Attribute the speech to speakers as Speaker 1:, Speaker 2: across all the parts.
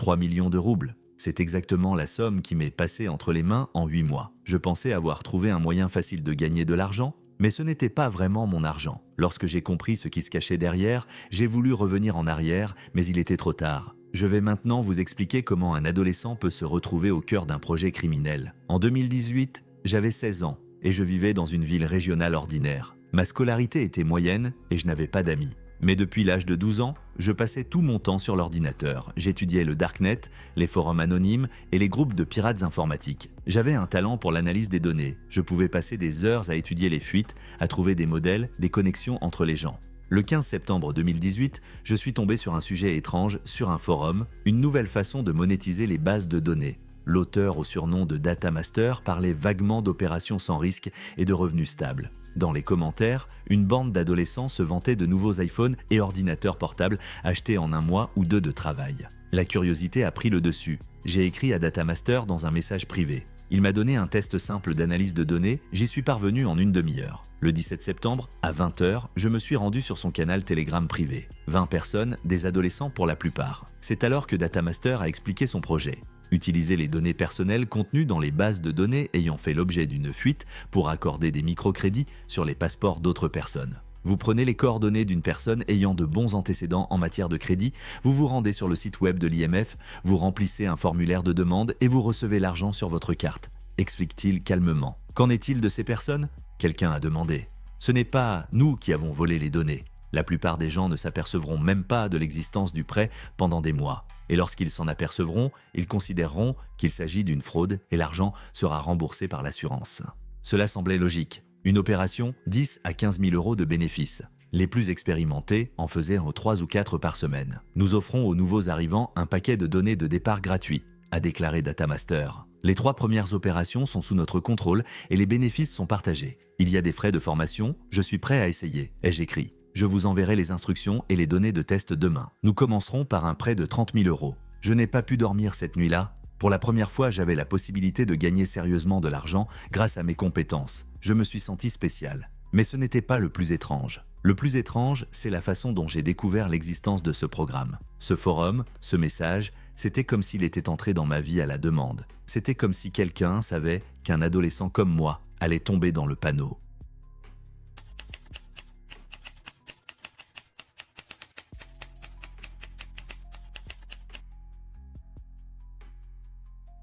Speaker 1: 3 millions de roubles. C'est exactement la somme qui m'est passée entre les mains en 8 mois. Je pensais avoir trouvé un moyen facile de gagner de l'argent, mais ce n'était pas vraiment mon argent. Lorsque j'ai compris ce qui se cachait derrière, j'ai voulu revenir en arrière, mais il était trop tard. Je vais maintenant vous expliquer comment un adolescent peut se retrouver au cœur d'un projet criminel. En 2018, j'avais 16 ans et je vivais dans une ville régionale ordinaire. Ma scolarité était moyenne et je n'avais pas d'amis. Mais depuis l'âge de 12 ans, je passais tout mon temps sur l'ordinateur. J'étudiais le darknet, les forums anonymes et les groupes de pirates informatiques. J'avais un talent pour l'analyse des données. Je pouvais passer des heures à étudier les fuites, à trouver des modèles, des connexions entre les gens. Le 15 septembre 2018, je suis tombé sur un sujet étrange sur un forum, une nouvelle façon de monétiser les bases de données. L'auteur au surnom de Data Master parlait vaguement d'opérations sans risque et de revenus stables. Dans les commentaires, une bande d'adolescents se vantait de nouveaux iPhones et ordinateurs portables achetés en un mois ou deux de travail. La curiosité a pris le dessus. J'ai écrit à Data Master dans un message privé. Il m'a donné un test simple d'analyse de données, j'y suis parvenu en une demi-heure. Le 17 septembre, à 20h, je me suis rendu sur son canal Telegram privé. 20 personnes, des adolescents pour la plupart. C'est alors que Data Master a expliqué son projet. Utiliser les données personnelles contenues dans les bases de données ayant fait l'objet d'une fuite pour accorder des microcrédits sur les passeports d'autres personnes. Vous prenez les coordonnées d'une personne ayant de bons antécédents en matière de crédit, vous vous rendez sur le site web de l'IMF, vous remplissez un formulaire de demande et vous recevez l'argent sur votre carte, explique-t-il calmement. Qu'en est-il de ces personnes ? Quelqu'un a demandé. Ce n'est pas nous qui avons volé les données. La plupart des gens ne s'apercevront même pas de l'existence du prêt pendant des mois. Et lorsqu'ils s'en apercevront, ils considéreront qu'il s'agit d'une fraude et l'argent sera remboursé par l'assurance. Cela semblait logique. Une opération, 10 à 15 000 euros de bénéfices. Les plus expérimentés en faisaient 3 ou 4 par semaine. Nous offrons aux nouveaux arrivants un paquet de données de départ gratuit, a déclaré Data Master. Les 3 premières opérations sont sous notre contrôle et les bénéfices sont partagés. Il y a des frais de formation, je suis prêt à essayer, ai-je écrit. Je vous enverrai les instructions et les données de test demain. Nous commencerons par un prêt de 30 000 euros. Je n'ai pas pu dormir cette nuit-là. Pour la première fois, j'avais la possibilité de gagner sérieusement de l'argent grâce à mes compétences. Je me suis senti spécial. Mais ce n'était pas le plus étrange. Le plus étrange, c'est la façon dont j'ai découvert l'existence de ce programme. Ce forum, ce message, c'était comme s'il était entré dans ma vie à la demande. C'était comme si quelqu'un savait qu'un adolescent comme moi allait tomber dans le panneau.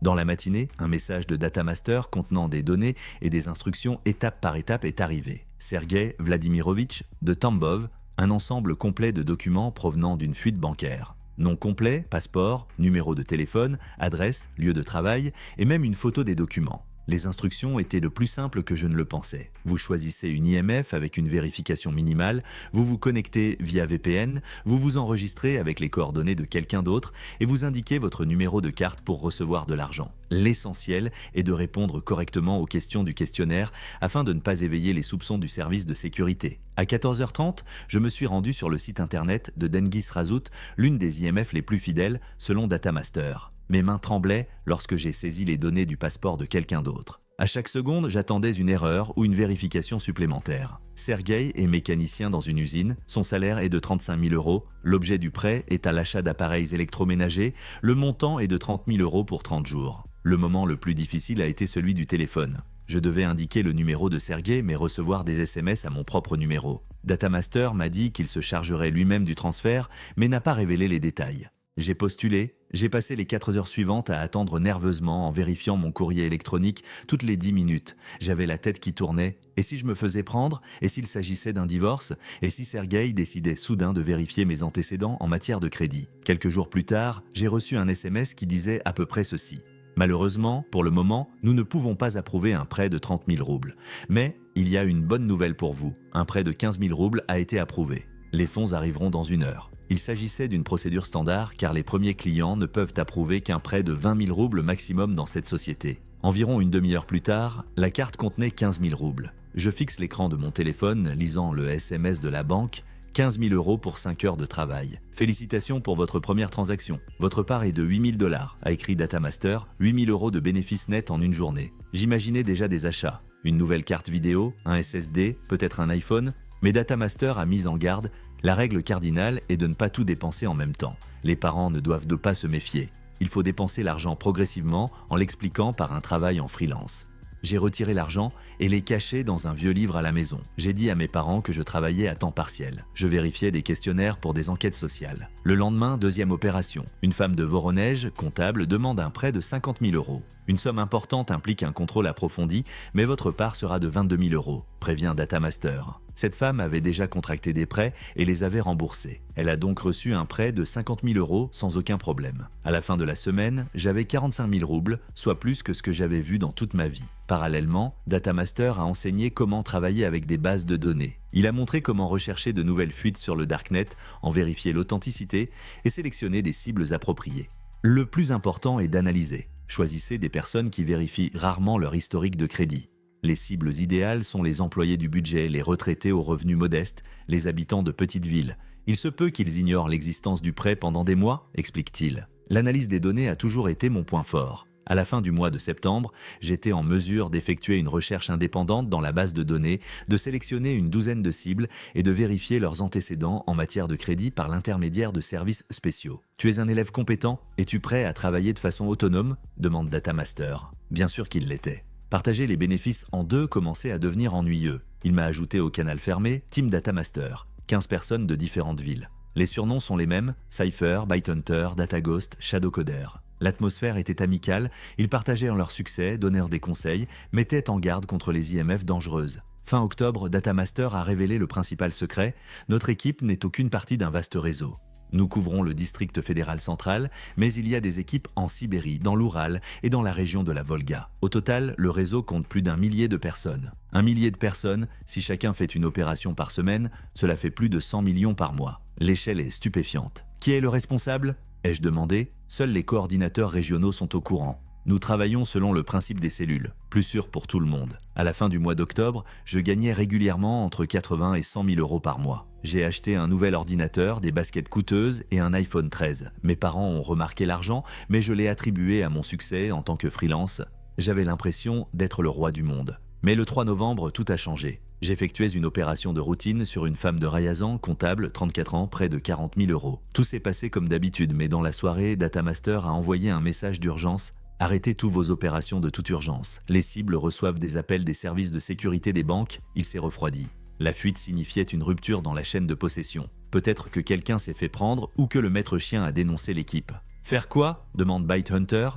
Speaker 1: Dans la matinée, un message de Data Master contenant des données et des instructions étape par étape est arrivé. Sergei Vladimirovitch de Tambov, un ensemble complet de documents provenant d'une fuite bancaire. Nom complet, passeport, numéro de téléphone, adresse, lieu de travail et même une photo des documents. Les instructions étaient le plus simples que je ne le pensais. Vous choisissez une IMF avec une vérification minimale, vous vous connectez via VPN, vous vous enregistrez avec les coordonnées de quelqu'un d'autre et vous indiquez votre numéro de carte pour recevoir de l'argent. L'essentiel est de répondre correctement aux questions du questionnaire afin de ne pas éveiller les soupçons du service de sécurité. À 14h30, je me suis rendu sur le site internet de Dengiz Razout, l'une des IMF les plus fidèles selon Data Master. Mes mains tremblaient lorsque j'ai saisi les données du passeport de quelqu'un d'autre. À chaque seconde, j'attendais une erreur ou une vérification supplémentaire. Sergei est mécanicien dans une usine, son salaire est de 35 000 euros, l'objet du prêt est à l'achat d'appareils électroménagers, le montant est de 30 000 euros pour 30 jours. Le moment le plus difficile a été celui du téléphone. Je devais indiquer le numéro de Sergei mais recevoir des SMS à mon propre numéro. Data Master m'a dit qu'il se chargerait lui-même du transfert mais n'a pas révélé les détails. J'ai postulé, j'ai passé les 4 heures suivantes à attendre nerveusement en vérifiant mon courrier électronique toutes les 10 minutes. J'avais la tête qui tournait. Et si je me faisais prendre ? Et s'il s'agissait d'un divorce ? Et si Sergei décidait soudain de vérifier mes antécédents en matière de crédit ? Quelques jours plus tard, j'ai reçu un SMS qui disait à peu près ceci. Malheureusement, pour le moment, nous ne pouvons pas approuver un prêt de 30 000 roubles. Mais il y a une bonne nouvelle pour vous. Un prêt de 15 000 roubles a été approuvé. Les fonds arriveront dans 1 heure. Il s'agissait d'une procédure standard car les premiers clients ne peuvent approuver qu'un prêt de 20 000 roubles maximum dans cette société. Environ une demi-heure plus tard, la carte contenait 15 000 roubles. Je fixe l'écran de mon téléphone, lisant le SMS de la banque, 15 000 euros pour 5 heures de travail. Félicitations pour votre première transaction. Votre part est de 8 000 $, a écrit Data Master, 8 000 euros de bénéfices nets en une journée. J'imaginais déjà des achats. Une nouvelle carte vidéo, un SSD, peut-être un iPhone. Mais Data Master a mis en garde, la règle cardinale est de ne pas tout dépenser en même temps. Les parents ne doivent pas se méfier. Il faut dépenser l'argent progressivement en l'expliquant par un travail en freelance. J'ai retiré l'argent et l'ai caché dans un vieux livre à la maison. J'ai dit à mes parents que je travaillais à temps partiel. Je vérifiais des questionnaires pour des enquêtes sociales. Le lendemain, deuxième opération. Une femme de Voronezh, comptable, demande un prêt de 50 000 euros. Une somme importante implique un contrôle approfondi, mais votre part sera de 22 000 euros, prévient Datamaster. Cette femme avait déjà contracté des prêts et les avait remboursés. Elle a donc reçu un prêt de 50 000 euros sans aucun problème. À la fin de la semaine, j'avais 45 000 roubles, soit plus que ce que j'avais vu dans toute ma vie. Parallèlement, Datamaster a enseigné comment travailler avec des bases de données. Il a montré comment rechercher de nouvelles fuites sur le darknet, en vérifier l'authenticité et sélectionner des cibles appropriées. Le plus important est d'analyser. Choisissez des personnes qui vérifient rarement leur historique de crédit. Les cibles idéales sont les employés du budget, les retraités aux revenus modestes, les habitants de petites villes. Il se peut qu'ils ignorent l'existence du prêt pendant des mois, explique-t-il. L'analyse des données a toujours été mon point fort. À la fin du mois de septembre, j'étais en mesure d'effectuer une recherche indépendante dans la base de données, de sélectionner une douzaine de cibles et de vérifier leurs antécédents en matière de crédit par l'intermédiaire de services spéciaux. Tu es un élève compétent? Es-tu prêt à travailler de façon autonome? Demande Datamaster. Bien sûr qu'il l'était. Partager les bénéfices en deux commençait à devenir ennuyeux. Il m'a ajouté au canal fermé Team Datamaster, 15 personnes de différentes villes. Les surnoms sont les mêmes, Cypher, ByteHunter, DataGhost, ShadowCoder. L'atmosphère était amicale, ils partageaient en leur succès, donnèrent des conseils, mettaient en garde contre les IMF dangereuses. Fin octobre, Datamaster a révélé le principal secret, notre équipe n'est aucune partie d'un vaste réseau. Nous couvrons le district fédéral central, mais il y a des équipes en Sibérie, dans l'Oural et dans la région de la Volga. Au total, le réseau compte plus d'1 millier de personnes. 1 millier de personnes, si chacun fait une opération par semaine, cela fait plus de 100 millions par mois. L'échelle est stupéfiante. Qui est le responsable? Ai-je demandé. Seuls les coordinateurs régionaux sont au courant. Nous travaillons selon le principe des cellules, plus sûr pour tout le monde. À la fin du mois d'octobre, je gagnais régulièrement entre 80 et 100 000 euros par mois. J'ai acheté un nouvel ordinateur, des baskets coûteuses et un iPhone 13. Mes parents ont remarqué l'argent, mais je l'ai attribué à mon succès en tant que freelance. J'avais l'impression d'être le roi du monde. Mais le 3 novembre, tout a changé. J'effectuais une opération de routine sur une femme de Ryazan, comptable, 34 ans, près de 40 000 euros. Tout s'est passé comme d'habitude, mais dans la soirée, Datamaster a envoyé un message d'urgence. Arrêtez toutes vos opérations de toute urgence. Les cibles reçoivent des appels des services de sécurité des banques. Il s'est refroidi. La fuite signifiait une rupture dans la chaîne de possession. Peut-être que quelqu'un s'est fait prendre ou que le maître chien a dénoncé l'équipe. Faire quoi? Demande ByteHunter.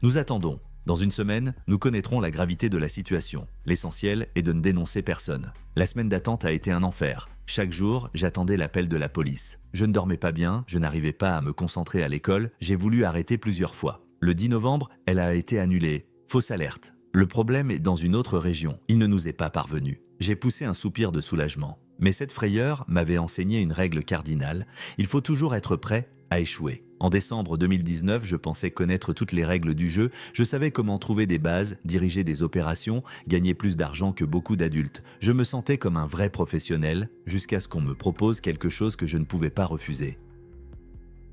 Speaker 1: Nous attendons. Dans une semaine, nous connaîtrons la gravité de la situation. L'essentiel est de ne dénoncer personne. La semaine d'attente a été un enfer. Chaque jour, j'attendais l'appel de la police. Je ne dormais pas bien, je n'arrivais pas à me concentrer à l'école, j'ai voulu arrêter plusieurs fois. Le 10 novembre, elle a été annulée. Fausse alerte. Le problème est dans une autre région. Il ne nous est pas parvenu. J'ai poussé un soupir de soulagement. Mais cette frayeur m'avait enseigné une règle cardinale. Il faut toujours être prêt à échouer. En décembre 2019, je pensais connaître toutes les règles du jeu, je savais comment trouver des bases, diriger des opérations, gagner plus d'argent que beaucoup d'adultes. Je me sentais comme un vrai professionnel, jusqu'à ce qu'on me propose quelque chose que je ne pouvais pas refuser.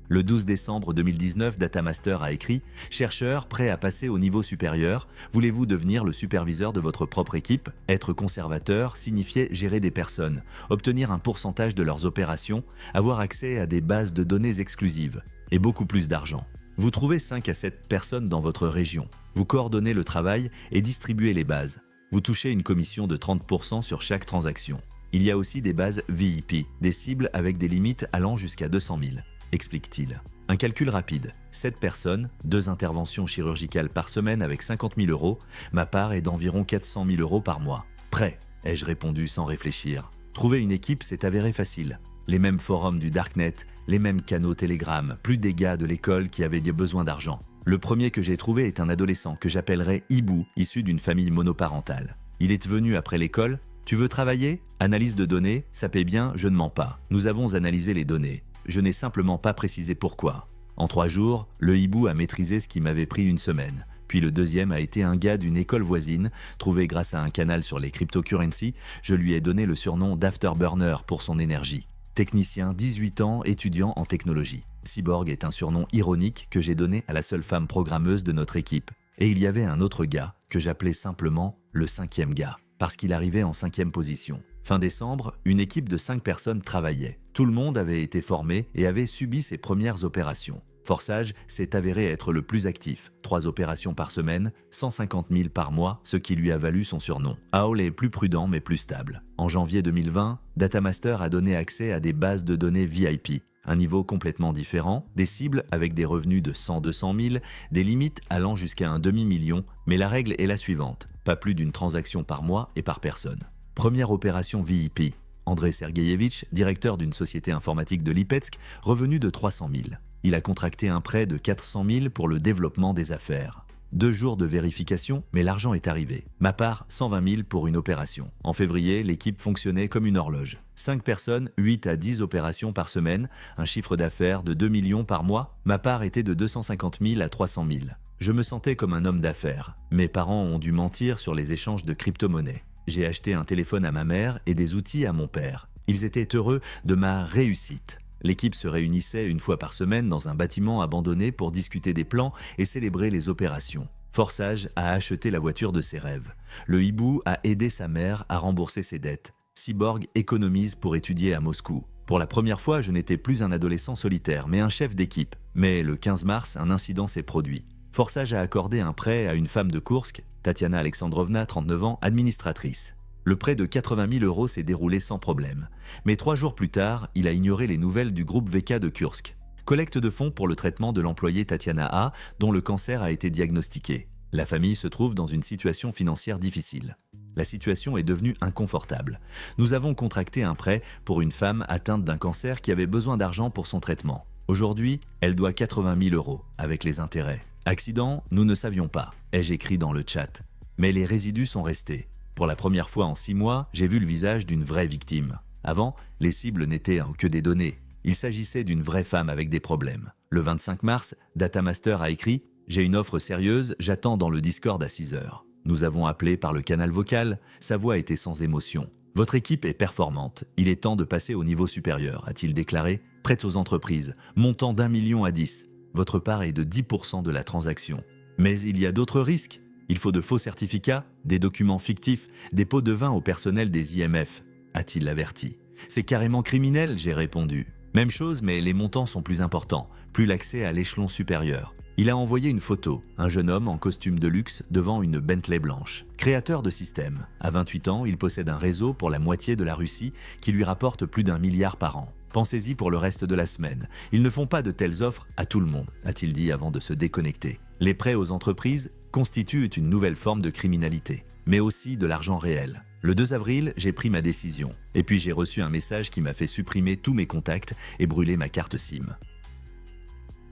Speaker 1: Le 12 décembre 2019, Datamaster a écrit « Chercheur prêt à passer au niveau supérieur, voulez-vous devenir le superviseur de votre propre équipe? Être conservateur signifiait gérer des personnes, obtenir un pourcentage de leurs opérations, avoir accès à des bases de données exclusives et beaucoup plus d'argent. Vous trouvez 5 à 7 personnes dans votre région. Vous coordonnez le travail et distribuez les bases. Vous touchez une commission de 30% sur chaque transaction. Il y a aussi des bases VIP, des cibles avec des limites allant jusqu'à 200 000. » explique-t-il. Un calcul rapide. 7 personnes, 2 interventions chirurgicales par semaine avec 50 000 euros. Ma part est d'environ 400 000 euros par mois. Prêt, ai-je répondu sans réfléchir. Trouver une équipe s'est avéré facile. Les mêmes forums du Darknet, les mêmes canaux Telegram, plus des gars de l'école qui avaient besoin d'argent. Le premier que j'ai trouvé est un adolescent que j'appellerai Hibou, issu d'une famille monoparentale. Il est venu après l'école. Tu veux travailler? Analyse de données, ça paie bien, je ne mens pas. Nous avons analysé les données. Je n'ai simplement pas précisé pourquoi. En 3 jours, le hibou a maîtrisé ce qui m'avait pris une semaine. Puis le deuxième a été un gars d'une école voisine, trouvé grâce à un canal sur les cryptocurrencies. Je lui ai donné le surnom d'Afterburner pour son énergie. Technicien, 18 ans, étudiant en technologie. Cyborg est un surnom ironique que j'ai donné à la seule femme programmeuse de notre équipe. Et il y avait un autre gars que j'appelais simplement le 5e gars, parce qu'il arrivait en 5e position. Fin décembre, une équipe de 5 personnes travaillait. Tout le monde avait été formé et avait subi ses premières opérations. Forsage s'est avéré être le plus actif, 3 opérations par semaine, 150 000 par mois, ce qui lui a valu son surnom. Aol est plus prudent mais plus stable. En janvier 2020, Datamaster a donné accès à des bases de données VIP, un niveau complètement différent, des cibles avec des revenus de 100-200 000, des limites allant jusqu'à un demi-million, mais la règle est la suivante, pas plus d'une transaction par mois et par personne. Première opération VIP, Andrei Sergeyevitch, directeur d'une société informatique de Lipetsk, revenu de 300 000. Il a contracté un prêt de 400 000 pour le développement des affaires. 2 jours de vérification, mais l'argent est arrivé. Ma part, 120 000 pour une opération. En février, l'équipe fonctionnait comme une horloge. 5 personnes, 8 à 10 opérations par semaine, un chiffre d'affaires de 2 millions par mois. Ma part était de 250 000 à 300 000. Je me sentais comme un homme d'affaires. Mes parents ont dû mentir sur les échanges de crypto-monnaies. J'ai acheté un téléphone à ma mère et des outils à mon père. Ils étaient heureux de ma réussite. L'équipe se réunissait une fois par semaine dans un bâtiment abandonné pour discuter des plans et célébrer les opérations. Forsage a acheté la voiture de ses rêves. Le hibou a aidé sa mère à rembourser ses dettes. Cyborg économise pour étudier à Moscou. Pour la première fois, je n'étais plus un adolescent solitaire, mais un chef d'équipe. Mais le 15 mars, un incident s'est produit. Forsage a accordé un prêt à une femme de Koursk, Tatiana Alexandrovna, 39 ans, administratrice. Le prêt de 80 000 € s'est déroulé sans problème. Mais 3 jours plus tard, il a ignoré les nouvelles du groupe VK de Kursk. Collecte de fonds pour le traitement de l'employée Tatiana A, dont le cancer a été diagnostiqué. La famille se trouve dans une situation financière difficile. La situation est devenue inconfortable. Nous avons contracté un prêt pour une femme atteinte d'un cancer qui avait besoin d'argent pour son traitement. Aujourd'hui, elle doit 80 000 € avec les intérêts. Accident, nous ne savions pas, ai-je écrit dans le chat. Mais les résidus sont restés. Pour la première fois en 6 mois, j'ai vu le visage d'une vraie victime. Avant, les cibles n'étaient que des données. Il s'agissait d'une vraie femme avec des problèmes. Le 25 mars, Datamaster a écrit « J'ai une offre sérieuse, j'attends dans le Discord à 6 heures. » Nous avons appelé par le canal vocal, sa voix était sans émotion. « Votre équipe est performante, il est temps de passer au niveau supérieur », a-t-il déclaré. « Prête aux entreprises, montant d'1 million à 10. Votre part est de 10% de la transaction. Mais il y a d'autres risques. Il faut de faux certificats, des documents fictifs, des pots de vin au personnel des IMF, a-t-il averti. C'est carrément criminel, j'ai répondu. Même chose, mais les montants sont plus importants, plus l'accès à l'échelon supérieur. Il a envoyé une photo, un jeune homme en costume de luxe devant une Bentley blanche. Créateur de système. À 28 ans, il possède un réseau pour la moitié de la Russie qui lui rapporte plus d'1 milliard par an. Pensez-y pour le reste de la semaine. Ils ne font pas de telles offres à tout le monde, a-t-il dit avant de se déconnecter. Les prêts aux entreprises constituent une nouvelle forme de criminalité, mais aussi de l'argent réel. Le 2 avril, j'ai pris ma décision. Et puis j'ai reçu un message qui m'a fait supprimer tous mes contacts et brûler ma carte SIM.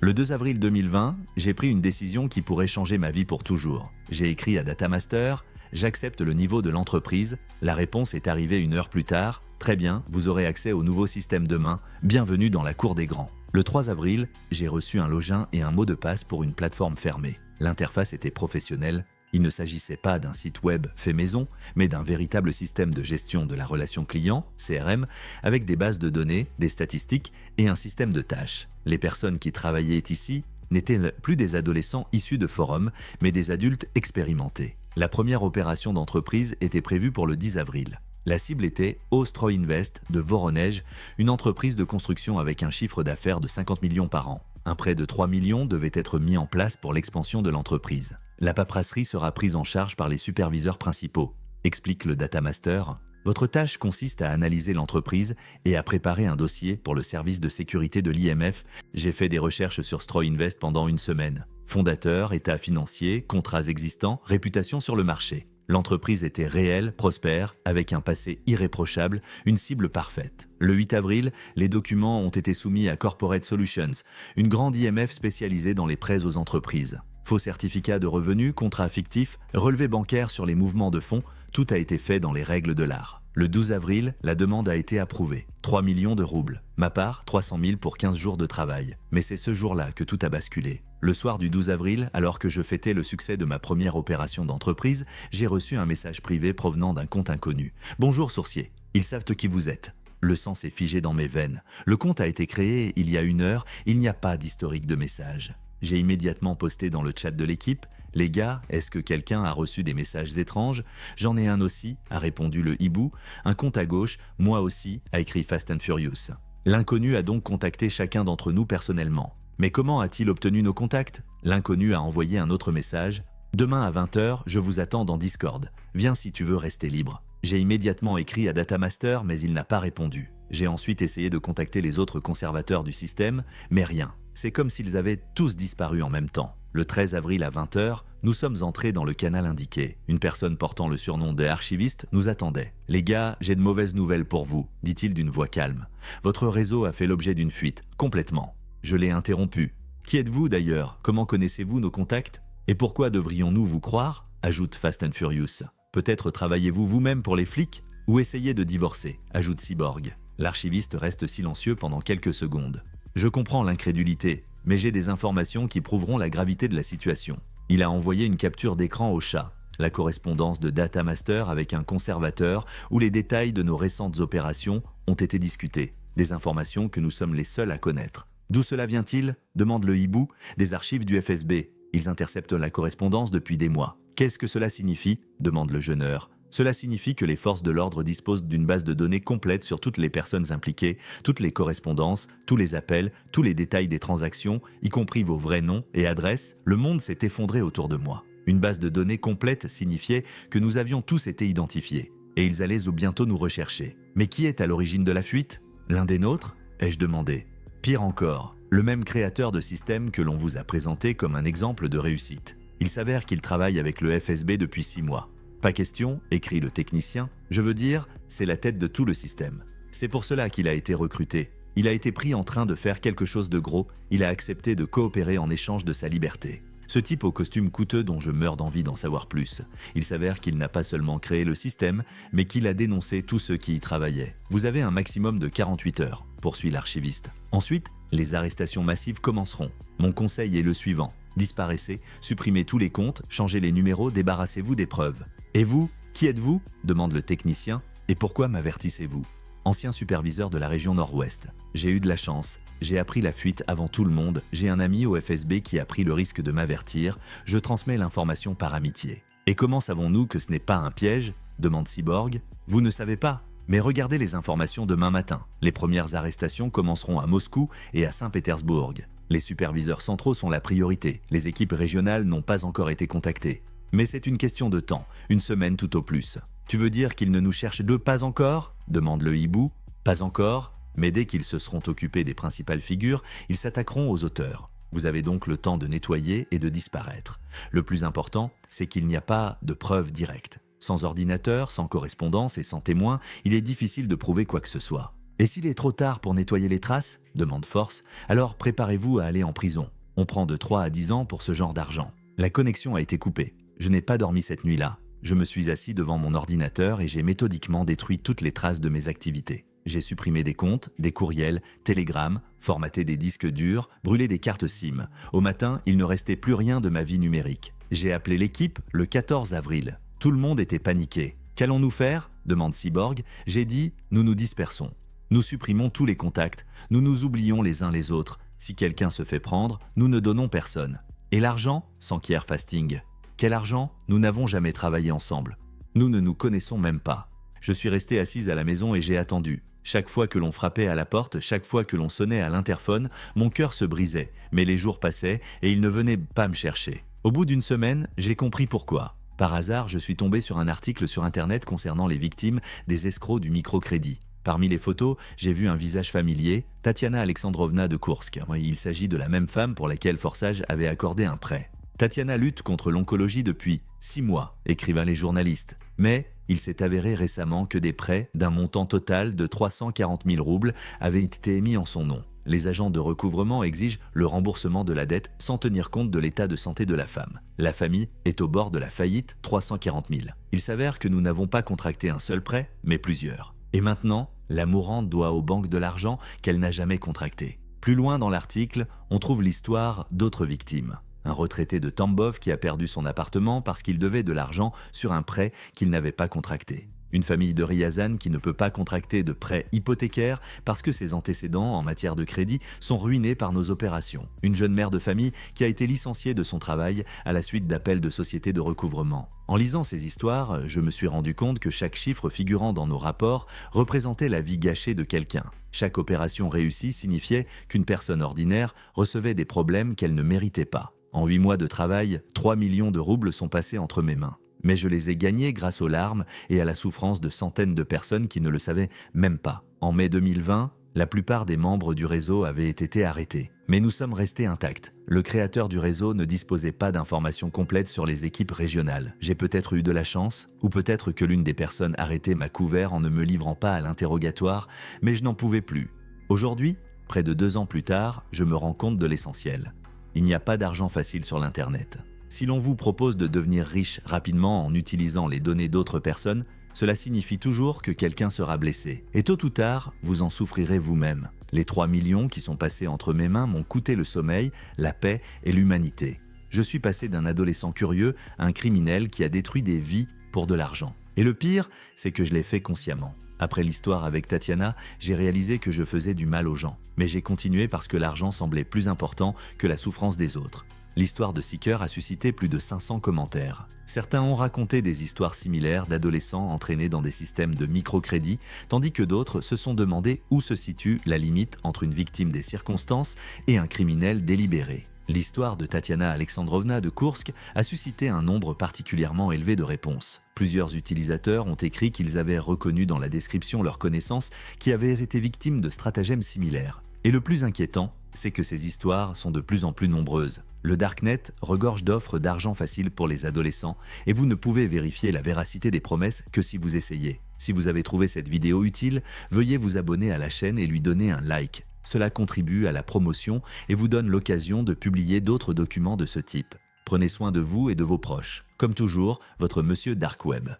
Speaker 1: Le 2 avril 2020, j'ai pris une décision qui pourrait changer ma vie pour toujours. J'ai écrit à Datamaster, j'accepte le niveau de l'entreprise. La réponse est arrivée 1 heure plus tard. Très bien, vous aurez accès au nouveau système demain. Bienvenue dans la cour des grands. Le 3 avril, j'ai reçu un login et un mot de passe pour une plateforme fermée. L'interface était professionnelle. Il ne s'agissait pas d'un site web fait maison, mais d'un véritable système de gestion de la relation client, CRM, avec des bases de données, des statistiques et un système de tâches. Les personnes qui travaillaient ici n'étaient plus des adolescents issus de forums, mais des adultes expérimentés. La première opération d'entreprise était prévue pour le 10 avril. La cible était Ostroinvest de Voronej, une entreprise de construction avec un chiffre d'affaires de 50 millions par an. Un prêt de 3 millions devait être mis en place pour l'expansion de l'entreprise. La paperasserie sera prise en charge par les superviseurs principaux, explique le Datamaster. Votre tâche consiste à analyser l'entreprise et à préparer un dossier pour le service de sécurité de l'IMF. J'ai fait des recherches sur Stroinvest pendant 1 semaine. Fondateur, état financier, contrats existants, réputation sur le marché. L'entreprise était réelle, prospère, avec un passé irréprochable, une cible parfaite. Le 8 avril, les documents ont été soumis à Corporate Solutions, une grande IMF spécialisée dans les prêts aux entreprises. Faux certificats de revenus, contrats fictifs, relevés bancaires sur les mouvements de fonds, tout a été fait dans les règles de l'art. Le 12 avril, la demande a été approuvée. 3 millions de roubles. Ma part, 300 000 pour 15 jours de travail. Mais c'est ce jour-là que tout a basculé. Le soir du 12 avril, alors que je fêtais le succès de ma première opération d'entreprise, j'ai reçu un message privé provenant d'un compte inconnu. « Bonjour sourcier, ils savent qui vous êtes. » Le sang s'est figé dans mes veines. Le compte a été créé il y a 1 heure, il n'y a pas d'historique de messages. J'ai immédiatement posté dans le chat de l'équipe « Les gars, est-ce que quelqu'un a reçu des messages étranges ? J'en ai un aussi », a répondu le hibou. Un compte à gauche, moi aussi, a écrit Fast and Furious. L'inconnu a donc contacté chacun d'entre nous personnellement. Mais comment a-t-il obtenu nos contacts? L'inconnu a envoyé un autre message. Demain à 20 h, je vous attends dans Discord. Viens si tu veux rester libre. J'ai immédiatement écrit à Datamaster, mais il n'a pas répondu. J'ai ensuite essayé de contacter les autres conservateurs du système, mais rien. C'est comme s'ils avaient tous disparu en même temps. Le 13 avril à 20 h, nous sommes entrés dans le canal indiqué. Une personne portant le surnom de archiviste nous attendait. « Les gars, j'ai de mauvaises nouvelles pour vous », dit-il d'une voix calme. « Votre réseau a fait l'objet d'une fuite, complètement. » Je l'ai interrompu. « Qui êtes-vous d'ailleurs? Comment connaissez-vous nos contacts? Et pourquoi devrions-nous vous croire ?» ajoute Fast and Furious. « Peut-être travaillez-vous vous-même pour les flics? Ou essayez de divorcer ?» ajoute Cyborg. L'archiviste reste silencieux pendant quelques secondes. Je comprends l'incrédulité, mais j'ai des informations qui prouveront la gravité de la situation. Il a envoyé une capture d'écran au chat, la correspondance de Datamaster avec un conservateur où les détails de nos récentes opérations ont été discutés. Des informations que nous sommes les seuls à connaître. D'où cela vient-il? Demande le hibou. Des archives du FSB. Ils interceptent la correspondance depuis des mois. Qu'est-ce que cela signifie? Demande le jeuneur. Cela signifie que les forces de l'ordre disposent d'une base de données complète sur toutes les personnes impliquées, toutes les correspondances, tous les appels, tous les détails des transactions, y compris vos vrais noms et adresses. Le monde s'est effondré autour de moi. Une base de données complète signifiait que nous avions tous été identifiés, et ils allaient ou bientôt nous rechercher. Mais qui est à l'origine de la fuite? L'un des nôtres? Ai-je demandé. Pire encore, le même créateur de système que l'on vous a présenté comme un exemple de réussite. Il s'avère qu'il travaille avec le FSB depuis 6 mois. Pas question, écrit le technicien, je veux dire, c'est la tête de tout le système. C'est pour cela qu'il a été recruté. Il a été pris en train de faire quelque chose de gros, il a accepté de coopérer en échange de sa liberté. Ce type au costume coûteux dont je meurs d'envie d'en savoir plus. Il s'avère qu'il n'a pas seulement créé le système, mais qu'il a dénoncé tous ceux qui y travaillaient. Vous avez un maximum de 48 heures, poursuit l'archiviste. Ensuite, les arrestations massives commenceront. Mon conseil est le suivant. Disparaissez, supprimez tous les comptes, changez les numéros, débarrassez-vous des preuves. Et vous, qui êtes-vous? Demande le technicien. Et pourquoi m'avertissez-vous? Ancien superviseur de la région Nord-Ouest. J'ai eu de la chance. J'ai appris la fuite avant tout le monde. J'ai un ami au FSB qui a pris le risque de m'avertir. Je transmets l'information par amitié. Et comment savons-nous que ce n'est pas un piège? Demande Cyborg. Vous ne savez pas? Mais regardez les informations demain matin. Les premières arrestations commenceront à Moscou et à Saint-Pétersbourg. Les superviseurs centraux sont la priorité. Les équipes régionales n'ont pas encore été contactées. Mais c'est une question de temps, une semaine tout au plus. Tu veux dire qu'ils ne nous cherchent pas encore? Demande le hibou. Pas encore, mais dès qu'ils se seront occupés des principales figures, ils s'attaqueront aux auteurs. Vous avez donc le temps de nettoyer et de disparaître. Le plus important, c'est qu'il n'y a pas de preuves directes. Sans ordinateur, sans correspondance et sans témoin, il est difficile de prouver quoi que ce soit. Et s'il est trop tard pour nettoyer les traces? Demande Force. Alors préparez-vous à aller en prison. On prend de 3 à 10 ans pour ce genre d'argent. La connexion a été coupée. Je n'ai pas dormi cette nuit-là. Je me suis assis devant mon ordinateur et j'ai méthodiquement détruit toutes les traces de mes activités. J'ai supprimé des comptes, des courriels, télégrammes, formaté des disques durs, brûlé des cartes SIM. Au matin, il ne restait plus rien de ma vie numérique. J'ai appelé l'équipe le 14 avril. Tout le monde était paniqué. Qu'allons-nous faire? Demande Cyborg. J'ai dit, nous nous dispersons. Nous supprimons tous les contacts. Nous nous oublions les uns les autres. Si quelqu'un se fait prendre, nous ne donnons personne. Et l'argent? S'enquiert Fasting. Quel argent? Nous n'avons jamais travaillé ensemble. Nous ne nous connaissons même pas. Je suis resté assise à la maison et j'ai attendu. Chaque fois que l'on frappait à la porte, chaque fois que l'on sonnait à l'interphone, mon cœur se brisait, mais les jours passaient et ils ne venaient pas me chercher. Au bout d'une semaine, j'ai compris pourquoi. Par hasard, je suis tombé sur un article sur Internet concernant les victimes des escrocs du microcrédit. Parmi les photos, j'ai vu un visage familier, Tatiana Alexandrovna de Koursk. Il s'agit de la même femme pour laquelle Forsage avait accordé un prêt. Tatiana lutte contre l'oncologie depuis 6 mois, écrivaient les journalistes. Mais il s'est avéré récemment que des prêts d'un montant total de 340 000 roubles avaient été émis en son nom. Les agents de recouvrement exigent le remboursement de la dette sans tenir compte de l'état de santé de la femme. La famille est au bord de la faillite, 340 000. Il s'avère que nous n'avons pas contracté un seul prêt, mais plusieurs. Et maintenant, la mourante doit aux banques de l'argent qu'elle n'a jamais contracté. Plus loin dans l'article, on trouve l'histoire d'autres victimes. Un retraité de Tambov qui a perdu son appartement parce qu'il devait de l'argent sur un prêt qu'il n'avait pas contracté. Une famille de Riazan qui ne peut pas contracter de prêt hypothécaire parce que ses antécédents en matière de crédit sont ruinés par nos opérations. Une jeune mère de famille qui a été licenciée de son travail à la suite d'appels de sociétés de recouvrement. En lisant ces histoires, je me suis rendu compte que chaque chiffre figurant dans nos rapports représentait la vie gâchée de quelqu'un. Chaque opération réussie signifiait qu'une personne ordinaire recevait des problèmes qu'elle ne méritait pas. En 8 mois de travail, 3 millions de roubles sont passés entre mes mains. Mais je les ai gagnés grâce aux larmes et à la souffrance de centaines de personnes qui ne le savaient même pas. En mai 2020, la plupart des membres du réseau avaient été arrêtés. Mais nous sommes restés intacts. Le créateur du réseau ne disposait pas d'informations complètes sur les équipes régionales. J'ai peut-être eu de la chance, ou peut-être que l'une des personnes arrêtées m'a couvert en ne me livrant pas à l'interrogatoire, mais je n'en pouvais plus. Aujourd'hui, près de 2 ans plus tard, je me rends compte de l'essentiel. Il n'y a pas d'argent facile sur l'Internet. Si l'on vous propose de devenir riche rapidement en utilisant les données d'autres personnes, cela signifie toujours que quelqu'un sera blessé. Et tôt ou tard, vous en souffrirez vous-même. Les 3 millions qui sont passés entre mes mains m'ont coûté le sommeil, la paix et l'humanité. Je suis passé d'un adolescent curieux à un criminel qui a détruit des vies pour de l'argent. Et le pire, c'est que je l'ai fait consciemment. Après l'histoire avec Tatiana, j'ai réalisé que je faisais du mal aux gens. Mais j'ai continué parce que l'argent semblait plus important que la souffrance des autres. L'histoire de Seeker a suscité plus de 500 commentaires. Certains ont raconté des histoires similaires d'adolescents entraînés dans des systèmes de microcrédit, tandis que d'autres se sont demandé où se situe la limite entre une victime des circonstances et un criminel délibéré. L'histoire de Tatiana Alexandrovna de Koursk a suscité un nombre particulièrement élevé de réponses. Plusieurs utilisateurs ont écrit qu'ils avaient reconnu dans la description leurs connaissances qui avaient été victimes de stratagèmes similaires. Et le plus inquiétant, c'est que ces histoires sont de plus en plus nombreuses. Le Darknet regorge d'offres d'argent facile pour les adolescents et vous ne pouvez vérifier la véracité des promesses que si vous essayez. Si vous avez trouvé cette vidéo utile, veuillez vous abonner à la chaîne et lui donner un like. Cela contribue à la promotion et vous donne l'occasion de publier d'autres documents de ce type. Prenez soin de vous et de vos proches. Comme toujours, votre Monsieur Dark Web. «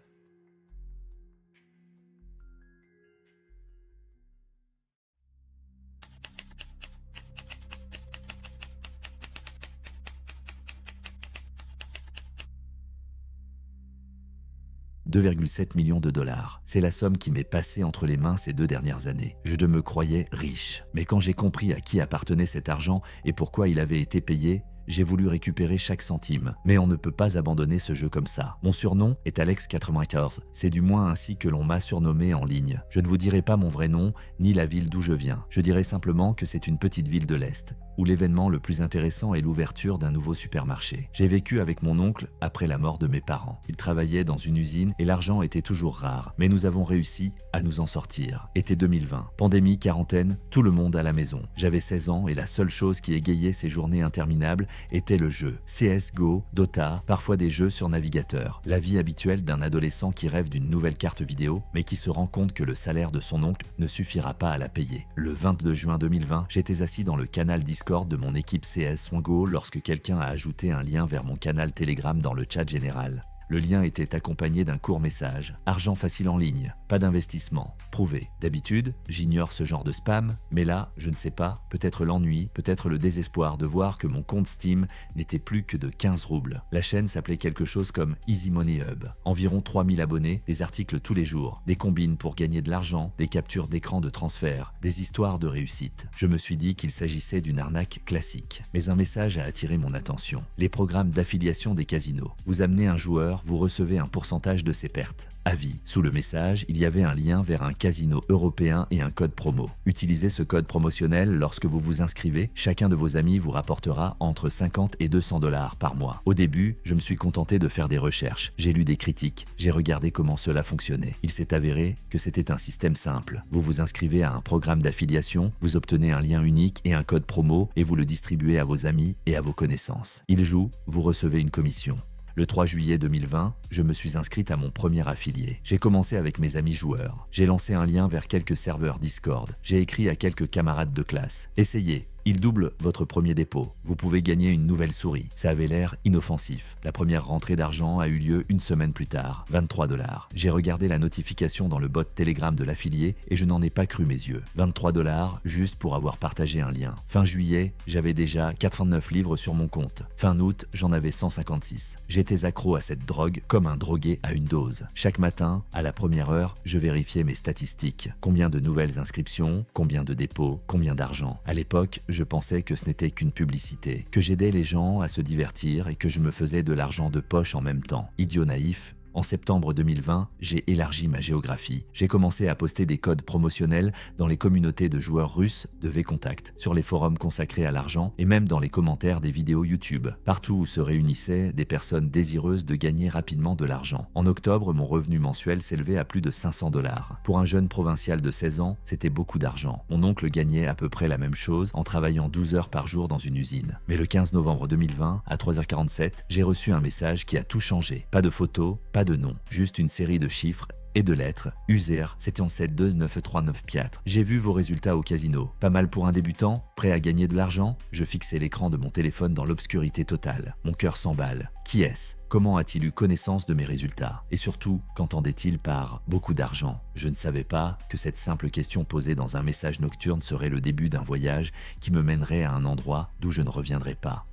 Speaker 1: 2,7 millions de dollars. C'est la somme qui m'est passée entre les mains ces 2 dernières années. Je me croyais riche. Mais quand j'ai compris à qui appartenait cet argent et pourquoi il avait été payé, j'ai voulu récupérer chaque centime. Mais on ne peut pas abandonner ce jeu comme ça. Mon surnom est Alex94. C'est du moins ainsi que l'on m'a surnommé en ligne. Je ne vous dirai pas mon vrai nom, ni la ville d'où je viens. Je dirai simplement que c'est une petite ville de l'Est, où l'événement le plus intéressant est l'ouverture d'un nouveau supermarché. J'ai vécu avec mon oncle après la mort de mes parents. Il travaillait dans une usine et l'argent était toujours rare, mais nous avons réussi à nous en sortir. Été 2020, pandémie, quarantaine, tout le monde à la maison. J'avais 16 ans et la seule chose qui égayait ces journées interminables était le jeu. CSGO, Dota, parfois des jeux sur navigateur. La vie habituelle d'un adolescent qui rêve d'une nouvelle carte vidéo, mais qui se rend compte que le salaire de son oncle ne suffira pas à la payer. Le 22 juin 2020, j'étais assis dans le canal Discord de mon équipe CS1Go lorsque quelqu'un a ajouté un lien vers mon canal Telegram dans le chat général. Le lien était accompagné d'un court message. Argent facile en ligne, pas d'investissement, prouvé. D'habitude, j'ignore ce genre de spam, mais là, je ne sais pas, peut-être l'ennui, peut-être le désespoir de voir que mon compte Steam n'était plus que de 15 roubles. La chaîne s'appelait quelque chose comme Easy Money Hub. Environ 3000 abonnés, des articles tous les jours, des combines pour gagner de l'argent, des captures d'écran de transfert, des histoires de réussite. Je me suis dit qu'il s'agissait d'une arnaque classique. Mais un message a attiré mon attention. Les programmes d'affiliation des casinos. Vous amenez un joueur, vous recevez un pourcentage de ses pertes. À vie. Sous le message, il y avait un lien vers un casino européen et un code promo. Utilisez ce code promotionnel lorsque vous vous inscrivez. Chacun de vos amis vous rapportera entre 50 et 200 dollars par mois. Au début, je me suis contenté de faire des recherches. J'ai lu des critiques. J'ai regardé comment cela fonctionnait. Il s'est avéré que c'était un système simple. Vous vous inscrivez à un programme d'affiliation, vous obtenez un lien unique et un code promo et vous le distribuez à vos amis et à vos connaissances. Il joue, vous recevez une commission. Le 3 juillet 2020, je me suis inscrite à mon premier affilié. J'ai commencé avec mes amis joueurs. J'ai lancé un lien vers quelques serveurs Discord. J'ai écrit à quelques camarades de classe. Essayez. Il double votre premier dépôt. Vous pouvez gagner une nouvelle souris. Ça avait l'air inoffensif. La première rentrée d'argent a eu lieu une semaine plus tard. 23 $. J'ai regardé la notification dans le bot Telegram de l'affilié et je n'en ai pas cru mes yeux. 23 $ juste pour avoir partagé un lien. Fin juillet, j'avais déjà 89 livres sur mon compte. Fin août, j'en avais 156. J'étais accro à cette drogue comme un drogué à une dose. Chaque matin, à la première heure, je vérifiais mes statistiques. Combien de nouvelles inscriptions, combien de dépôts, combien d'argent. À l'époque, je pensais que ce n'était qu'une publicité, que j'aidais les gens à se divertir et que je me faisais de l'argent de poche en même temps. Idiot naïf. En septembre 2020, j'ai élargi ma géographie. J'ai commencé à poster des codes promotionnels dans les communautés de joueurs russes de V-Contact, sur les forums consacrés à l'argent et même dans les commentaires des vidéos YouTube, partout où se réunissaient des personnes désireuses de gagner rapidement de l'argent. En octobre, mon revenu mensuel s'élevait à plus de 500 $. Pour un jeune provincial de 16 ans, c'était beaucoup d'argent. Mon oncle gagnait à peu près la même chose en travaillant 12 heures par jour dans une usine. Mais le 15 novembre 2020, à 3h47, j'ai reçu un message qui a tout changé. Pas de photos, pas de nom, juste une série de chiffres et de lettres. User 7729394. J'ai vu vos résultats au casino. Pas mal pour un débutant, prêt à gagner de l'argent? Je fixais l'écran de mon téléphone dans l'obscurité totale. Mon cœur s'emballe. Qui est-ce? Comment a-t-il eu connaissance de mes résultats? Et surtout, qu'entendait-il par beaucoup d'argent? Je ne savais pas que cette simple question posée dans un message nocturne serait le début d'un voyage qui me mènerait à un endroit d'où je ne reviendrai pas.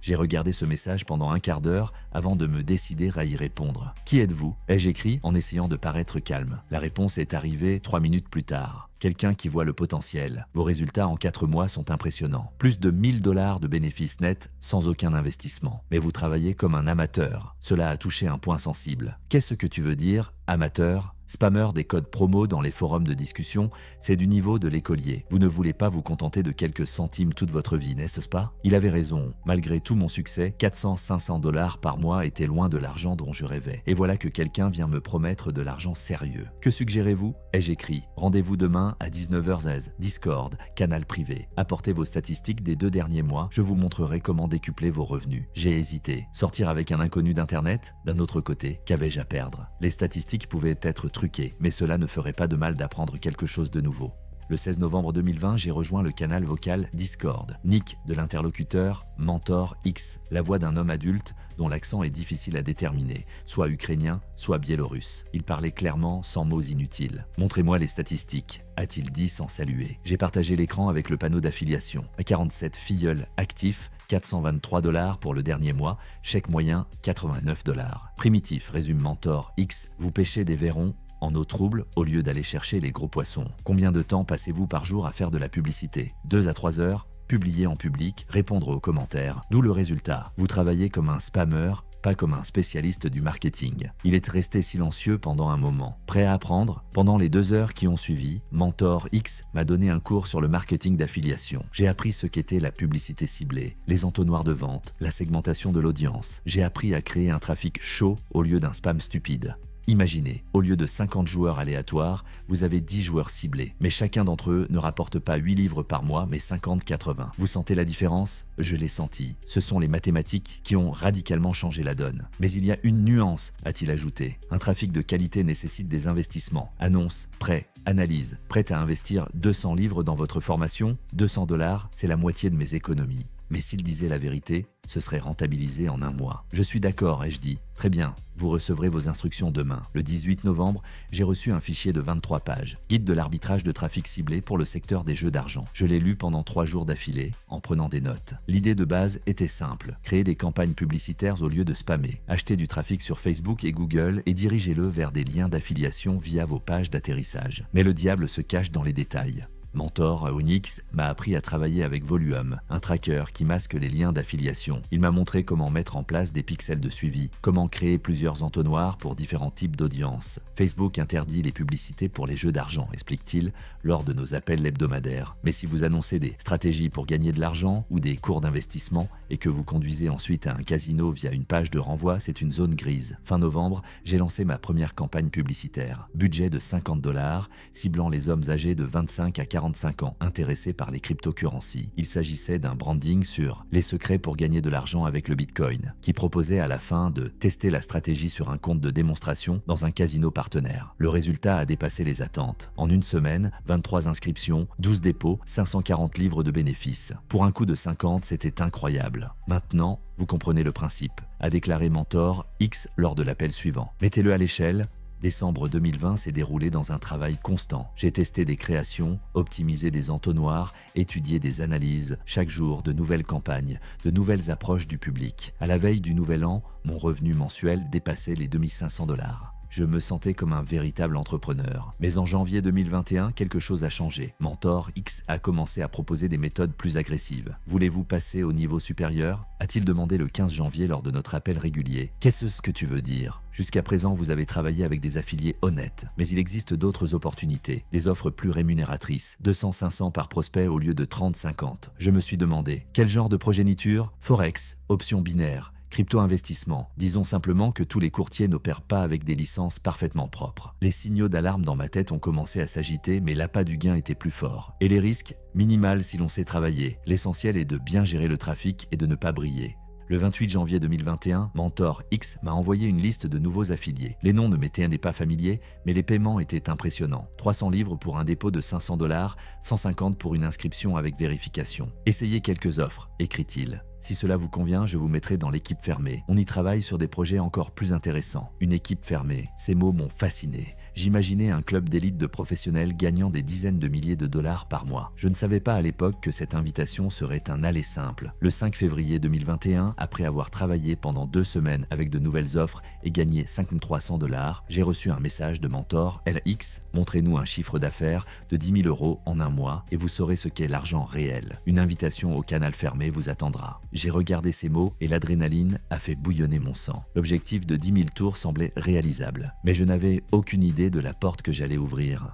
Speaker 1: J'ai regardé ce message pendant un quart d'heure avant de me décider à y répondre. « Qui êtes-vous » ai-je écrit en essayant de paraître calme. La réponse est arrivée 3 minutes plus tard. Quelqu'un qui voit le potentiel. Vos résultats en 4 mois sont impressionnants. Plus de 1000 $ de bénéfices nets sans aucun investissement. Mais vous travaillez comme un amateur. Cela a touché un point sensible. Qu'est-ce que tu veux dire, amateur ? Spammer des codes promo dans les forums de discussion, c'est du niveau de l'écolier. Vous ne voulez pas vous contenter de quelques centimes toute votre vie, n'est-ce pas? Il avait raison. Malgré tout mon succès, 400-500 $ par mois étaient loin de l'argent dont je rêvais. Et voilà que quelqu'un vient me promettre de l'argent sérieux. Que suggérez-vous? Ai-je écrit. Rendez-vous demain à 19h16. Discord, canal privé. Apportez vos statistiques des 2 derniers mois, je vous montrerai comment décupler vos revenus. J'ai hésité. Sortir avec un inconnu d'internet? D'un autre côté, qu'avais-je à perdre? Les statistiques pouvaient être truqué, mais cela ne ferait pas de mal d'apprendre quelque chose de nouveau. Le 16 novembre 2020, j'ai rejoint le canal vocal Discord. Nick de l'interlocuteur, Mentor X, la voix d'un homme adulte dont l'accent est difficile à déterminer, soit ukrainien, soit biélorusse. Il parlait clairement, sans mots inutiles. « Montrez-moi les statistiques », a-t-il dit sans saluer. J'ai partagé l'écran avec le panneau d'affiliation. À 47 filleuls actifs, 423 $ pour le dernier mois, chèque moyen 89 $. Primitif, résume Mentor X, vous pêchez des vairons en eau trouble au lieu d'aller chercher les gros poissons. Combien de temps passez-vous par jour à faire de la publicité? 2 à 3 heures, publier en public, répondre aux commentaires. D'où le résultat. Vous travaillez comme un spammer, pas comme un spécialiste du marketing. Il est resté silencieux pendant un moment. Prêt à apprendre? Pendant les 2 heures qui ont suivi, Mentor X m'a donné un cours sur le marketing d'affiliation. J'ai appris ce qu'était la publicité ciblée, les entonnoirs de vente, la segmentation de l'audience. J'ai appris à créer un trafic chaud au lieu d'un spam stupide. Imaginez, au lieu de 50 joueurs aléatoires, vous avez 10 joueurs ciblés, mais chacun d'entre eux ne rapporte pas 8 livres par mois, mais 50-80. Vous sentez la différence? Je l'ai senti. Ce sont les mathématiques qui ont radicalement changé la donne. Mais il y a une nuance, a-t-il ajouté. Un trafic de qualité nécessite des investissements. Annonce, prêt, analyse. Prêt à investir 200 livres dans votre formation? 200 $, c'est la moitié de mes économies. Mais s'il disait la vérité, ce serait rentabilisé en un mois. Je suis d'accord, ai-je dit. Très bien, vous recevrez vos instructions demain. Le 18 novembre, j'ai reçu un fichier de 23 pages. Guide de l'arbitrage de trafic ciblé pour le secteur des jeux d'argent. Je l'ai lu pendant 3 jours d'affilée, en prenant des notes. L'idée de base était simple. Créer des campagnes publicitaires au lieu de spammer. Acheter du trafic sur Facebook et Google et dirigez-le vers des liens d'affiliation via vos pages d'atterrissage. Mais le diable se cache dans les détails. Mentor Onyx m'a appris à travailler avec Voluum, un tracker qui masque les liens d'affiliation. Il m'a montré comment mettre en place des pixels de suivi, comment créer plusieurs entonnoirs pour différents types d'audience. Facebook interdit les publicités pour les jeux d'argent, explique-t-il, lors de nos appels hebdomadaires. Mais si vous annoncez des stratégies pour gagner de l'argent ou des cours d'investissement et que vous conduisez ensuite à un casino via une page de renvoi, c'est une zone grise. Fin novembre, j'ai lancé ma première campagne publicitaire. Budget de 50 $, ciblant les hommes âgés de 25 à 40 45 ans, intéressé par les cryptocurrencies. Il s'agissait d'un branding sur les secrets pour gagner de l'argent avec le Bitcoin, qui proposait à la fin de tester la stratégie sur un compte de démonstration dans un casino partenaire. Le résultat a dépassé les attentes. En une semaine, 23 inscriptions, 12 dépôts, 540 livres de bénéfices. Pour un coût de 50, c'était incroyable. Maintenant, vous comprenez le principe, a déclaré Mentor X lors de l'appel suivant. Mettez-le à l'échelle. Décembre 2020 s'est déroulé dans un travail constant. J'ai testé des créations, optimisé des entonnoirs, étudié des analyses, chaque jour de nouvelles campagnes, de nouvelles approches du public. À la veille du nouvel an, mon revenu mensuel dépassait les 2500 $. Je me sentais comme un véritable entrepreneur. Mais en janvier 2021, quelque chose a changé. Mentor X a commencé à proposer des méthodes plus agressives. Voulez-vous passer au niveau supérieur ? A-t-il demandé le 15 janvier lors de notre appel régulier. Qu'est-ce que tu veux dire ? Jusqu'à présent, vous avez travaillé avec des affiliés honnêtes. Mais il existe d'autres opportunités, des offres plus rémunératrices. 200-500 par prospect au lieu de 30-50. Je me suis demandé, quel genre de progéniture ? Forex, options binaires, crypto-investissement. Disons simplement que tous les courtiers n'opèrent pas avec des licences parfaitement propres. Les signaux d'alarme dans ma tête ont commencé à s'agiter, mais l'appât du gain était plus fort. Et les risques ? Minimal si l'on sait travailler. L'essentiel est de bien gérer le trafic et de ne pas briller. Le 28 janvier 2021, Mentor X m'a envoyé une liste de nouveaux affiliés. Les noms ne m'étaient pas familiers, mais les paiements étaient impressionnants. 300 livres pour un dépôt de 500 $, 150 pour une inscription avec vérification. Essayez quelques offres, écrit-il. Si cela vous convient, je vous mettrai dans l'équipe fermée. On y travaille sur des projets encore plus intéressants. Une équipe fermée, ces mots m'ont fasciné. J'imaginais un club d'élite de professionnels gagnant des dizaines de milliers de dollars par mois. Je ne savais pas à l'époque que cette invitation serait un aller simple. Le 5 février 2021, après avoir travaillé pendant 2 semaines avec de nouvelles offres et gagné 5300 $, j'ai reçu un message de Mentor LX. Montrez-nous un chiffre d'affaires de 10 000 € en un mois et vous saurez ce qu'est l'argent réel. Une invitation au canal fermé vous attendra. J'ai regardé ces mots et l'adrénaline a fait bouillonner mon sang. L'objectif de 10 000 tours semblait réalisable, mais je n'avais aucune idée de la porte que j'allais ouvrir.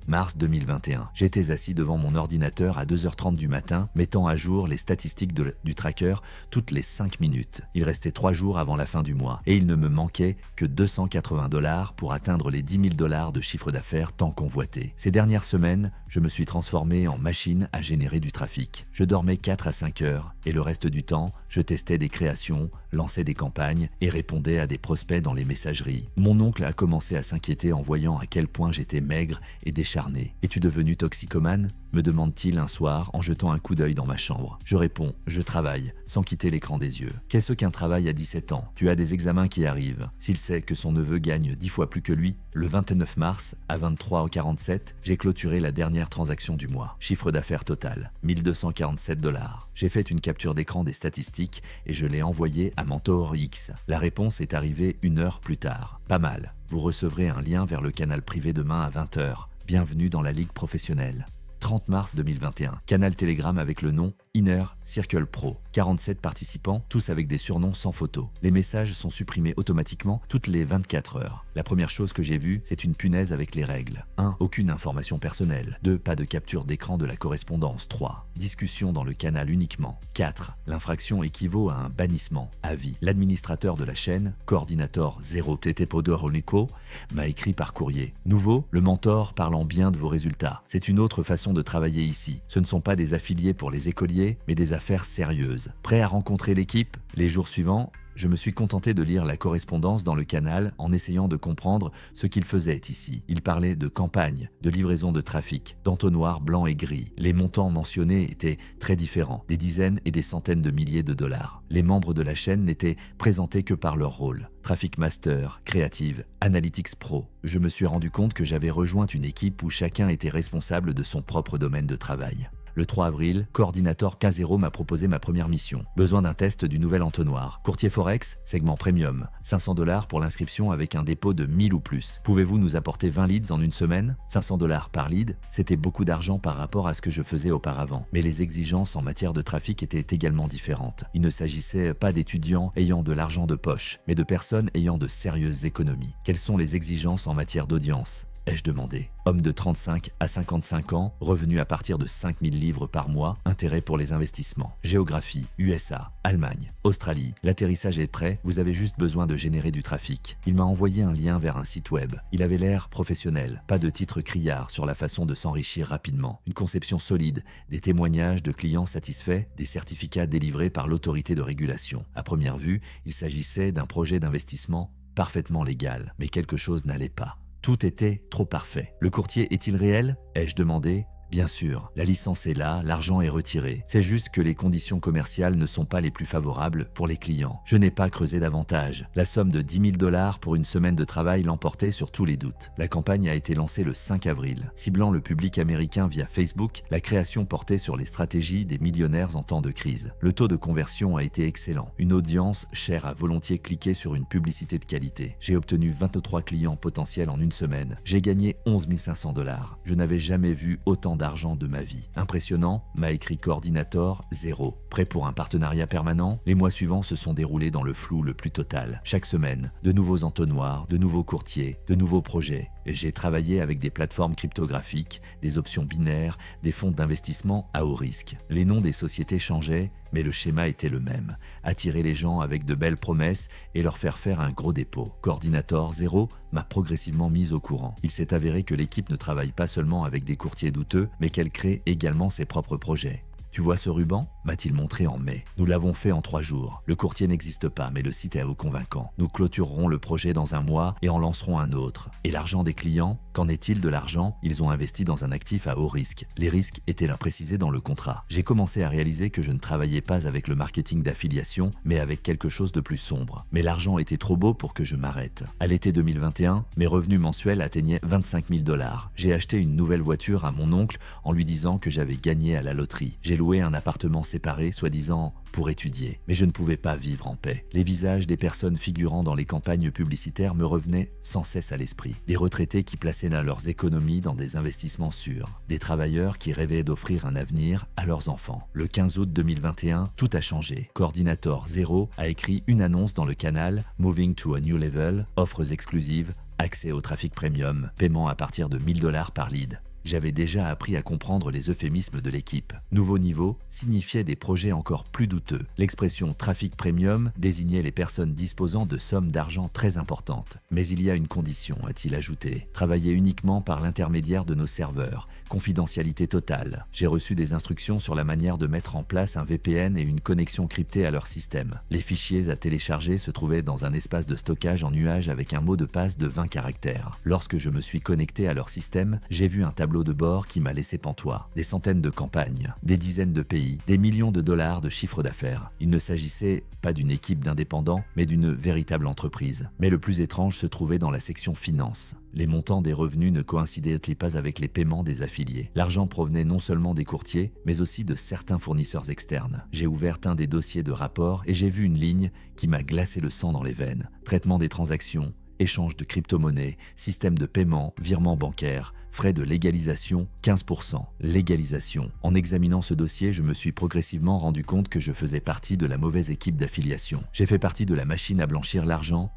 Speaker 1: Mars 2021. J'étais assis devant mon ordinateur à 2h30 du matin, mettant à jour les statistiques du tracker toutes les 5 minutes. Il restait 3 jours avant la fin du mois et il ne me manquait que 280 $ pour atteindre les 10 000 $ de chiffre d'affaires tant convoité. Ces dernières semaines, je me suis transformé en machine à générer du trafic. Je dormais 4 à 5 heures et le reste du temps, je testais des créations, lançais des campagnes et répondais à des prospects dans les messageries. Mon oncle a commencé à s'inquiéter en voyant à quel point j'étais maigre et décharné. Es-tu devenu toxicomane ? Me demande-t-il un soir en jetant un coup d'œil dans ma chambre. Je réponds, je travaille, sans quitter l'écran des yeux. Qu'est-ce qu'un travail à 17 ans ? Tu as des examens qui arrivent. S'il sait que son neveu gagne 10 fois plus que lui, le 29 mars, à 23h47, j'ai clôturé la dernière transaction du mois. Chiffre d'affaires total, 1247 $. J'ai fait une capture d'écran des statistiques et je l'ai envoyé à Mentor X. La réponse est arrivée 1 heure plus tard. Pas mal. Vous recevrez un lien vers le canal privé demain à 20h. Bienvenue dans la Ligue professionnelle. 30 mars 2021, canal Telegram avec le nom Inner Circle Pro. 47 participants, tous avec des surnoms sans photo. Les messages sont supprimés automatiquement toutes les 24 heures. La première chose que j'ai vue, c'est une punaise avec les règles. 1. Aucune information personnelle. 2. Pas de capture d'écran de la correspondance. 3. Discussion dans le canal uniquement. 4. L'infraction équivaut à un bannissement à vie. L'administrateur de la chaîne, coordinateur 0 TT Podoronico, m'a écrit par courrier. Nouveau, le mentor parlant bien de vos résultats. C'est une autre façon de travailler ici. Ce ne sont pas des affiliés pour les écoliers, mais des affaires sérieuses. Prêt à rencontrer l'équipe ? Les jours suivants, je me suis contenté de lire la correspondance dans le canal en essayant de comprendre ce qu'il faisait ici. Il parlait de campagne, de livraison de trafic, d'entonnoirs blancs et gris. Les montants mentionnés étaient très différents, des dizaines et des centaines de milliers de dollars. Les membres de la chaîne n'étaient présentés que par leur rôle. Traffic Master, Creative, Analytics Pro. Je me suis rendu compte que j'avais rejoint une équipe où chacun était responsable de son propre domaine de travail. Le 3 avril, coordinateur K0 m'a proposé ma première mission. Besoin d'un test du nouvel entonnoir. Courtier Forex, segment premium. 500 $ pour l'inscription avec un dépôt de 1000 ou plus. Pouvez-vous nous apporter 20 leads en une semaine ? 500 $ par lead, c'était beaucoup d'argent par rapport à ce que je faisais auparavant. Mais les exigences en matière de trafic étaient également différentes. Il ne s'agissait pas d'étudiants ayant de l'argent de poche, mais de personnes ayant de sérieuses économies. Quelles sont les exigences en matière d'audience ? ai-je demandé. Homme de 35 à 55 ans, revenu à partir de 5000 livres par mois, intérêt pour les investissements. Géographie, USA, Allemagne, Australie. L'atterrissage est prêt, vous avez juste besoin de générer du trafic. Il m'a envoyé un lien vers un site web. Il avait l'air professionnel, pas de titre criard sur la façon de s'enrichir rapidement. Une conception solide, des témoignages de clients satisfaits, des certificats délivrés par l'autorité de régulation. À première vue, il s'agissait d'un projet d'investissement parfaitement légal, mais quelque chose n'allait pas. Tout était trop parfait. Le courtier est-il réel? Ai-je demandé. Bien sûr, la licence est là, l'argent est retiré. C'est juste que les conditions commerciales ne sont pas les plus favorables pour les clients. Je n'ai pas creusé davantage. La somme de 10 000 $ pour une semaine de travail l'emportait sur tous les doutes. La campagne a été lancée le 5 avril. Ciblant le public américain via Facebook, la création portait sur les stratégies des millionnaires en temps de crise. Le taux de conversion a été excellent. Une audience chère a volontiers cliqué sur une publicité de qualité. J'ai obtenu 23 clients potentiels en une semaine. J'ai gagné 11 500 $. Je n'avais jamais vu autant d'argent de ma vie. Impressionnant, m'a écrit Coordinator 0. Prêt pour un partenariat permanent? Les mois suivants se sont déroulés dans le flou le plus total. Chaque semaine, de nouveaux entonnoirs, de nouveaux courtiers, de nouveaux projets. J'ai travaillé avec des plateformes cryptographiques, des options binaires, des fonds d'investissement à haut risque. Les noms des sociétés changeaient, mais le schéma était le même. Attirer les gens avec de belles promesses et leur faire un gros dépôt. Coordinator 0 m'a progressivement mis au courant. Il s'est avéré que l'équipe ne travaille pas seulement avec des courtiers douteux, mais qu'elle crée également ses propres projets. Tu vois ce ruban? M'a-t-il montré en mai. Nous l'avons fait en 3 jours. Le courtier n'existe pas, mais le site est convaincant. Nous clôturerons le projet dans un mois et en lancerons un autre. Et l'argent des clients? Qu'en est-il de l'argent? Ils ont investi dans un actif à haut risque. Les risques étaient précisés dans le contrat. J'ai commencé à réaliser que je ne travaillais pas avec le marketing d'affiliation, mais avec quelque chose de plus sombre. Mais l'argent était trop beau pour que je m'arrête. À l'été 2021, mes revenus mensuels atteignaient 25 000 $. J'ai acheté une nouvelle voiture à mon oncle en lui disant que j'avais gagné à la loterie. J'ai loué un appartement séparé, soi-disant pour étudier. Mais je ne pouvais pas vivre en paix. Les visages des personnes figurant dans les campagnes publicitaires me revenaient sans cesse à l'esprit. Des retraités qui plaçaient leurs économies dans des investissements sûrs. Des travailleurs qui rêvaient d'offrir un avenir à leurs enfants. Le 15 août 2021, tout a changé. Coordinator 0 a écrit une annonce dans le canal Moving to a New Level, offres exclusives, accès au trafic premium, paiement à partir de 1000 $ par lead. J'avais déjà appris à comprendre les euphémismes de l'équipe. Nouveau niveau signifiait des projets encore plus douteux. L'expression trafic premium désignait les personnes disposant de sommes d'argent très importantes. Mais il y a une condition, a-t-il ajouté. Travailler uniquement par l'intermédiaire de nos serveurs. Confidentialité totale. J'ai reçu des instructions sur la manière de mettre en place un VPN et une connexion cryptée à leur système. Les fichiers à télécharger se trouvaient dans un espace de stockage en nuage avec un mot de passe de 20 caractères. Lorsque je me suis connecté à leur système, j'ai vu un tableau de bord qui m'a laissé pantois. Des centaines de campagnes, des dizaines de pays, des millions de dollars de chiffre d'affaires. Il ne s'agissait pas d'une équipe d'indépendants, mais d'une véritable entreprise. Mais le plus étrange se trouvait dans la section finance. Les montants des revenus ne coïncidaient pas avec les paiements des affiliés. L'argent provenait non seulement des courtiers, mais aussi de certains fournisseurs externes. J'ai ouvert un des dossiers de rapport et j'ai vu une ligne qui m'a glacé le sang dans les veines. Traitement des transactions, échange de crypto-monnaies, système de paiement, virement bancaire, frais de légalisation, 15%. Légalisation. En examinant ce dossier, je me suis progressivement rendu compte que je faisais partie de la mauvaise équipe d'affiliation. J'ai fait partie de la machine à blanchir l'argent.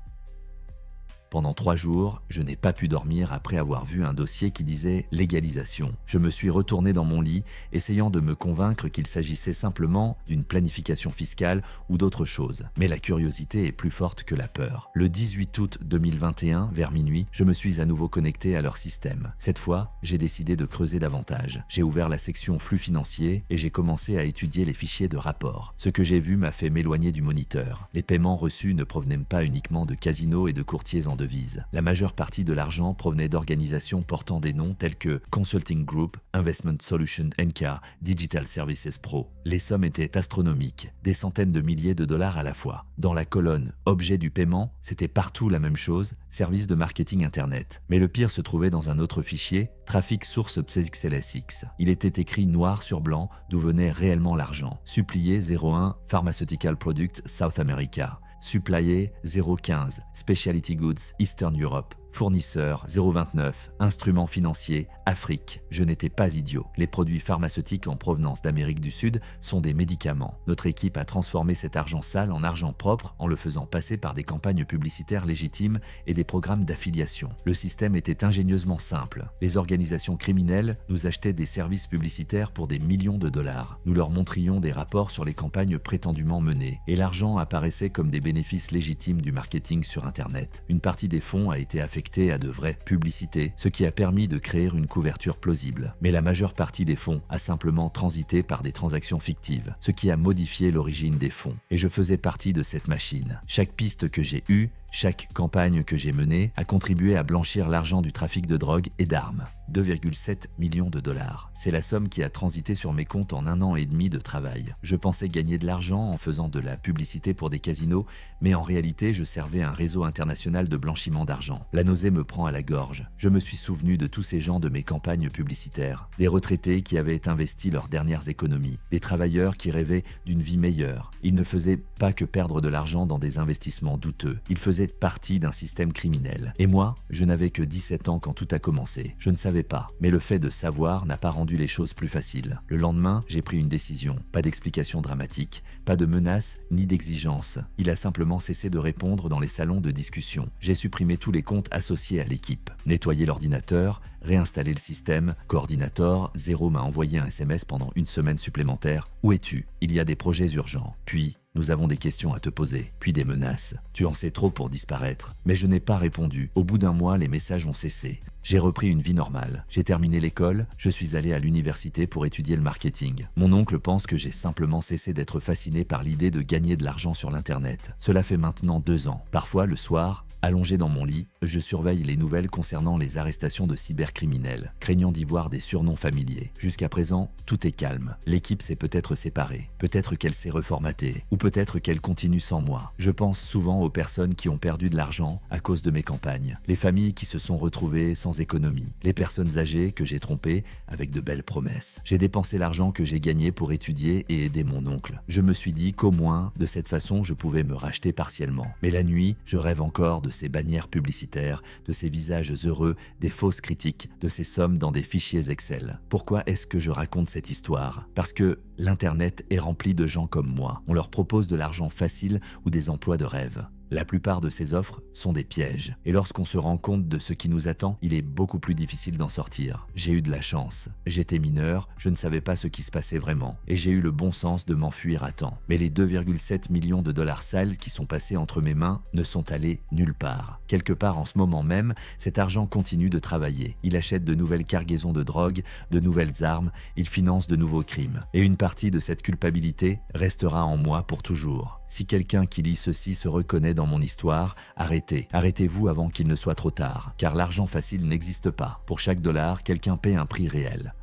Speaker 1: Pendant 3 jours, je n'ai pas pu dormir après avoir vu un dossier qui disait « légalisation ». Je me suis retourné dans mon lit, essayant de me convaincre qu'il s'agissait simplement d'une planification fiscale ou d'autre chose. Mais la curiosité est plus forte que la peur. Le 18 août 2021, vers minuit, je me suis à nouveau connecté à leur système. Cette fois, j'ai décidé de creuser davantage. J'ai ouvert la section flux financier et j'ai commencé à étudier les fichiers de rapport. Ce que j'ai vu m'a fait m'éloigner du moniteur. Les paiements reçus ne provenaient pas uniquement de casinos et de courtiers en devises. La majeure partie de l'argent provenait d'organisations portant des noms tels que Consulting Group, Investment Solution NK, Digital Services Pro. Les sommes étaient astronomiques, des centaines de milliers de dollars à la fois. Dans la colonne « Objet du paiement », c'était partout la même chose, service de marketing internet. Mais le pire se trouvait dans un autre fichier, Trafic source PXLSX. Il était écrit noir sur blanc d'où venait réellement l'argent. Supplié 01 Pharmaceutical Products South America. Supplier 015 Specialty Goods Eastern Europe. Fournisseur 029, instruments financiers, Afrique. Je n'étais pas idiot. Les produits pharmaceutiques en provenance d'Amérique du Sud sont des médicaments. Notre équipe a transformé cet argent sale en argent propre en le faisant passer par des campagnes publicitaires légitimes et des programmes d'affiliation. Le système était ingénieusement simple. Les organisations criminelles nous achetaient des services publicitaires pour des millions de dollars. Nous leur montrions des rapports sur les campagnes prétendument menées et l'argent apparaissait comme des bénéfices légitimes du marketing sur Internet. Une partie des fonds a été affectée à de vraies publicités, ce qui a permis de créer une couverture plausible. Mais la majeure partie des fonds a simplement transité par des transactions fictives, ce qui a modifié l'origine des fonds. Et je faisais partie de cette machine. Chaque piste que j'ai eue, chaque campagne que j'ai menée a contribué à blanchir l'argent du trafic de drogue et d'armes. 2,7 millions de dollars. C'est la somme qui a transité sur mes comptes en 1 an et demi de travail. Je pensais gagner de l'argent en faisant de la publicité pour des casinos, mais en réalité, je servais un réseau international de blanchiment d'argent. La nausée me prend à la gorge. Je me suis souvenu de tous ces gens de mes campagnes publicitaires. Des retraités qui avaient investi leurs dernières économies. Des travailleurs qui rêvaient d'une vie meilleure. Ils ne faisaient pas que perdre de l'argent dans des investissements douteux. Ils faisaient partie d'un système criminel. Et moi, je n'avais que 17 ans quand tout a commencé. Je ne savais pas, mais le fait de savoir n'a pas rendu les choses plus faciles. Le lendemain, j'ai pris une décision. Pas d'explication dramatique, pas de menaces ni d'exigences. Il a simplement cessé de répondre dans les salons de discussion. J'ai supprimé tous les comptes associés à l'équipe, nettoyé l'ordinateur, réinstallé le système. Coordinator 0 m'a envoyé un SMS pendant 1 semaine supplémentaire. Où es-tu? Il y a des projets urgents. Puis, nous avons des questions à te poser, puis des menaces. Tu en sais trop pour disparaître. Mais je n'ai pas répondu. Au bout d'1 mois, les messages ont cessé. J'ai repris une vie normale. J'ai terminé l'école, je suis allé à l'université pour étudier le marketing. Mon oncle pense que j'ai simplement cessé d'être fasciné par l'idée de gagner de l'argent sur l'Internet. Cela fait maintenant 2 ans. Parfois, le soir, allongé dans mon lit, je surveille les nouvelles concernant les arrestations de cybercriminels, craignant d'y voir des surnoms familiers. Jusqu'à présent, tout est calme. L'équipe s'est peut-être séparée, peut-être qu'elle s'est reformatée, ou peut-être qu'elle continue sans moi. Je pense souvent aux personnes qui ont perdu de l'argent à cause de mes campagnes, les familles qui se sont retrouvées sans économie, les personnes âgées que j'ai trompées avec de belles promesses. J'ai dépensé l'argent que j'ai gagné pour étudier et aider mon oncle. Je me suis dit qu'au moins, de cette façon, je pouvais me racheter partiellement. Mais la nuit, je rêve encore de ces bannières publicitaires, de ces visages heureux, des fausses critiques, de ces sommes dans des fichiers Excel. Pourquoi est-ce que je raconte cette histoire? Parce que l'Internet est rempli de gens comme moi. On leur propose de l'argent facile ou des emplois de rêve. La plupart de ces offres sont des pièges. Et lorsqu'on se rend compte de ce qui nous attend, il est beaucoup plus difficile d'en sortir. J'ai eu de la chance. J'étais mineur, je ne savais pas ce qui se passait vraiment. Et j'ai eu le bon sens de m'enfuir à temps. Mais les 2,7 millions de dollars sales qui sont passés entre mes mains ne sont allés nulle part. Quelque part en ce moment même, cet argent continue de travailler. Il achète de nouvelles cargaisons de drogue, de nouvelles armes, il finance de nouveaux crimes. Et une partie de cette culpabilité restera en moi pour toujours. Si quelqu'un qui lit ceci se reconnaît dans mon histoire, arrêtez-vous avant qu'il ne soit trop tard, car l'argent facile n'existe pas. Pour chaque dollar, quelqu'un paie un prix réel.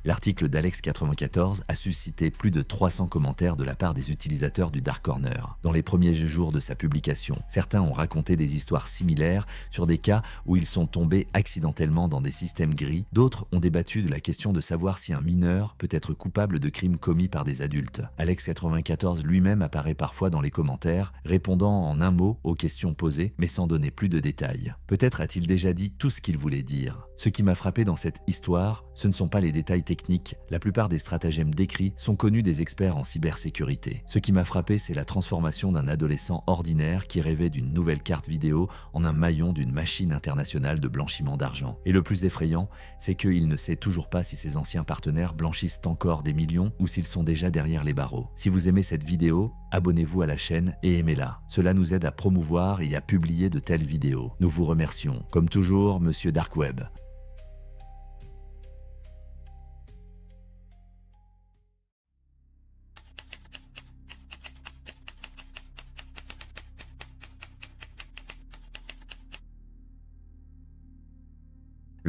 Speaker 1: L'article d'Alex94 a suscité plus de 300 commentaires de la part des utilisateurs du Dark Corner. Dans les premiers jours de sa publication, certains ont raconté des histoires similaires sur des cas où ils sont tombés accidentellement dans des systèmes gris. D'autres ont débattu de la question de savoir si un mineur peut être coupable de crimes commis par des adultes. Alex94 lui-même apparaît parfois dans les commentaires, répondant en un mot aux questions posées, mais sans donner plus de détails. Peut-être a-t-il déjà dit tout ce qu'il voulait dire. Ce qui m'a frappé dans cette histoire, ce ne sont pas les détails techniques. La plupart des stratagèmes décrits sont connus des experts en cybersécurité. Ce qui m'a frappé, c'est la transformation d'un adolescent ordinaire qui rêvait d'une nouvelle carte vidéo en un maillon d'une machine internationale de blanchiment d'argent. Et le plus effrayant, c'est qu'il ne sait toujours pas si ses anciens partenaires blanchissent encore des millions ou s'ils sont déjà derrière les barreaux. Si vous aimez cette vidéo, abonnez-vous à la chaîne et aimez-la. Cela nous aide à promouvoir et à publier de telles vidéos. Nous vous remercions. Comme toujours, Monsieur Dark Web.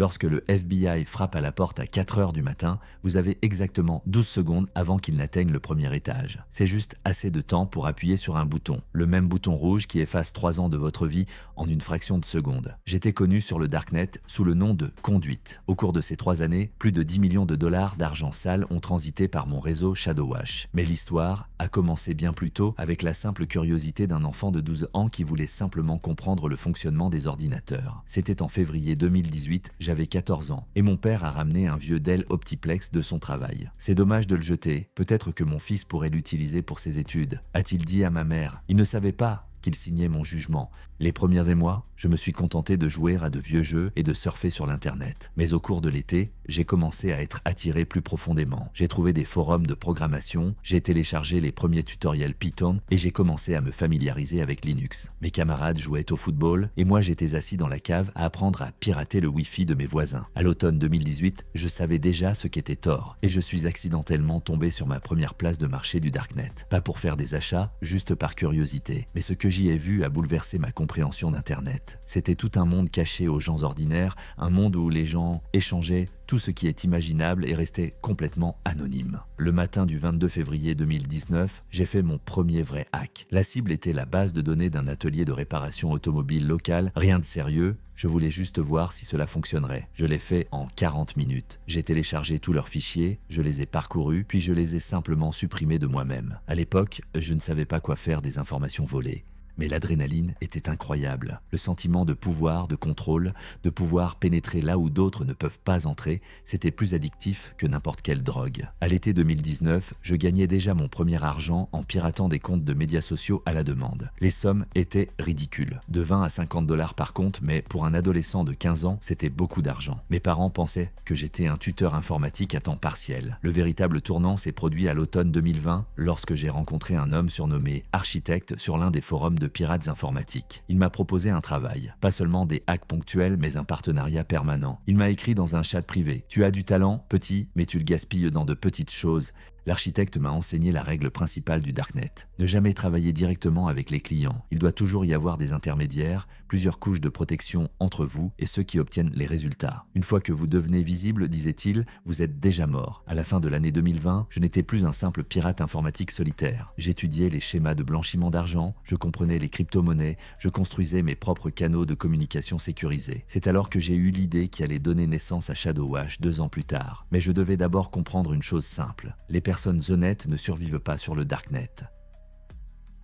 Speaker 1: Lorsque le FBI frappe à la porte à 4 heures du matin, vous avez exactement 12 secondes avant qu'il n'atteigne le premier étage. C'est juste assez de temps pour appuyer sur un bouton, le même bouton rouge qui efface 3 ans de votre vie en une fraction de seconde. J'étais connu sur le Darknet sous le nom de Conduite. Au cours de ces 3 années, plus de 10 millions de dollars d'argent sale ont transité par mon réseau Shadowwash. Mais l'histoire a commencé bien plus tôt avec la simple curiosité d'un enfant de 12 ans qui voulait simplement comprendre le fonctionnement des ordinateurs. C'était en février 2018, j'avais 14 ans, et mon père a ramené un vieux Dell Optiplex de son travail. C'est dommage de le jeter, peut-être que mon fils pourrait l'utiliser pour ses études, a-t-il dit à ma mère. Il ne savait pas qu'il signait mon jugement. Les premiers mois, je me suis contenté de jouer à de vieux jeux et de surfer sur l'internet. Mais au cours de l'été, j'ai commencé à être attiré plus profondément. J'ai trouvé des forums de programmation, j'ai téléchargé les premiers tutoriels Python et j'ai commencé à me familiariser avec Linux. Mes camarades jouaient au football et moi j'étais assis dans la cave à apprendre à pirater le Wi-Fi de mes voisins. À l'automne 2018, je savais déjà ce qu'était Tor et je suis accidentellement tombé sur ma première place de marché du Darknet. Pas pour faire des achats, juste par curiosité. Mais ce que j'y ai vu a bouleversé ma compréhension d'Internet. C'était tout un monde caché aux gens ordinaires, un monde où les gens échangeaient tout ce qui est imaginable et restait complètement anonyme. Le matin du 22 février 2019, j'ai fait mon premier vrai hack. La cible était la base de données d'un atelier de réparation automobile local, rien de sérieux, je voulais juste voir si cela fonctionnerait. Je l'ai fait en 40 minutes. J'ai téléchargé tous leurs fichiers, je les ai parcourus, puis je les ai simplement supprimés de moi-même. À l'époque, je ne savais pas quoi faire des informations volées. Mais l'adrénaline était incroyable. Le sentiment de pouvoir, de contrôle, de pouvoir pénétrer là où d'autres ne peuvent pas entrer, c'était plus addictif que n'importe quelle drogue. À l'été 2019, je gagnais déjà mon premier argent en piratant des comptes de médias sociaux à la demande. Les sommes étaient ridicules, de 20 à 50 dollars par compte, mais pour un adolescent de 15 ans, c'était beaucoup d'argent. Mes parents pensaient que j'étais un tuteur informatique à temps partiel. Le véritable tournant s'est produit à l'automne 2020, lorsque j'ai rencontré un homme surnommé Architecte sur l'un des forums de pirates informatiques. Il m'a proposé un travail, pas seulement des hacks ponctuels, mais un partenariat permanent. Il m'a écrit dans un chat privé: « Tu as du talent, petit, mais tu le gaspilles dans de petites choses. » L'architecte m'a enseigné la règle principale du Darknet. Ne jamais travailler directement avec les clients. Il doit toujours y avoir des intermédiaires, plusieurs couches de protection entre vous et ceux qui obtiennent les résultats. Une fois que vous devenez visible, disait-il, vous êtes déjà mort. À la fin de l'année 2020, je n'étais plus un simple pirate informatique solitaire. J'étudiais les schémas de blanchiment d'argent, je comprenais les crypto-monnaies, je construisais mes propres canaux de communication sécurisés. C'est alors que j'ai eu l'idée qui allait donner naissance à Shadowwash 2 ans plus tard. Mais je devais d'abord comprendre une chose simple. Les personnes honnêtes ne survivent pas sur le Darknet.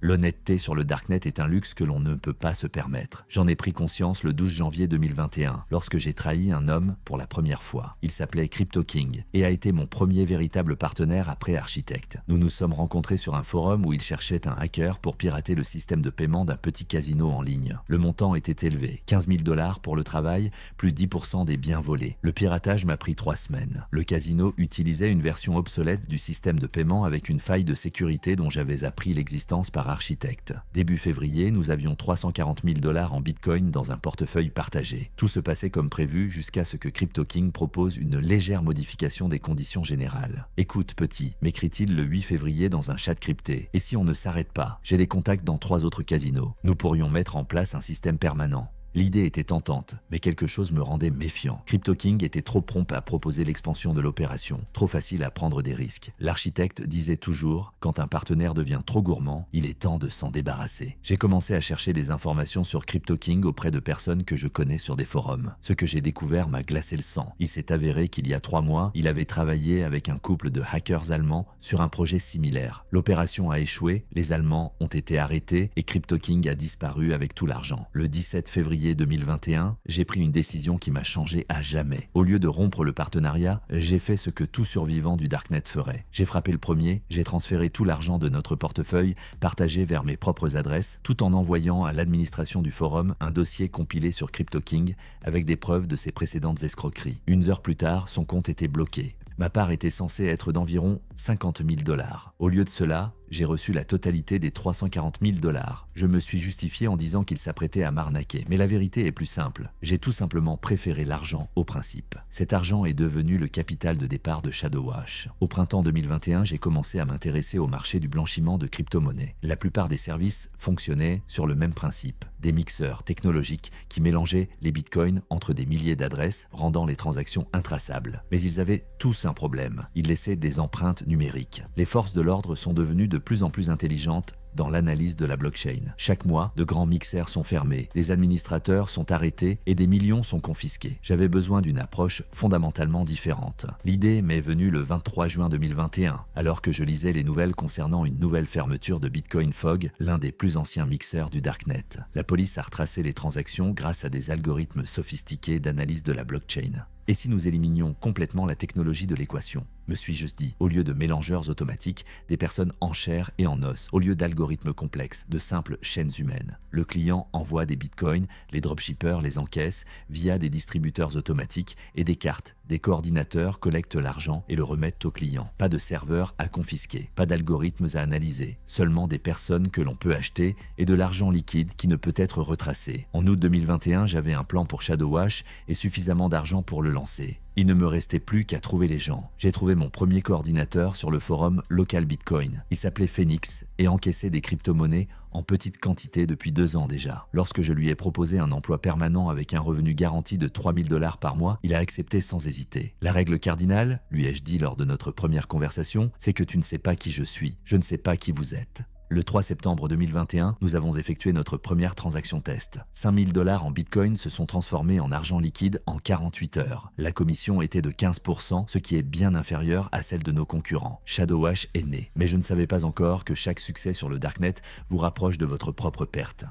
Speaker 1: L'honnêteté sur le Darknet est un luxe que l'on ne peut pas se permettre. J'en ai pris conscience le 12 janvier 2021, lorsque j'ai trahi un homme pour la première fois. Il s'appelait CryptoKing et a été mon premier véritable partenaire après Architecte. Nous nous sommes rencontrés sur un forum où il cherchait un hacker pour pirater le système de paiement d'un petit casino en ligne. Le montant était élevé, 15 000 dollars pour le travail, plus 10% des biens volés. Le piratage m'a pris 3 semaines. Le casino utilisait une version obsolète du système de paiement avec une faille de sécurité dont j'avais appris l'existence par Architecte. Début février, nous avions 340 000 dollars en bitcoin dans un portefeuille partagé. Tout se passait comme prévu jusqu'à ce que CryptoKing propose une légère modification des conditions générales. « Écoute, petit », m'écrit-il le 8 février dans un chat crypté. « Et si on ne s'arrête pas? J'ai des contacts dans 3 autres casinos. Nous pourrions mettre en place un système permanent. » L'idée était tentante, mais quelque chose me rendait méfiant. CryptoKing était trop prompt à proposer l'expansion de l'opération, trop facile à prendre des risques. L'architecte disait toujours, quand un partenaire devient trop gourmand, il est temps de s'en débarrasser. J'ai commencé à chercher des informations sur CryptoKing auprès de personnes que je connais sur des forums. Ce que j'ai découvert m'a glacé le sang. Il s'est avéré qu'il y a 3 mois, il avait travaillé avec un couple de hackers allemands sur un projet similaire. L'opération a échoué, les Allemands ont été arrêtés et CryptoKing a disparu avec tout l'argent. Le 17 février 2021, j'ai pris une décision qui m'a changé à jamais. Au lieu de rompre le partenariat, j'ai fait ce que tout survivant du Darknet ferait. J'ai frappé le premier, j'ai transféré tout l'argent de notre portefeuille, partagé vers mes propres adresses, tout en envoyant à l'administration du forum un dossier compilé sur CryptoKing avec des preuves de ses précédentes escroqueries. 1 heure plus tard, son compte était bloqué. Ma part était censée être d'environ 50 000 dollars. Au lieu de cela, j'ai reçu la totalité des 340 000 $. Je me suis justifié en disant qu'il s'apprêtait à m'arnaquer, mais la vérité est plus simple. J'ai tout simplement préféré l'argent au principe. Cet argent est devenu le capital de départ de Shadowwash. Au printemps 2021, j'ai commencé à m'intéresser au marché du blanchiment de crypto-monnaies. La plupart des services fonctionnaient sur le même principe. Des mixeurs technologiques qui mélangeaient les bitcoins entre des milliers d'adresses, rendant les transactions intraçables. Mais ils avaient tous un problème. Ils laissaient des empreintes numériques. Les forces de l'ordre sont devenues de plus en plus intelligentes dans l'analyse de la blockchain. Chaque mois, de grands mixeurs sont fermés, des administrateurs sont arrêtés et des millions sont confisqués. J'avais besoin d'une approche fondamentalement différente. L'idée m'est venue le 23 juin 2021, alors que je lisais les nouvelles concernant une nouvelle fermeture de Bitcoin Fog, l'un des plus anciens mixeurs du Darknet. La police a retracé les transactions grâce à des algorithmes sophistiqués d'analyse de la blockchain. Et si nous éliminions complètement la technologie de l'équation, me suis-je dit, au lieu de mélangeurs automatiques, des personnes en chair et en os, au lieu d'algorithmes complexes, de simples chaînes humaines. Le client envoie des bitcoins, les dropshippers les encaissent via des distributeurs automatiques et des cartes. Des coordinateurs collectent l'argent et le remettent au client. Pas de serveurs à confisquer, pas d'algorithmes à analyser, seulement des personnes que l'on peut acheter et de l'argent liquide qui ne peut être retracé. En août 2021, j'avais un plan pour Shadowwash et suffisamment d'argent pour le lancer. Il ne me restait plus qu'à trouver les gens. J'ai trouvé mon premier coordinateur sur le forum Local Bitcoin. Il s'appelait Phoenix et encaissait des crypto-monnaies en petite quantité depuis 2 ans déjà. Lorsque je lui ai proposé un emploi permanent avec un revenu garanti de 3 000 $ par mois, il a accepté sans hésiter. La règle cardinale, lui ai-je dit lors de notre première conversation, c'est que tu ne sais pas qui je suis, je ne sais pas qui vous êtes. Le 3 septembre 2021, nous avons effectué notre première transaction test. 5 000 $ en bitcoin se sont transformés en argent liquide en 48 heures. La commission était de 15%, ce qui est bien inférieur à celle de nos concurrents. Shadowwash est né, mais je ne savais pas encore que chaque succès sur le Darknet vous rapproche de votre propre perte.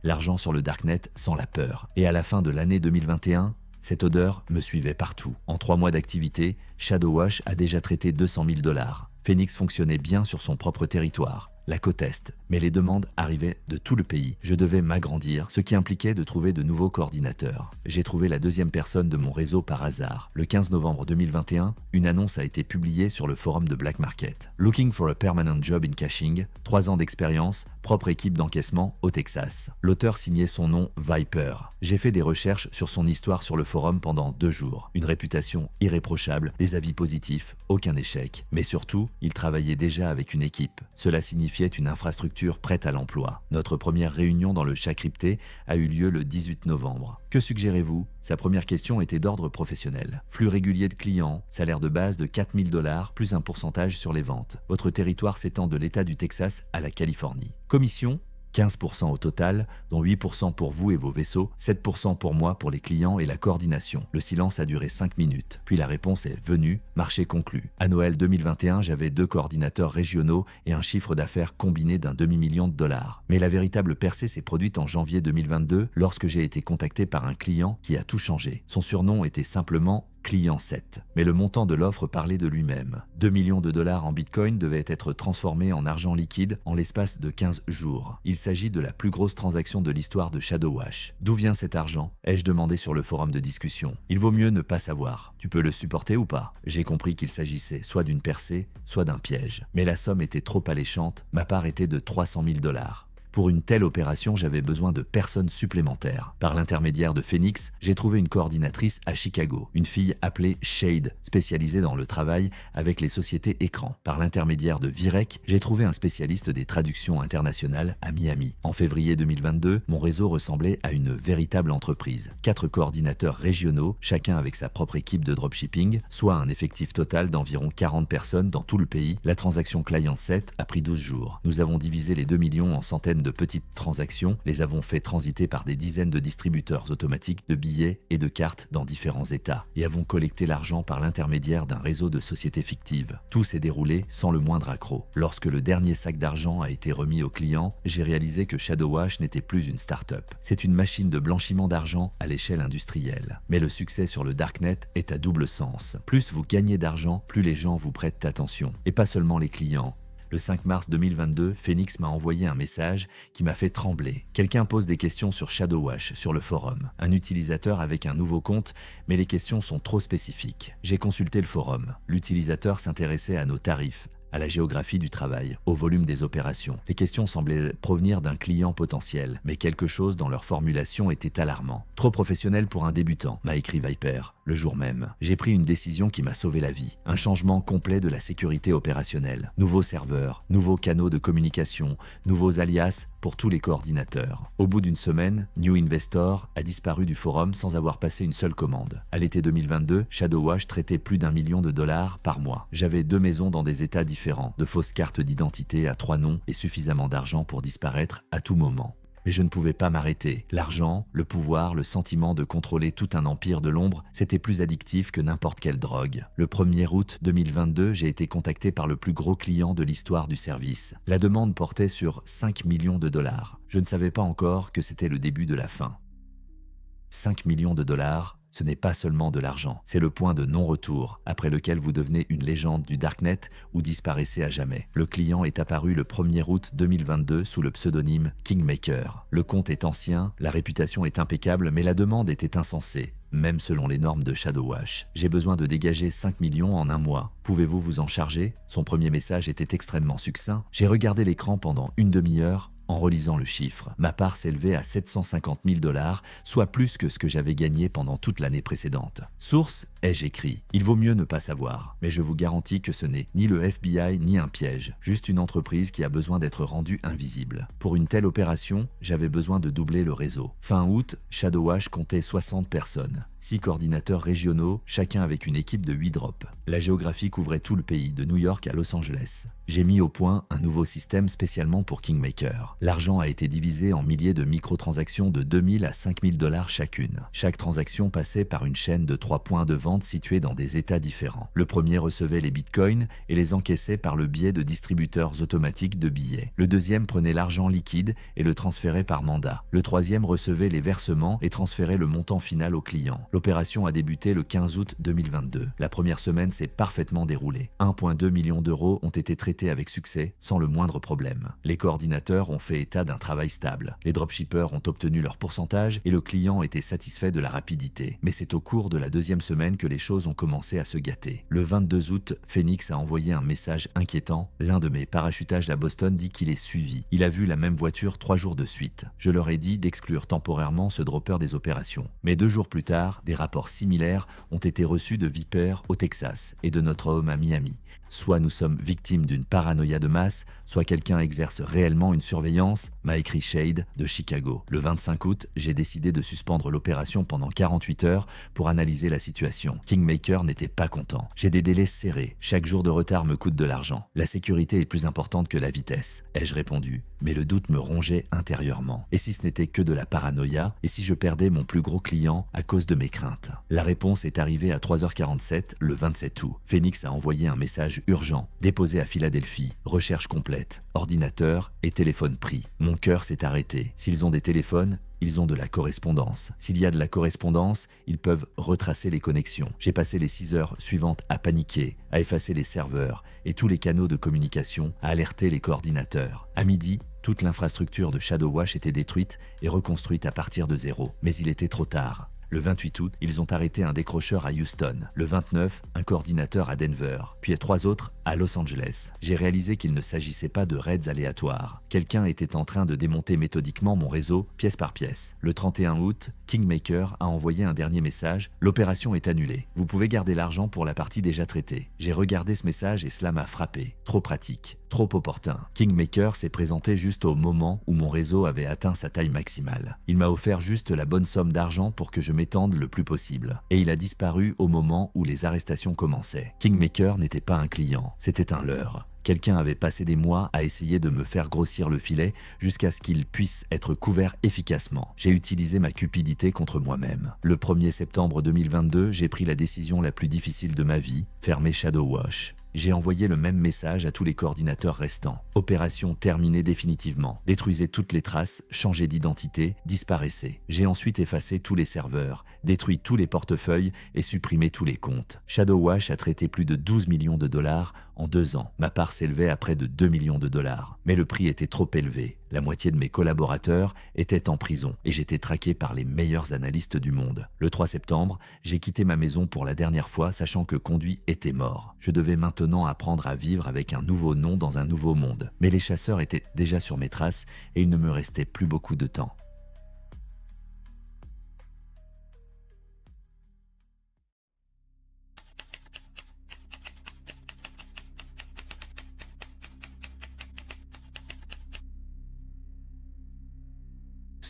Speaker 1: L'argent sur le Darknet sans la peur. Et à la fin de l'année 2021, cette odeur me suivait partout. En 3 mois d'activité, Shadowwash a déjà traité 200 000 $. Phoenix fonctionnait bien sur son propre territoire, la côte Est, mais les demandes arrivaient de tout le pays. Je devais m'agrandir, ce qui impliquait de trouver de nouveaux coordinateurs. J'ai trouvé la deuxième personne de mon réseau par hasard. Le 15 novembre 2021, une annonce a été publiée sur le forum de Black Market. Looking for a permanent job in caching, 3 ans d'expérience, propre équipe d'encaissement au Texas. L'auteur signait son nom Viper. J'ai fait des recherches sur son histoire sur le forum pendant 2 jours. Une réputation irréprochable, des avis positifs, aucun échec. Mais surtout, il travaillait déjà avec une équipe. Cela signifiait une infrastructure prête à l'emploi. Notre première réunion dans le chat crypté a eu lieu le 18 novembre. Que suggérez-vous? Sa première question était d'ordre professionnel. Flux régulier de clients, salaire de base de 4 000 $, plus un pourcentage sur les ventes. Votre territoire s'étend de l'État du Texas à la Californie. Commission? 15% au total, dont 8% pour vous et vos vaisseaux, 7% pour moi pour les clients et la coordination. Le silence a duré 5 minutes, puis la réponse est venue, marché conclu. À Noël 2021, j'avais 2 coordinateurs régionaux et un chiffre d'affaires combiné d'un demi-million de $. Mais la véritable percée s'est produite en janvier 2022 lorsque j'ai été contacté par un client qui a tout changé. Son surnom était simplement Client 7. Mais le montant de l'offre parlait de lui-même. 2 millions de $ en bitcoin devaient être transformés en argent liquide en l'espace de 15 jours. Il s'agit de la plus grosse transaction de l'histoire de Shadowwash. D'où vient cet argent? Ai-je demandé sur le forum de discussion. Il vaut mieux ne pas savoir. Tu peux le supporter ou pas? J'ai compris qu'il s'agissait soit d'une percée, soit d'un piège. Mais la somme était trop alléchante, ma part était de 300 000 $. Pour une telle opération, j'avais besoin de personnes supplémentaires. Par l'intermédiaire de Phoenix, j'ai trouvé une coordinatrice à Chicago, une fille appelée Shade, spécialisée dans le travail avec les sociétés écrans. Par l'intermédiaire de Virek, j'ai trouvé un spécialiste des traductions internationales à Miami. En février 2022, mon réseau ressemblait à une véritable entreprise. 4 coordinateurs régionaux, chacun avec sa propre équipe de dropshipping, soit un effectif total d'environ 40 personnes dans tout le pays. La transaction client 7 a pris 12 jours. Nous avons divisé les 2 millions en centaines de petites transactions, les avons fait transiter par des dizaines de distributeurs automatiques de billets et de cartes dans différents états et avons collecté l'argent par l'intermédiaire d'un réseau de sociétés fictives. Tout s'est déroulé sans le moindre accroc. Lorsque le dernier sac d'argent a été remis au client, j'ai réalisé que Shadowwash n'était plus une start-up. C'est une machine de blanchiment d'argent à l'échelle industrielle. Mais le succès sur le Darknet est à double sens. Plus vous gagnez d'argent, plus les gens vous prêtent attention. Et pas seulement les clients. Le 5 mars 2022, Phoenix m'a envoyé un message qui m'a fait trembler. Quelqu'un pose des questions sur Shadowwash sur le forum. Un utilisateur avec un nouveau compte, mais les questions sont trop spécifiques. J'ai consulté le forum. L'utilisateur s'intéressait à nos tarifs, à la géographie du travail, au volume des opérations. Les questions semblaient provenir d'un client potentiel, mais quelque chose dans leur formulation était alarmant. Trop professionnel pour un débutant, m'a écrit Viper. Le jour même, j'ai pris une décision qui m'a sauvé la vie. Un changement complet de la sécurité opérationnelle. Nouveaux serveurs, nouveaux canaux de communication, nouveaux alias pour tous les coordinateurs. Au bout d'une semaine, New Investor a disparu du forum sans avoir passé une seule commande. À l'été 2022, Shadowwash traitait plus d'1 million de dollars par mois. J'avais 2 maisons dans des états différents, de fausses cartes d'identité à 3 noms et suffisamment d'argent pour disparaître à tout moment. Mais je ne pouvais pas m'arrêter. L'argent, le pouvoir, le sentiment de contrôler tout un empire de l'ombre, c'était plus addictif que n'importe quelle drogue. Le 1er août 2022, j'ai été contacté par le plus gros client de l'histoire du service. La demande portait sur 5 millions de dollars. Je ne savais pas encore que c'était le début de la fin. 5 millions de dollars, ce n'est pas seulement de l'argent, c'est le point de non-retour, après lequel vous devenez une légende du Darknet ou disparaissez à jamais. Le client est apparu le 1er août 2022 sous le pseudonyme Kingmaker. Le compte est ancien, la réputation est impeccable, mais la demande était insensée, même selon les normes de Shadowwash. J'ai besoin de dégager 5 millions en un mois. Pouvez-vous vous en charger? Son premier message était extrêmement succinct. J'ai regardé l'écran pendant une demi-heure. En relisant le chiffre, ma part s'élevait à 750 000 $, soit plus que ce que j'avais gagné pendant toute l'année précédente. Source, ai-je écrit. Il vaut mieux ne pas savoir, mais je vous garantis que ce n'est ni le FBI ni un piège, juste une entreprise qui a besoin d'être rendue invisible. Pour une telle opération, j'avais besoin de doubler le réseau. Fin août, Shadowwash comptait 60 personnes, 6 coordinateurs régionaux, chacun avec une équipe de 8 drops. La géographie couvrait tout le pays, de New York à Los Angeles. J'ai mis au point un nouveau système spécialement pour Kingmaker. L'argent a été divisé en milliers de microtransactions de 2 000 à 5 000 $ chacune. Chaque transaction passait par une chaîne de 3 points de vente situés dans des états différents. Le premier recevait les bitcoins et les encaissait par le biais de distributeurs automatiques de billets. Le deuxième prenait l'argent liquide et le transférait par mandat. Le troisième recevait les versements et transférait le montant final au client. L'opération a débuté le 15 août 2022. La première semaine s'est parfaitement déroulée. 1,2 million d'euros ont été traités avec succès, sans le moindre problème. Les coordinateurs ont fait état d'un travail stable. Les dropshippers ont obtenu leur pourcentage et le client était satisfait de la rapidité. Mais c'est au cours de la deuxième semaine que les choses ont commencé à se gâter. Le 22 août, Phoenix a envoyé un message inquiétant. L'un de mes parachutages à Boston dit qu'il est suivi. Il a vu la même voiture 3 jours de suite. Je leur ai dit d'exclure temporairement ce dropper des opérations. Mais 2 jours plus tard, des rapports similaires ont été reçus de Viper au Texas et de notre homme à Miami. Soit nous sommes victimes d'une paranoïa de masse, soit quelqu'un exerce réellement une surveillance, m'a écrit Shade de Chicago. Le 25 août, j'ai décidé de suspendre l'opération pendant 48 heures pour analyser la situation. Kingmaker n'était pas content. J'ai des délais serrés. Chaque jour de retard me coûte de l'argent. La sécurité est plus importante que la vitesse, ai-je répondu. Mais le doute me rongeait intérieurement. Et si ce n'était que de la paranoïa? Et si je perdais mon plus gros client à cause de mes craintes? La réponse est arrivée à 3h47 le 27 août. Phoenix a envoyé un message urgent, déposé à Philadelphie, recherche complète, ordinateur et téléphone pris. Mon cœur s'est arrêté. S'ils ont des téléphones, ils ont de la correspondance. S'il y a de la correspondance, ils peuvent retracer les connexions. J'ai passé les 6 heures suivantes à paniquer, à effacer les serveurs et tous les canaux de communication, à alerter les coordinateurs. À midi, toute l'infrastructure de Shadowwash était détruite et reconstruite à partir de zéro. Mais il était trop tard. Le 28 août, ils ont arrêté un décrocheur à Houston. Le 29, un coordinateur à Denver, puis 3 autres à Los Angeles. J'ai réalisé qu'il ne s'agissait pas de raids aléatoires. Quelqu'un était en train de démonter méthodiquement mon réseau, pièce par pièce. Le 31 août, Kingmaker a envoyé un dernier message. L'opération est annulée. Vous pouvez garder l'argent pour la partie déjà traitée. J'ai regardé ce message et cela m'a frappé. Trop pratique. Trop opportun. Kingmaker s'est présenté juste au moment où mon réseau avait atteint sa taille maximale. Il m'a offert juste la bonne somme d'argent pour que je m'étende le plus possible. Et il a disparu au moment où les arrestations commençaient. Kingmaker n'était pas un client, c'était un leurre. Quelqu'un avait passé des mois à essayer de me faire grossir le filet jusqu'à ce qu'il puisse être couvert efficacement. J'ai utilisé ma cupidité contre moi-même. Le 1er septembre 2022, j'ai pris la décision la plus difficile de ma vie, fermer Shadowwash. J'ai envoyé le même message à tous les coordinateurs restants. Opération terminée définitivement. Détruisez toutes les traces, changez d'identité, disparaissez. J'ai ensuite effacé tous les serveurs, détruit tous les portefeuilles et supprimé tous les comptes. ShadowWash a traité plus de 12 millions de dollars en 2 ans. Ma part s'élevait à près de 2 millions de dollars. Mais le prix était trop élevé. La moitié de mes collaborateurs étaient en prison et j'étais traqué par les meilleurs analystes du monde. Le 3 septembre, j'ai quitté ma maison pour la dernière fois, sachant que Conduit était mort. Je devais maintenant apprendre à vivre avec un nouveau nom dans un nouveau monde. Mais les chasseurs étaient déjà sur mes traces et il ne me restait plus beaucoup de temps. «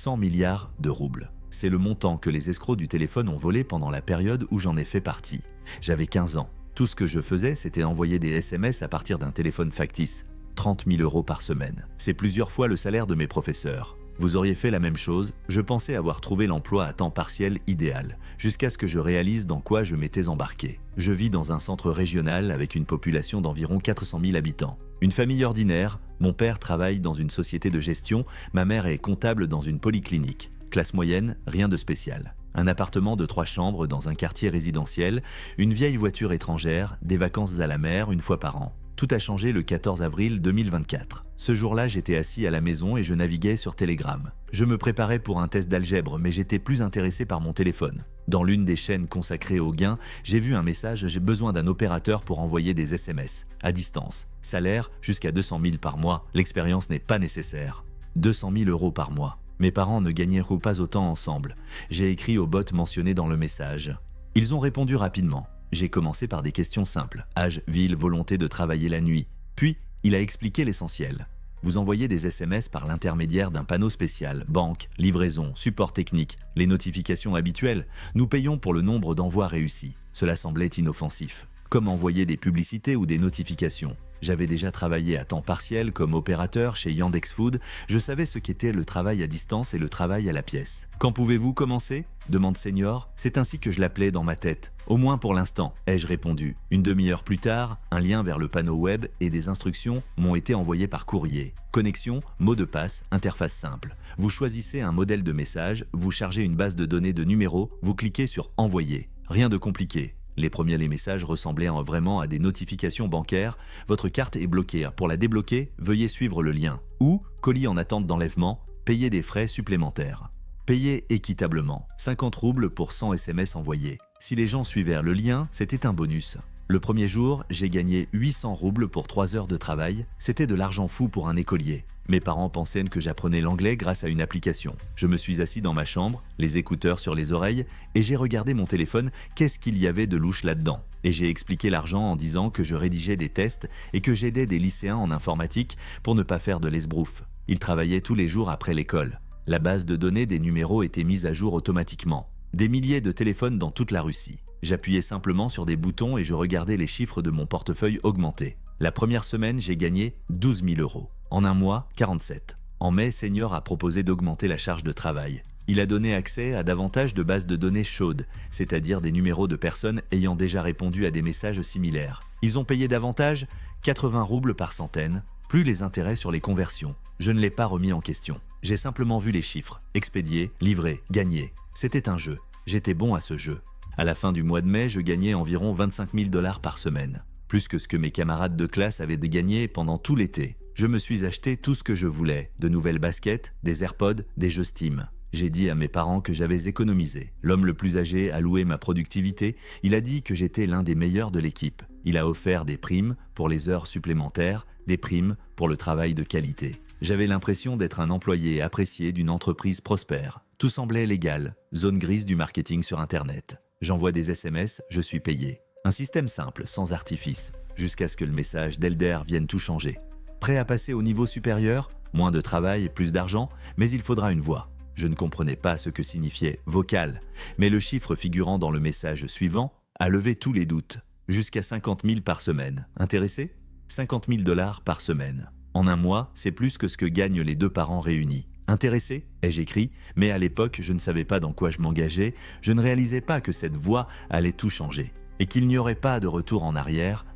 Speaker 1: 100 milliards de roubles. C'est le montant que les escrocs du téléphone ont volé pendant la période où j'en ai fait partie. J'avais 15 ans. Tout ce que je faisais, c'était envoyer des SMS à partir d'un téléphone factice. 30 000 € par semaine. C'est plusieurs fois le salaire de mes professeurs. Vous auriez fait la même chose, je pensais avoir trouvé l'emploi à temps partiel idéal, jusqu'à ce que je réalise dans quoi je m'étais embarqué. Je vis dans un centre régional avec une population d'environ 400 000 habitants. Une famille ordinaire, mon père travaille dans une société de gestion, ma mère est comptable dans une polyclinique. Classe moyenne, rien de spécial. Un appartement de 3 chambres dans un quartier résidentiel, une vieille voiture étrangère, des vacances à la mer une fois par an. Tout a changé le 14 avril 2024. Ce jour-là, j'étais assis à la maison et je naviguais sur Telegram. Je me préparais pour un test d'algèbre, mais j'étais plus intéressé par mon téléphone. Dans l'une des chaînes consacrées au gain, j'ai vu un message « J'ai besoin d'un opérateur pour envoyer des SMS, à distance. Salaire, jusqu'à 200 000 par mois. L'expérience n'est pas nécessaire. 200 000 € par mois. Mes parents ne gagneront pas autant ensemble. J'ai écrit au bot mentionné dans le message. Ils ont répondu rapidement. J'ai commencé par des questions simples. Âge, ville, volonté de travailler la nuit. Puis, il a expliqué l'essentiel. Vous envoyez des SMS par l'intermédiaire d'un panneau spécial, banque, livraison, support technique, les notifications habituelles. Nous payons pour le nombre d'envois réussis. Cela semblait inoffensif. Comme envoyer des publicités ou des notifications. J'avais déjà travaillé à temps partiel comme opérateur chez Yandex Food. Je savais ce qu'était le travail à distance et le travail à la pièce. « Quand pouvez-vous commencer ?» demande Senior. C'est ainsi que je l'appelais dans ma tête. « Au moins pour l'instant », ai-je répondu. Une demi-heure plus tard, un lien vers le panneau web et des instructions m'ont été envoyés par courrier. Connexion, mot de passe, interface simple. Vous choisissez un modèle de message, vous chargez une base de données de numéros, vous cliquez sur « Envoyer ». Rien de compliqué. Les premiers messages ressemblaient vraiment à des notifications bancaires. Votre carte est bloquée. Pour la débloquer, veuillez suivre le lien. Ou, colis en attente d'enlèvement, payez des frais supplémentaires. Payez équitablement. 50 roubles pour 100 SMS envoyés. Si les gens suivaient le lien, c'était un bonus. Le premier jour, j'ai gagné 800 roubles pour 3 heures de travail. C'était de l'argent fou pour un écolier. Mes parents pensaient que j'apprenais l'anglais grâce à une application. Je me suis assis dans ma chambre, les écouteurs sur les oreilles, et j'ai regardé mon téléphone, qu'est-ce qu'il y avait de louche là-dedans. Et j'ai expliqué l'argent en disant que je rédigeais des tests et que j'aidais des lycéens en informatique pour ne pas faire de l'esbrouf. Ils travaillaient tous les jours après l'école. La base de données des numéros était mise à jour automatiquement. Des milliers de téléphones dans toute la Russie. J'appuyais simplement sur des boutons et je regardais les chiffres de mon portefeuille augmenter. La première semaine, j'ai gagné 12 000 €. En un mois, 47. En mai, Senior a proposé d'augmenter la charge de travail. Il a donné accès à davantage de bases de données chaudes, c'est-à-dire des numéros de personnes ayant déjà répondu à des messages similaires. Ils ont payé davantage, 80 roubles par centaine, plus les intérêts sur les conversions. Je ne l'ai pas remis en question. J'ai simplement vu les chiffres, expédiés, livrés, gagnés. C'était un jeu. J'étais bon à ce jeu. À la fin du mois de mai, je gagnais environ 25 000 $ par semaine. Plus que ce que mes camarades de classe avaient gagné pendant tout l'été. Je me suis acheté tout ce que je voulais, de nouvelles baskets, des AirPods, des jeux Steam. J'ai dit à mes parents que j'avais économisé. L'homme le plus âgé a loué ma productivité, il a dit que j'étais l'un des meilleurs de l'équipe. Il a offert des primes pour les heures supplémentaires, des primes pour le travail de qualité. J'avais l'impression d'être un employé apprécié d'une entreprise prospère. Tout semblait légal, zone grise du marketing sur Internet. J'envoie des SMS, je suis payé. Un système simple, sans artifice, jusqu'à ce que le message d'Elder vienne tout changer. Prêt à passer au niveau supérieur? Moins de travail, plus d'argent, mais il faudra une voix. Je ne comprenais pas ce que signifiait « vocal », mais le chiffre figurant dans le message suivant a levé tous les doutes. Jusqu'à 50 000 par semaine. Intéressé? 50 000 $ par semaine. En un mois, c'est plus que ce que gagnent les 2 parents réunis. Intéressé? Ai-je écrit, mais à l'époque, je ne savais pas dans quoi je m'engageais, je ne réalisais pas que cette voix allait tout changer, et qu'il n'y aurait pas de retour en arrière.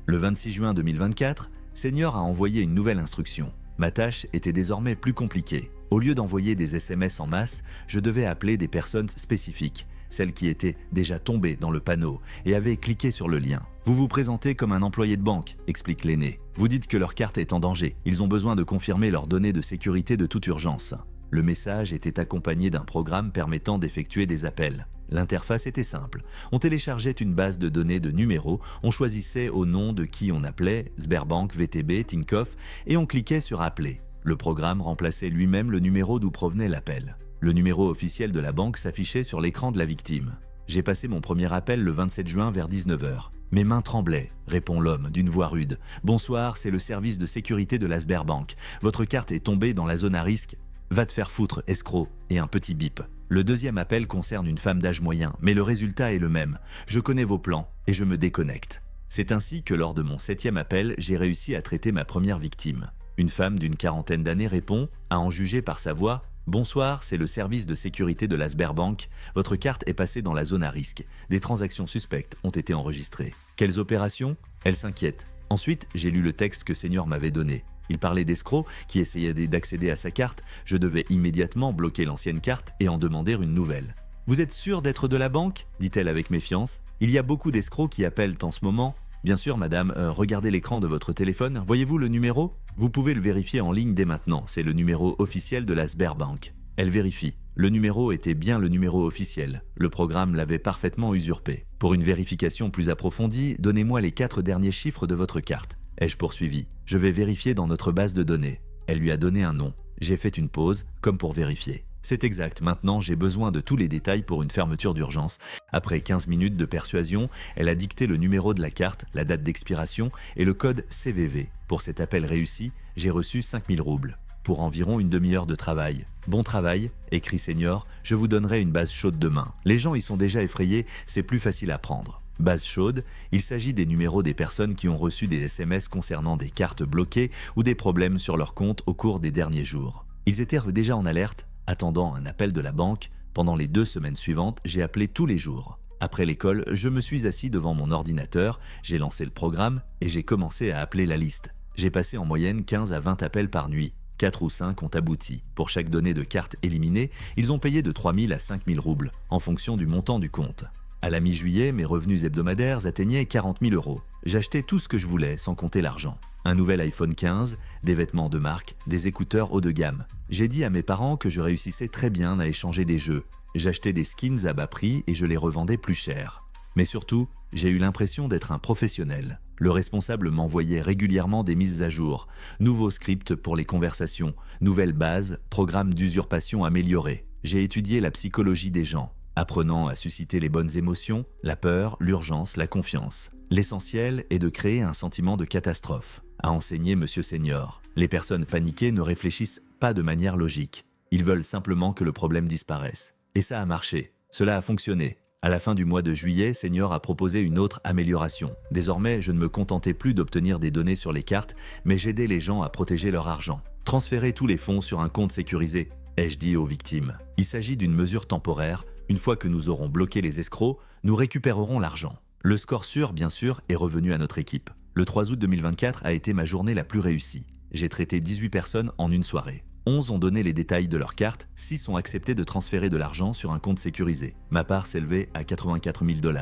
Speaker 1: Le 26 juin 2024, Senior a envoyé une nouvelle instruction. Ma tâche était désormais plus compliquée. Au lieu d'envoyer des SMS en masse, je devais appeler des personnes spécifiques, celles qui étaient déjà tombées dans le panneau et avaient cliqué sur le lien. Vous vous présentez comme un employé de banque, explique l'aîné. Vous dites que leur carte est en danger. Ils ont besoin de confirmer leurs données de sécurité de toute urgence. Le message était accompagné d'un programme permettant d'effectuer des appels. L'interface était simple. On téléchargeait une base de données de numéros, on choisissait au nom de qui on appelait, Sberbank, VTB, Tinkoff, et on cliquait sur « Appeler ». Le programme remplaçait lui-même le numéro d'où provenait l'appel. Le numéro officiel de la banque s'affichait sur l'écran de la victime. J'ai passé mon premier appel le 27 juin vers 19 h. Mes mains tremblaient, répond l'homme d'une voix rude. « Bonsoir, c'est le service de sécurité de la Sberbank. Votre carte est tombée dans la zone à risque. Va te faire foutre, escroc » et un petit bip. Le deuxième appel concerne une femme d'âge moyen, mais le résultat est le même. Je connais vos plans et je me déconnecte. C'est ainsi que lors de mon 7e appel, j'ai réussi à traiter ma première victime. Une femme d'une quarantaine d'années répond, à en juger par sa voix, « Bonsoir, c'est le service de sécurité de la Sberbank. Votre carte est passée dans la zone à risque. Des transactions suspectes ont été enregistrées. Quelles opérations ?» Elle s'inquiète. Ensuite, j'ai lu le texte que Senior m'avait donné. Il parlait d'escrocs qui essayaient d'accéder à sa carte. Je devais immédiatement bloquer l'ancienne carte et en demander une nouvelle. « Vous êtes sûr d'être de la banque ?» dit-elle avec méfiance. « Il y a beaucoup d'escrocs qui appellent en ce moment. » « Bien sûr, madame, regardez l'écran de votre téléphone. Voyez-vous le numéro ? Vous pouvez le vérifier en ligne dès maintenant. C'est le numéro officiel de la Sberbank. » Elle vérifie. Le numéro était bien le numéro officiel. Le programme l'avait parfaitement usurpé. Pour une vérification plus approfondie, donnez-moi les 4 derniers chiffres de votre carte. Ai-je poursuivi. Je vais vérifier dans notre base de données. Elle lui a donné un nom. J'ai fait une pause, comme pour vérifier. C'est exact, maintenant j'ai besoin de tous les détails pour une fermeture d'urgence. Après 15 minutes de persuasion, elle a dicté le numéro de la carte, la date d'expiration et le code CVV. Pour cet appel réussi, j'ai reçu 5000 roubles. Pour environ une demi-heure de travail. Bon travail, écrit Senior, je vous donnerai une base chaude demain. Les gens y sont déjà effrayés, c'est plus facile à prendre. Base chaude, il s'agit des numéros des personnes qui ont reçu des SMS concernant des cartes bloquées ou des problèmes sur leur compte au cours des derniers jours. Ils étaient déjà en alerte, attendant un appel de la banque. Pendant les 2 semaines suivantes, j'ai appelé tous les jours. Après l'école, je me suis assis devant mon ordinateur, j'ai lancé le programme et j'ai commencé à appeler la liste. J'ai passé en moyenne 15 à 20 appels par nuit. 4 ou 5 ont abouti. Pour chaque donnée de carte éliminée, ils ont payé de 3000 à 5000 roubles, en fonction du montant du compte. À la mi-juillet, mes revenus hebdomadaires atteignaient 40 000 €. J'achetais tout ce que je voulais, sans compter l'argent. Un nouvel iPhone 15, des vêtements de marque, des écouteurs haut de gamme. J'ai dit à mes parents que je réussissais très bien à échanger des jeux. J'achetais des skins à bas prix et je les revendais plus cher. Mais surtout, j'ai eu l'impression d'être un professionnel. Le responsable m'envoyait régulièrement des mises à jour, nouveaux scripts pour les conversations, nouvelles bases, programmes d'usurpation améliorés. J'ai étudié la psychologie des gens, apprenant à susciter les bonnes émotions, la peur, l'urgence, la confiance. L'essentiel est de créer un sentiment de catastrophe, a enseigné Monsieur Senior. Les personnes paniquées ne réfléchissent pas de manière logique. Ils veulent simplement que le problème disparaisse. Et ça a marché. Cela a fonctionné. À la fin du mois de juillet, Senior a proposé une autre amélioration. Désormais, je ne me contentais plus d'obtenir des données sur les cartes, mais j'aidais les gens à protéger leur argent. Transférer tous les fonds sur un compte sécurisé, ai-je dit aux victimes. Il s'agit d'une mesure temporaire. Une fois que nous aurons bloqué les escrocs, nous récupérerons l'argent. Le score sûr, bien sûr, est revenu à notre équipe. Le 3 août 2024 a été ma journée la plus réussie. J'ai traité 18 personnes en une soirée. 11 ont donné les détails de leur carte, 6 ont accepté de transférer de l'argent sur un compte sécurisé. Ma part s'élevait à 84 000 $.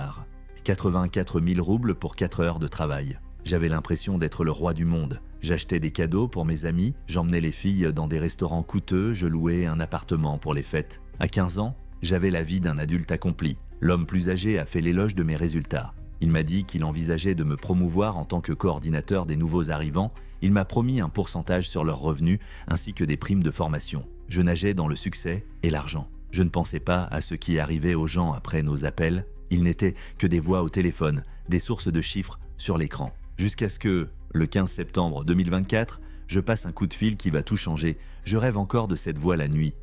Speaker 1: 84 000 roubles pour 4 heures de travail. J'avais l'impression d'être le roi du monde. J'achetais des cadeaux pour mes amis, j'emmenais les filles dans des restaurants coûteux, je louais un appartement pour les fêtes. À 15 ans, j'avais la vie d'un adulte accompli. L'homme plus âgé a fait l'éloge de mes résultats. Il m'a dit qu'il envisageait de me promouvoir en tant que coordinateur des nouveaux arrivants. Il m'a promis un pourcentage sur leurs revenus ainsi que des primes de formation. Je nageais dans le succès et l'argent. Je ne pensais pas à ce qui arrivait aux gens après nos appels. Ils n'étaient que des voix au téléphone, des sources de chiffres sur l'écran. Jusqu'à ce que, le 15 septembre 2024, je passe un coup de fil qui va tout changer. Je rêve encore de cette voix la nuit.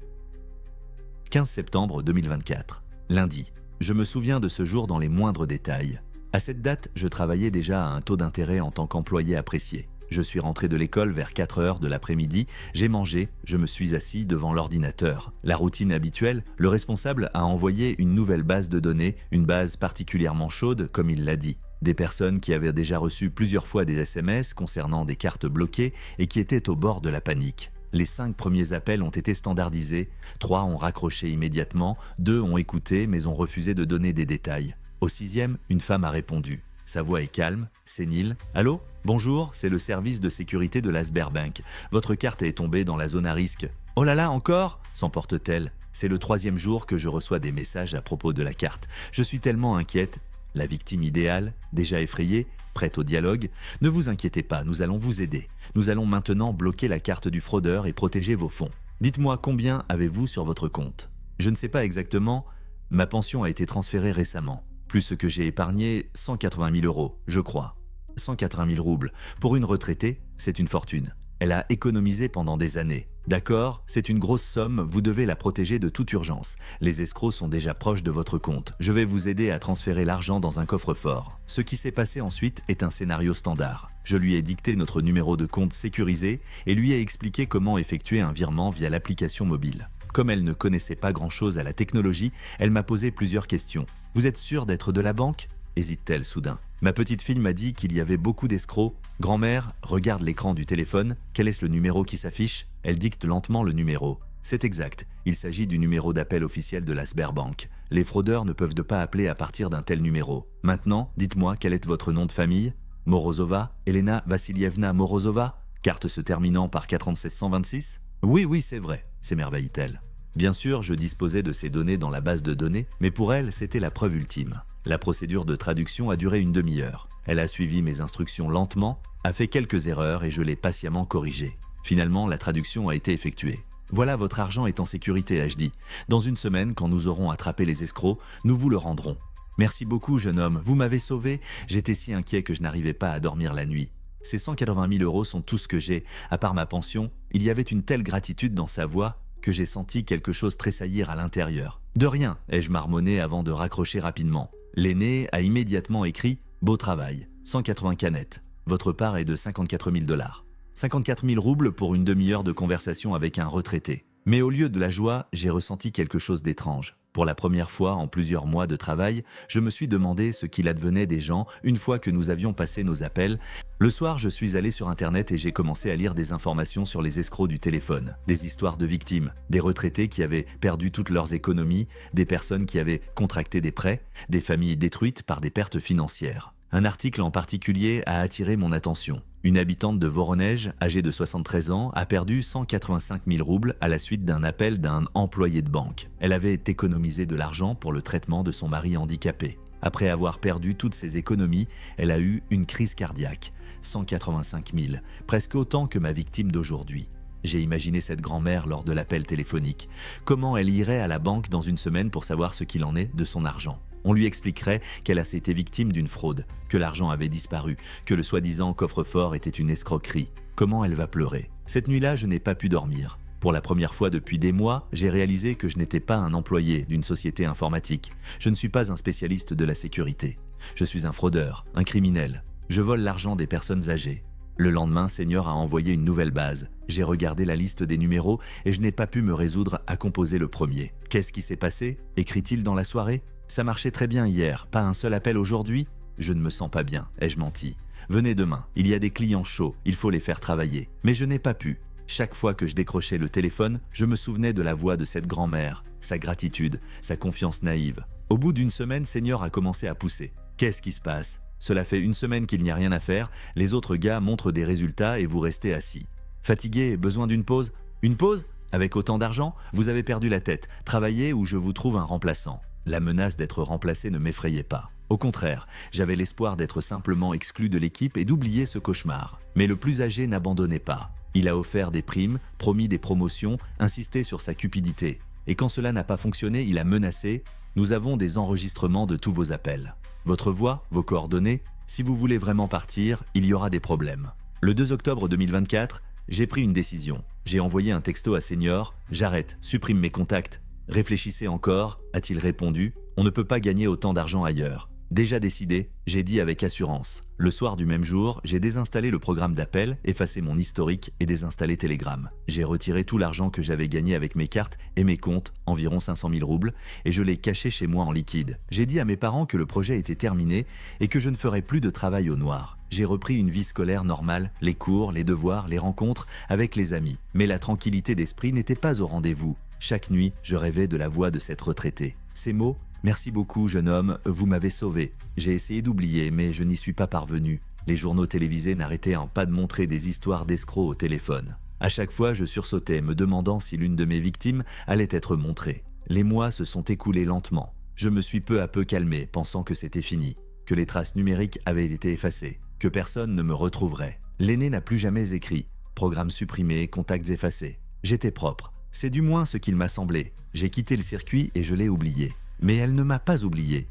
Speaker 1: 15 septembre 2024, lundi. Je me souviens de ce jour dans les moindres détails. À cette date, je travaillais déjà à un taux d'intérêt en tant qu'employé apprécié. Je suis rentré de l'école vers 4 heures de l'après-midi, j'ai mangé, je me suis assis devant l'ordinateur. La routine habituelle, le responsable a envoyé une nouvelle base de données, une base particulièrement chaude comme il l'a dit. Des personnes qui avaient déjà reçu plusieurs fois des SMS concernant des cartes bloquées et qui étaient au bord de la panique. Les 5 premiers appels ont été standardisés, 3 ont raccroché immédiatement, 2 ont écouté mais ont refusé de donner des détails. Au 6e, une femme a répondu. Sa voix est calme, sénile. « Allô ? Bonjour, c'est le service de sécurité de la Sberbank. Votre carte est tombée dans la zone à risque. »« Oh là là, encore ?» s'emporte-t-elle. « C'est le 3e jour que je reçois des messages à propos de la carte. Je suis tellement inquiète. » La victime idéale, déjà effrayée, prête au dialogue. « Ne vous inquiétez pas, nous allons vous aider. Nous allons maintenant bloquer la carte du fraudeur et protéger vos fonds. Dites-moi combien avez-vous sur votre compte ? » « Je ne sais pas exactement. Ma pension a été transférée récemment. Plus ce que j'ai épargné, 180 000 €, je crois. 180 000 roubles. Pour une retraitée, c'est une fortune. Elle a économisé pendant des années. D'accord, c'est une grosse somme, vous devez la protéger de toute urgence. Les escrocs sont déjà proches de votre compte. Je vais vous aider à transférer l'argent dans un coffre-fort. Ce qui s'est passé ensuite est un scénario standard. Je lui ai dicté notre numéro de compte sécurisé et lui ai expliqué comment effectuer un virement via l'application mobile. Comme elle ne connaissait pas grand-chose à la technologie, elle m'a posé plusieurs questions. « Vous êtes sûr d'être de la banque ?» hésite-t-elle soudain. Ma petite fille m'a dit qu'il y avait beaucoup d'escrocs. Grand-mère, regarde l'écran du téléphone. Quel est le numéro qui s'affiche ? Elle dicte lentement le numéro. C'est exact. Il s'agit du numéro d'appel officiel de la Sberbank. Les fraudeurs ne peuvent pas appeler à partir d'un tel numéro. Maintenant, dites-moi quel est votre nom de famille ? Morozova ? Elena Vassilievna Morozova ? Carte se terminant par 46126 ? Oui, c'est vrai, s'émerveille-t-elle. Bien sûr, je disposais de ces données dans la base de données, mais pour elle, c'était la preuve ultime. La procédure de traduction a duré une demi-heure. Elle a suivi mes instructions lentement, a fait quelques erreurs et je l'ai patiemment corrigée. Finalement, la traduction a été effectuée. Voilà, votre argent est en sécurité, ai-je dit. Dans une semaine, quand nous aurons attrapé les escrocs, nous vous le rendrons. Merci beaucoup, jeune homme, vous m'avez sauvé. J'étais si inquiet que je n'arrivais pas à dormir la nuit. Ces 180 000 € sont tout ce que j'ai, à part ma pension. Il y avait une telle gratitude dans sa voix que j'ai senti quelque chose tressaillir à l'intérieur. De rien, ai-je marmonné avant de raccrocher rapidement. L'aîné a immédiatement écrit « Beau travail, 180 canettes. Votre part est de 54 000 $. 54 000 roubles pour une demi-heure de conversation avec un retraité. Mais au lieu de la joie, j'ai ressenti quelque chose d'étrange. Pour la première fois en plusieurs mois de travail, je me suis demandé ce qu'il advenait des gens une fois que nous avions passé nos appels. Le soir, je suis allé sur Internet et j'ai commencé à lire des informations sur les escrocs du téléphone, des histoires de victimes, des retraités qui avaient perdu toutes leurs économies, des personnes qui avaient contracté des prêts, des familles détruites par des pertes financières. Un article en particulier a attiré mon attention. Une habitante de Voronej, âgée de 73 ans, a perdu 185 000 roubles à la suite d'un appel d'un employé de banque. Elle avait économisé de l'argent pour le traitement de son mari handicapé. Après avoir perdu toutes ses économies, elle a eu une crise cardiaque. 185 000, presque autant que ma victime d'aujourd'hui. J'ai imaginé cette grand-mère lors de l'appel téléphonique. Comment elle irait à la banque dans une semaine pour savoir ce qu'il en est de son argent ? On lui expliquerait qu'elle a été victime d'une fraude, que l'argent avait disparu, que le soi-disant coffre-fort était une escroquerie. Comment elle va pleurer ? Cette nuit-là, je n'ai pas pu dormir. Pour la première fois depuis des mois, j'ai réalisé que je n'étais pas un employé d'une société informatique. Je ne suis pas un spécialiste de la sécurité. Je suis un fraudeur, un criminel. Je vole l'argent des personnes âgées. Le lendemain, Senior a envoyé une nouvelle base. J'ai regardé la liste des numéros et je n'ai pas pu me résoudre à composer le premier. Qu'est-ce qui s'est passé ? Écrit-il dans la soirée ? Ça marchait très bien hier, pas un seul appel aujourd'hui ? Je ne me sens pas bien, ai-je menti. Venez demain, il y a des clients chauds, il faut les faire travailler. Mais je n'ai pas pu. Chaque fois que je décrochais le téléphone, je me souvenais de la voix de cette grand-mère, sa gratitude, sa confiance naïve. Au bout d'une semaine, Senior a commencé à pousser. Qu'est-ce qui se passe ? Cela fait une semaine qu'il n'y a rien à faire, les autres gars montrent des résultats et vous restez assis. Fatigué, besoin d'une pause ? Une pause ? Avec autant d'argent, vous avez perdu la tête. Travaillez ou je vous trouve un remplaçant. La menace d'être remplacé ne m'effrayait pas. Au contraire, j'avais l'espoir d'être simplement exclu de l'équipe et d'oublier ce cauchemar. Mais le plus âgé n'abandonnait pas. Il a offert des primes, promis des promotions, insisté sur sa cupidité. Et quand cela n'a pas fonctionné, il a menacé « Nous avons des enregistrements de tous vos appels. Votre voix, vos coordonnées, si vous voulez vraiment partir, il y aura des problèmes. » Le 2 octobre 2024, j'ai pris une décision. J'ai envoyé un texto à Senior « J'arrête, supprime mes contacts. » Réfléchissez encore, a-t-il répondu. On ne peut pas gagner autant d'argent ailleurs. Déjà décidé, j'ai dit avec assurance. Le soir du même jour, j'ai désinstallé le programme d'appel, effacé mon historique et désinstallé Telegram. J'ai retiré tout l'argent que j'avais gagné avec mes cartes et mes comptes, environ 500 000 roubles, et je l'ai caché chez moi en liquide. J'ai dit à mes parents que le projet était terminé et que je ne ferais plus de travail au noir. J'ai repris une vie scolaire normale, les cours, les devoirs, les rencontres avec les amis. Mais la tranquillité d'esprit n'était pas au rendez-vous. Chaque nuit, je rêvais de la voix de cette retraitée. Ces mots: merci beaucoup, jeune homme, vous m'avez sauvé. J'ai essayé d'oublier, mais je n'y suis pas parvenu. Les journaux télévisés n'arrêtaient pas de montrer des histoires d'escrocs au téléphone. À chaque fois, je sursautais, me demandant si l'une de mes victimes allait être montrée. Les mois se sont écoulés lentement. Je me suis peu à peu calmé, pensant que c'était fini, que les traces numériques avaient été effacées, que personne ne me retrouverait. L'aîné n'a plus jamais écrit. Programme supprimé, contacts effacés. J'étais propre. C'est du moins ce qu'il m'a semblé. J'ai quitté le circuit et je l'ai oublié. Mais elle ne m'a pas oublié.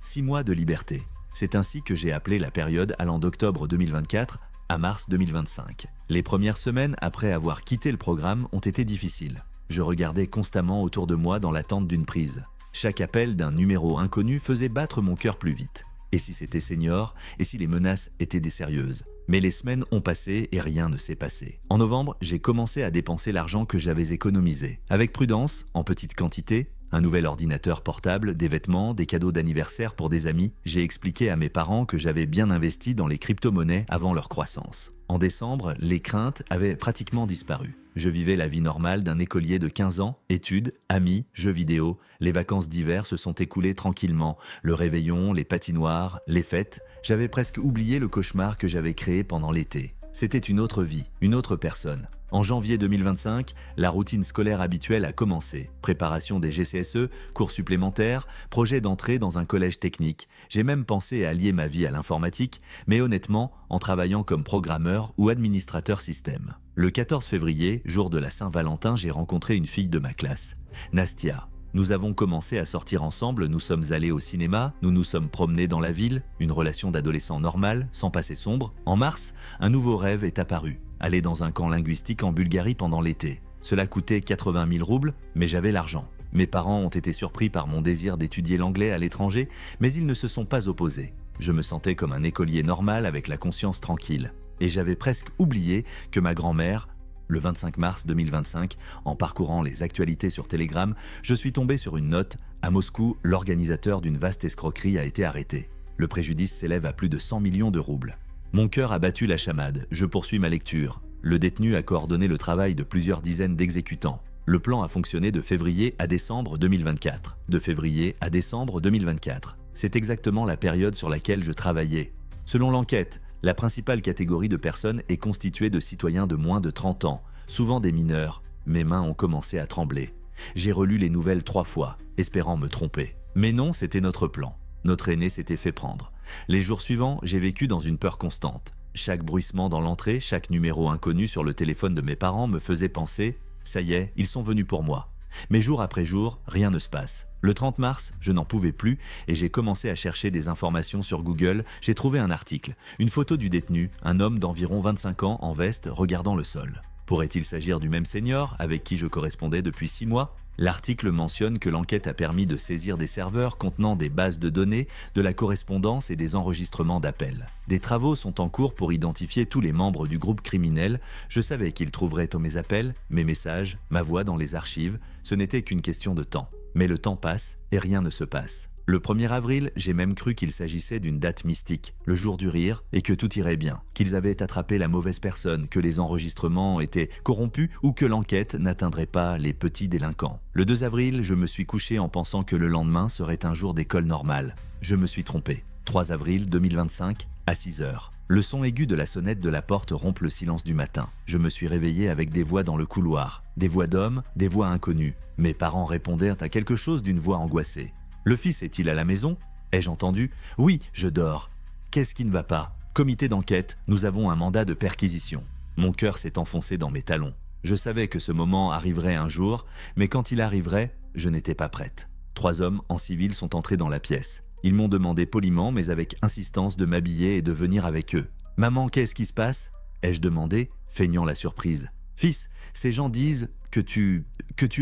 Speaker 1: 6 mois de liberté. C'est ainsi que j'ai appelé la période allant d'octobre 2024 à mars 2025. Les premières semaines après avoir quitté le programme ont été difficiles. Je regardais constamment autour de moi dans l'attente d'une prise. Chaque appel d'un numéro inconnu faisait battre mon cœur plus vite. Et si c'était senior, et si les menaces étaient des sérieuses. Mais les semaines ont passé et rien ne s'est passé. En novembre, j'ai commencé à dépenser l'argent que j'avais économisé. Avec prudence, en petite quantité, un nouvel ordinateur portable, des vêtements, des cadeaux d'anniversaire pour des amis, j'ai expliqué à mes parents que j'avais bien investi dans les crypto-monnaies avant leur croissance. En décembre, les craintes avaient pratiquement disparu. Je vivais la vie normale d'un écolier de 15 ans, études, amis, jeux vidéo. Les vacances d'hiver se sont écoulées tranquillement. Le réveillon, les patinoires, les fêtes. J'avais presque oublié le cauchemar que j'avais créé pendant l'été. C'était une autre vie, une autre personne. En janvier 2025, la routine scolaire habituelle a commencé. Préparation des GCSE, cours supplémentaires, projet d'entrée dans un collège technique. J'ai même pensé à lier ma vie à l'informatique, mais honnêtement, en travaillant comme programmeur ou administrateur système. Le 14 février, jour de la Saint-Valentin, j'ai rencontré une fille de ma classe, Nastia. Nous avons commencé à sortir ensemble, nous sommes allés au cinéma, nous nous sommes promenés dans la ville, une relation d'adolescent normale, sans passé sombre. En mars, un nouveau rêve est apparu. Aller dans un camp linguistique en Bulgarie pendant l'été. Cela coûtait 80 000 roubles, mais j'avais l'argent. Mes parents ont été surpris par mon désir d'étudier l'anglais à l'étranger, mais ils ne se sont pas opposés. Je me sentais comme un écolier normal avec la conscience tranquille. Et j'avais presque oublié que ma grand-mère, le 25 mars 2025, en parcourant les actualités sur Telegram, je suis tombé sur une note. À Moscou, l'organisateur d'une vaste escroquerie a été arrêté. Le préjudice s'élève à plus de 100 millions de roubles. Mon cœur a battu la chamade. Je poursuis ma lecture. Le détenu a coordonné le travail de plusieurs dizaines d'exécutants. Le plan a fonctionné de février à décembre 2024. De février à décembre 2024. C'est exactement la période sur laquelle je travaillais. Selon l'enquête, la principale catégorie de personnes est constituée de citoyens de moins de 30 ans, souvent des mineurs. Mes mains ont commencé à trembler. J'ai relu les nouvelles 3 fois, espérant me tromper. Mais non, c'était notre plan. Notre aîné s'était fait prendre. Les jours suivants, j'ai vécu dans une peur constante. Chaque bruissement dans l'entrée, chaque numéro inconnu sur le téléphone de mes parents me faisait penser « ça y est, ils sont venus pour moi ». Mais jour après jour, rien ne se passe. Le 30 mars, je n'en pouvais plus et j'ai commencé à chercher des informations sur Google. J'ai trouvé un article, une photo du détenu, un homme d'environ 25 ans en veste regardant le sol. Pourrait-il s'agir du même senior avec qui je correspondais depuis 6 mois ? L'article mentionne que l'enquête a permis de saisir des serveurs contenant des bases de données, de la correspondance et des enregistrements d'appels. Des travaux sont en cours pour identifier tous les membres du groupe criminel. Je savais qu'ils trouveraient mes appels, mes messages, ma voix dans les archives. Ce n'était qu'une question de temps. Mais le temps passe et rien ne se passe. Le 1er avril, j'ai même cru qu'il s'agissait d'une date mystique, le jour du rire, et que tout irait bien, qu'ils avaient attrapé la mauvaise personne, que les enregistrements étaient corrompus ou que l'enquête n'atteindrait pas les petits délinquants. Le 2 avril, je me suis couché en pensant que le lendemain serait un jour d'école normale. Je me suis trompé. 3 avril 2025, à 6 heures. Le son aigu de la sonnette de la porte rompt le silence du matin. Je me suis réveillé avec des voix dans le couloir. Des voix d'hommes, des voix inconnues. Mes parents répondèrent à quelque chose d'une voix angoissée. « Le fils est-il à la maison ?» ai-je entendu. « Oui, je dors. » Qu'est-ce qui ne va pas ? Comité d'enquête, nous avons un mandat de perquisition. Mon cœur s'est enfoncé dans mes talons. Je savais que ce moment arriverait un jour, mais quand il arriverait, je n'étais pas prête. 3 hommes en civil sont entrés dans la pièce. Ils m'ont demandé poliment, mais avec insistance, de m'habiller et de venir avec eux. « Maman, qu'est-ce qui se passe ?» ai-je demandé, feignant la surprise. « Fils, ces gens disent que tu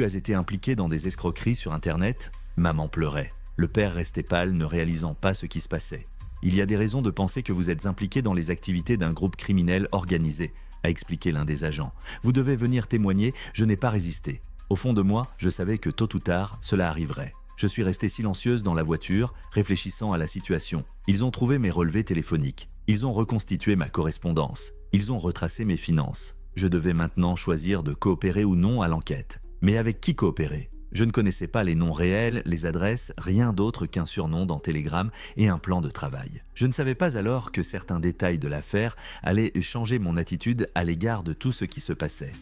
Speaker 1: as été impliqué dans des escroqueries sur Internet ?» Maman pleurait. Le père restait pâle, ne réalisant pas ce qui se passait. Il y a des raisons de penser que vous êtes impliqué dans les activités d'un groupe criminel organisé, a expliqué l'un des agents. Vous devez venir témoigner, je n'ai pas résisté. Au fond de moi, je savais que tôt ou tard, cela arriverait. Je suis restée silencieuse dans la voiture, réfléchissant à la situation. Ils ont trouvé mes relevés téléphoniques. Ils ont reconstitué ma correspondance. Ils ont retracé mes finances. Je devais maintenant choisir de coopérer ou non à l'enquête. Mais avec qui coopérer ? Je ne connaissais pas les noms réels, les adresses, rien d'autre qu'un surnom dans Telegram et un plan de travail. Je ne savais pas alors que certains détails de l'affaire allaient changer mon attitude à l'égard de tout ce qui se passait.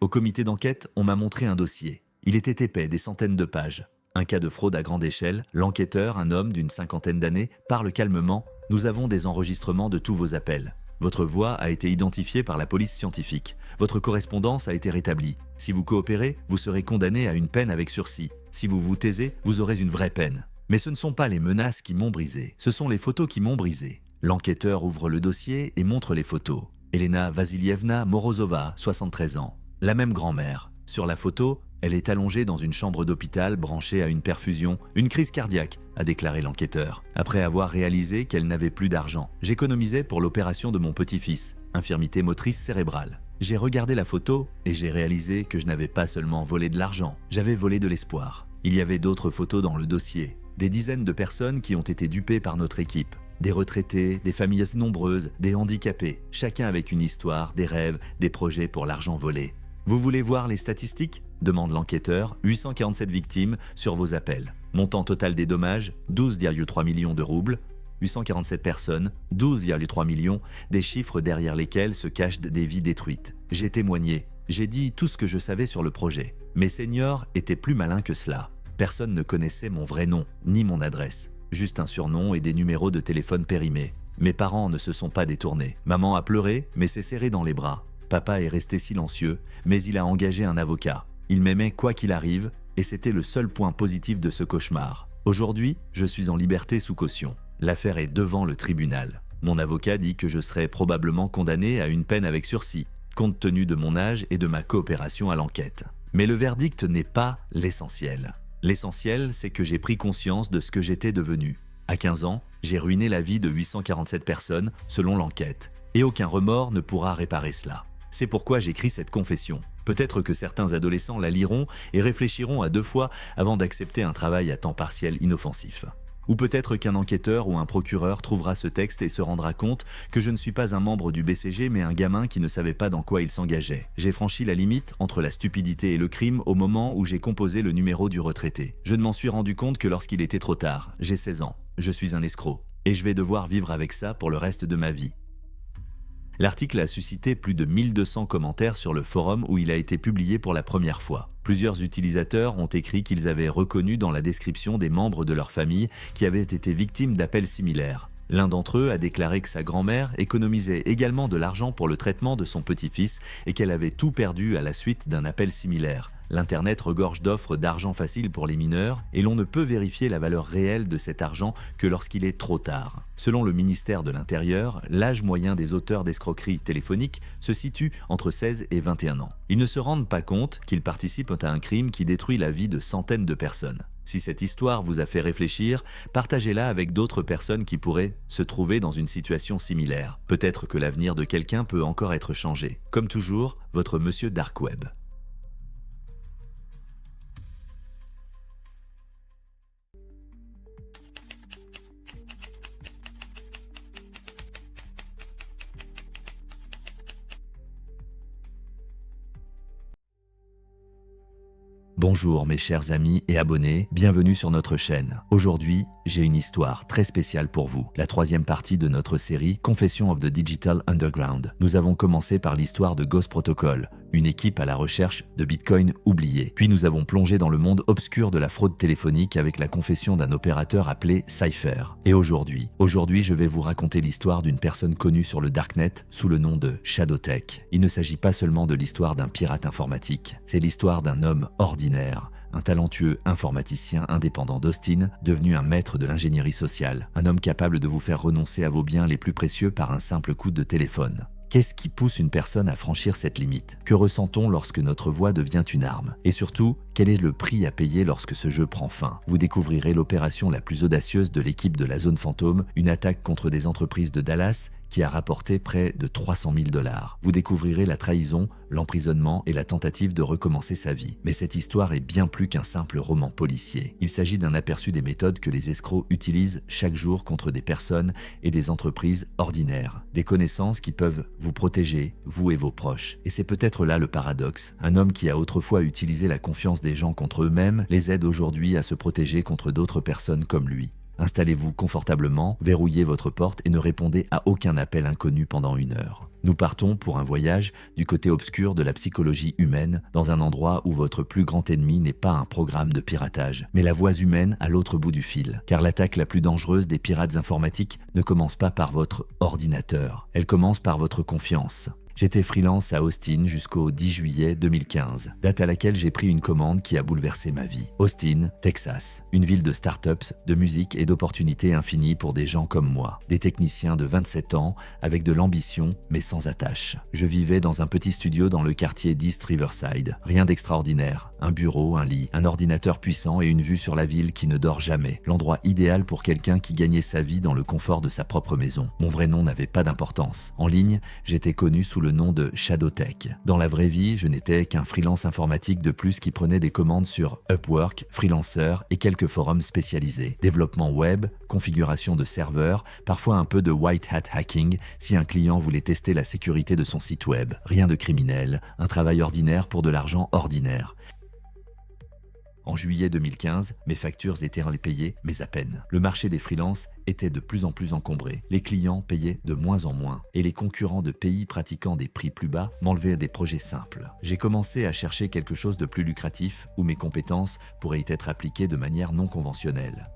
Speaker 1: Au comité d'enquête, on m'a montré un dossier. Il était épais, des centaines de pages. Un cas de fraude à grande échelle. L'enquêteur, un homme d'une 50aine d'années, parle calmement. Nous avons des enregistrements de tous vos appels. Votre voix a été identifiée par la police scientifique. Votre correspondance a été rétablie. Si vous coopérez, vous serez condamné à une peine avec sursis. Si vous vous taisez, vous aurez une vraie peine. Mais ce ne sont pas les menaces qui m'ont brisé, ce sont les photos qui m'ont brisé. L'enquêteur ouvre le dossier et montre les photos. Elena Vasilievna Morozova, 73 ans. La même grand-mère. Sur la photo, elle est allongée dans une chambre d'hôpital branchée à une perfusion, une crise cardiaque, a déclaré l'enquêteur. Après avoir réalisé qu'elle n'avait plus d'argent, j'économisais pour l'opération de mon petit-fils, infirmité motrice cérébrale. J'ai regardé la photo et j'ai réalisé que je n'avais pas seulement volé de l'argent, j'avais volé de l'espoir. Il y avait d'autres photos dans le dossier, des dizaines de personnes qui ont été dupées par notre équipe. Des retraités, des familles nombreuses, des handicapés, chacun avec une histoire, des rêves, des projets pour l'argent volé. Vous voulez voir les statistiques ? Demande l'enquêteur. 847 victimes sur vos appels. Montant total des dommages, 12,3 millions de roubles. 847 personnes, 12,3 millions, des chiffres derrière lesquels se cachent des vies détruites. J'ai témoigné. J'ai dit tout ce que je savais sur le projet. Mes seniors étaient plus malins que cela. Personne ne connaissait mon vrai nom, ni mon adresse. Juste un surnom et des numéros de téléphone périmés. Mes parents ne se sont pas détournés. Maman a pleuré, mais s'est serrée dans les bras. Papa est resté silencieux, mais il a engagé un avocat. Il m'aimait quoi qu'il arrive, et c'était le seul point positif de ce cauchemar. Aujourd'hui, je suis en liberté sous caution. L'affaire est devant le tribunal. Mon avocat dit que je serai probablement condamné à une peine avec sursis, compte tenu de mon âge et de ma coopération à l'enquête. Mais le verdict n'est pas l'essentiel. L'essentiel, c'est que j'ai pris conscience de ce que j'étais devenu. À 15 ans, j'ai ruiné la vie de 847 personnes, selon l'enquête, et aucun remords ne pourra réparer cela. C'est pourquoi j'écris cette confession. Peut-être que certains adolescents la liront et réfléchiront à 2 fois avant d'accepter un travail à temps partiel inoffensif. Ou peut-être qu'un enquêteur ou un procureur trouvera ce texte et se rendra compte que je ne suis pas un membre du BCG mais un gamin qui ne savait pas dans quoi il s'engageait. J'ai franchi la limite entre la stupidité et le crime au moment où j'ai composé le numéro du retraité. Je ne m'en suis rendu compte que lorsqu'il était trop tard. J'ai 16 ans. Je suis un escroc. Et je vais devoir vivre avec ça pour le reste de ma vie. L'article a suscité plus de 1200 commentaires sur le forum où il a été publié pour la première fois. Plusieurs utilisateurs ont écrit qu'ils avaient reconnu dans la description des membres de leur famille qui avaient été victimes d'appels similaires. L'un d'entre eux a déclaré que sa grand-mère économisait également de l'argent pour le traitement de son petit-fils et qu'elle avait tout perdu à la suite d'un appel similaire. L'Internet regorge d'offres d'argent facile pour les mineurs et l'on ne peut vérifier la valeur réelle de cet argent que lorsqu'il est trop tard. Selon le ministère de l'Intérieur, l'âge moyen des auteurs d'escroqueries téléphoniques se situe entre 16 et 21 ans. Ils ne se rendent pas compte qu'ils participent à un crime qui détruit la vie de centaines de personnes. Si cette histoire vous a fait réfléchir, partagez-la avec d'autres personnes qui pourraient se trouver dans une situation similaire. Peut-être que l'avenir de quelqu'un peut encore être changé. Comme toujours, votre Monsieur Dark Web. Bonjour mes chers amis et abonnés, bienvenue sur notre chaîne. Aujourd'hui, j'ai une histoire très spéciale pour vous. La 3e partie de notre série Confessions of the Digital Underground. Nous avons commencé par l'histoire de Ghost Protocol, une équipe à la recherche de Bitcoin oublié. Puis nous avons plongé dans le monde obscur de la fraude téléphonique avec la confession d'un opérateur appelé Cypher. Et aujourd'hui, je vais vous raconter l'histoire d'une personne connue sur le Darknet sous le nom de Shadowtech. Il ne s'agit pas seulement de l'histoire d'un pirate informatique, c'est l'histoire d'un homme ordinaire, un talentueux informaticien indépendant d'Austin, devenu un maître de l'ingénierie sociale, un homme capable de vous faire renoncer à vos biens les plus précieux par un simple coup de téléphone. Qu'est-ce qui pousse une personne à franchir cette limite? Que ressent-on lorsque notre voix devient une arme? Et surtout, Quel est le prix à payer lorsque ce jeu prend fin? Vous découvrirez l'opération la plus audacieuse de l'équipe de la Zone Fantôme, une attaque contre des entreprises de Dallas qui a rapporté près de 300 000 $. Vous découvrirez la trahison, l'emprisonnement et la tentative de recommencer sa vie. Mais cette histoire est bien plus qu'un simple roman policier. Il s'agit d'un aperçu des méthodes que les escrocs utilisent chaque jour contre des personnes et des entreprises ordinaires. Des connaissances qui peuvent vous protéger, vous et vos proches. Et c'est peut-être là le paradoxe. Un homme qui a autrefois utilisé la confiance des gens contre eux-mêmes les aide aujourd'hui à se protéger contre d'autres personnes comme lui. Installez-vous confortablement, verrouillez votre porte et ne répondez à aucun appel inconnu pendant 1 heure. Nous partons pour un voyage du côté obscur de la psychologie humaine, dans un endroit où votre plus grand ennemi n'est pas un programme de piratage, mais la voix humaine à l'autre bout du fil. Car l'attaque la plus dangereuse des pirates informatiques ne commence pas par votre ordinateur, elle commence par votre confiance. J'étais freelance à Austin jusqu'au 10 juillet 2015, date à laquelle j'ai pris une commande qui a bouleversé ma vie. Austin, Texas, une ville de startups, de musique et d'opportunités infinies pour des gens comme moi, des techniciens de 27 ans avec de l'ambition mais sans attache. Je vivais dans un petit studio dans le quartier d'East Riverside. Rien d'extraordinaire, un bureau, un lit, un ordinateur puissant et une vue sur la ville qui ne dort jamais. L'endroit idéal pour quelqu'un qui gagnait sa vie dans le confort de sa propre maison. Mon vrai nom n'avait pas d'importance. En ligne, j'étais connu sous le nom de Shadowtech. Dans la vraie vie, je n'étais qu'un freelance informatique de plus qui prenait des commandes sur Upwork, Freelancer et quelques forums spécialisés. Développement web, configuration de serveurs, parfois un peu de white hat hacking si un client voulait tester la sécurité de son site web. Rien de criminel, un travail ordinaire pour de l'argent ordinaire. En juillet 2015, mes factures étaient payées, mais à peine. Le marché des freelances était de plus en plus encombré. Les clients payaient de moins en moins et les concurrents de pays pratiquant des prix plus bas m'enlevaient des projets simples. J'ai commencé à chercher quelque chose de plus lucratif où mes compétences pourraient être appliquées de manière non conventionnelle.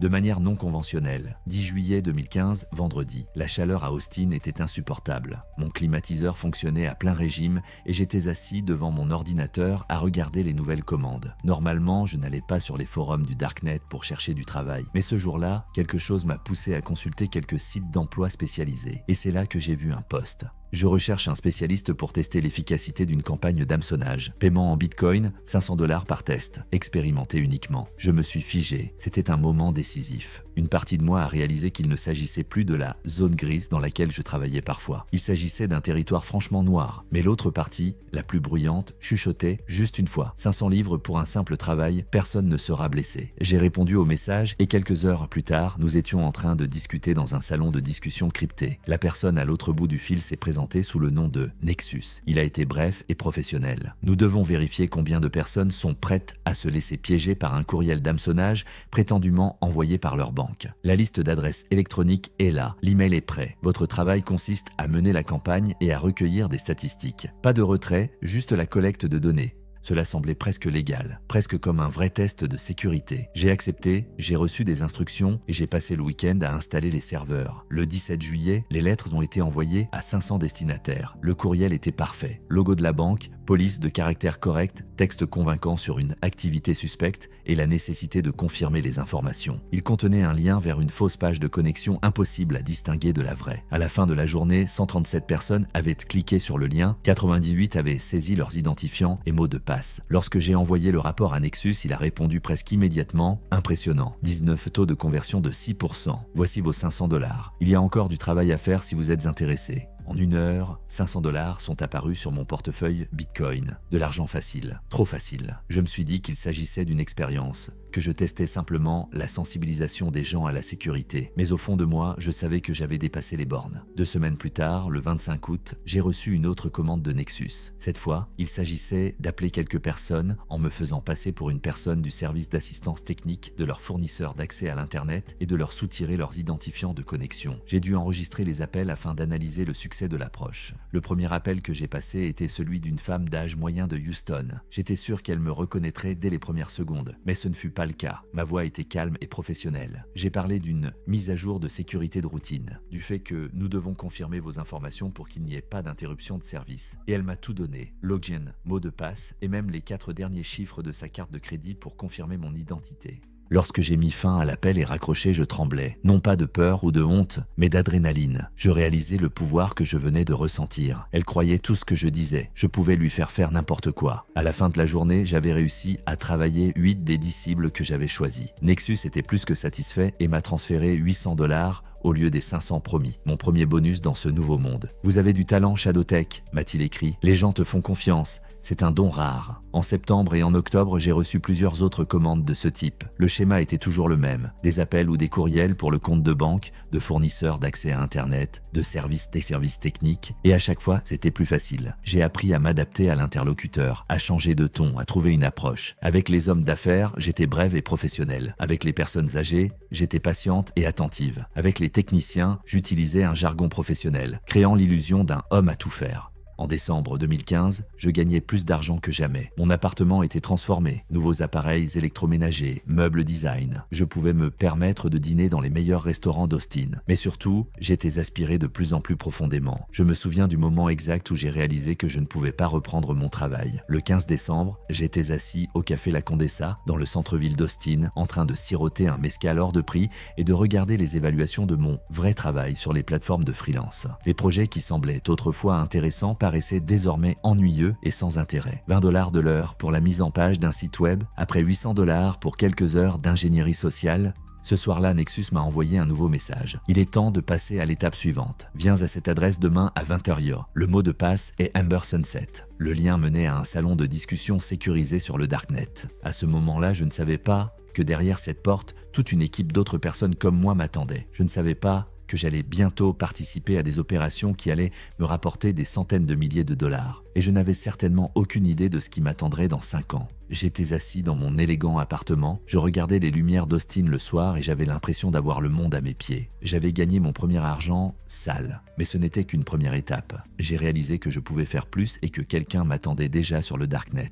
Speaker 1: 10 juillet 2015, vendredi. La chaleur à Austin était insupportable. Mon climatiseur fonctionnait à plein régime et j'étais assis devant mon ordinateur à regarder les nouvelles commandes. Normalement, je n'allais pas sur les forums du Darknet pour chercher du travail. Mais ce jour-là, quelque chose m'a poussé à consulter quelques sites d'emploi spécialisés. Et c'est là que j'ai vu un poste. Je recherche un spécialiste pour tester l'efficacité d'une campagne d'hameçonnage. Paiement en Bitcoin, 500 $ par test. Expérimenté uniquement. Je me suis figé. C'était un moment décisif. Une partie de moi a réalisé qu'il ne s'agissait plus de la zone grise dans laquelle je travaillais parfois. Il s'agissait d'un territoire franchement noir. Mais l'autre partie, la plus bruyante, chuchotait juste une fois. 500 livres pour un simple travail, personne ne sera blessé. J'ai répondu au message et quelques heures plus tard, nous étions en train de discuter dans un salon de discussion crypté. La personne à l'autre bout du fil s'est présentée sous le nom de Nexus. Il a été bref et professionnel. Nous devons vérifier combien de personnes sont prêtes à se laisser piéger par un courriel d'hameçonnage prétendument envoyé par leur banque. La liste d'adresses électroniques est là, l'email est prêt. Votre travail consiste à mener la campagne et à recueillir des statistiques. Pas de retrait, juste la collecte de données. Cela semblait presque légal, presque comme un vrai test de sécurité. J'ai accepté, j'ai reçu des instructions et j'ai passé le week-end à installer les serveurs. Le 17 juillet, les lettres ont été envoyées à 500 destinataires. Le courriel était parfait. Logo de la banque, police de caractère correct, texte convaincant sur une activité suspecte et la nécessité de confirmer les informations. Il contenait un lien vers une fausse page de connexion impossible à distinguer de la vraie. À la fin de la journée, 137 personnes avaient cliqué sur le lien, 98 avaient saisi leurs identifiants et mots de passe. Lorsque j'ai envoyé le rapport à Nexus, il a répondu presque immédiatement « Impressionnant, 19 taux de conversion de 6%. Voici vos 500 $. Il y a encore du travail à faire si vous êtes intéressé. » En 1 heure, 500 $ sont apparus sur mon portefeuille Bitcoin. De l'argent facile, trop facile. Je me suis dit qu'il s'agissait d'une expérience, que je testais simplement la sensibilisation des gens à la sécurité. Mais au fond de moi, je savais que j'avais dépassé les bornes. 2 semaines plus tard, le 25 août, j'ai reçu une autre commande de Nexus. Cette fois, il s'agissait d'appeler quelques personnes en me faisant passer pour une personne du service d'assistance technique de leur fournisseur d'accès à l'Internet et de leur soutirer leurs identifiants de connexion. J'ai dû enregistrer les appels afin d'analyser le succès de l'approche. Le premier appel que j'ai passé était celui d'une femme d'âge moyen de Houston. J'étais sûr qu'elle me reconnaîtrait dès les premières secondes, mais ce ne fut pas le cas. Ma voix était calme et professionnelle. J'ai parlé d'une mise à jour de sécurité de routine, du fait que nous devons confirmer vos informations pour qu'il n'y ait pas d'interruption de service. Et elle m'a tout donné, login, mot de passe et même les 4 derniers chiffres de sa carte de crédit pour confirmer mon identité. Lorsque j'ai mis fin à l'appel et raccroché, je tremblais. Non pas de peur ou de honte, mais d'adrénaline. Je réalisais le pouvoir que je venais de ressentir. Elle croyait tout ce que je disais. Je pouvais lui faire faire n'importe quoi. À la fin de la journée, j'avais réussi à travailler 8 des 10 cibles que j'avais choisies. Nexus était plus que satisfait et m'a transféré 800 $ au lieu des 500 promis, mon premier bonus dans ce nouveau monde. « Vous avez du talent, Shadowtech », m'a-t-il écrit. « Les gens te font confiance. C'est un don rare. » En septembre et en octobre, j'ai reçu plusieurs autres commandes de ce type. Le schéma était toujours le même. Des appels ou des courriels pour le compte de banque, de fournisseurs d'accès à Internet, des services techniques. Et à chaque fois, c'était plus facile. J'ai appris à m'adapter à l'interlocuteur, à changer de ton, à trouver une approche. Avec les hommes d'affaires, j'étais brève et professionnelle. Avec les personnes âgées, j'étais patiente et attentive. Avec les techniciens, j'utilisais un jargon professionnel, créant l'illusion d'un homme à tout faire. En décembre 2015, je gagnais plus d'argent que jamais. Mon appartement était transformé, nouveaux appareils électroménagers, meubles design. Je pouvais me permettre de dîner dans les meilleurs restaurants d'Austin. Mais surtout, j'étais aspiré de plus en plus profondément. Je me souviens du moment exact où j'ai réalisé que je ne pouvais pas reprendre mon travail. Le 15 décembre, j'étais assis au café La Condessa, dans le centre-ville d'Austin, en train de siroter un mezcal hors de prix et de regarder les évaluations de mon vrai travail sur les plateformes de freelance. Les projets qui semblaient autrefois intéressants paraissait désormais ennuyeux et sans intérêt. 20 $ de l'heure pour la mise en page d'un site web, après 800 $ pour quelques heures d'ingénierie sociale. Ce soir-là, Nexus m'a envoyé un nouveau message. Il est temps de passer à l'étape suivante. Viens à cette adresse demain à 20h. Le mot de passe est Amber Sunset. Le lien menait à un salon de discussion sécurisé sur le Darknet. À ce moment-là, je ne savais pas que derrière cette porte, toute une équipe d'autres personnes comme moi m'attendait. Je ne savais pas que j'allais bientôt participer à des opérations qui allaient me rapporter des centaines de milliers de dollars. Et je n'avais certainement aucune idée de ce qui m'attendrait dans 5 ans. J'étais assis dans mon élégant appartement, je regardais les lumières d'Austin le soir et j'avais l'impression d'avoir le monde à mes pieds. J'avais gagné mon premier argent sale, mais ce n'était qu'une première étape. J'ai réalisé que je pouvais faire plus et que quelqu'un m'attendait déjà sur le Darknet.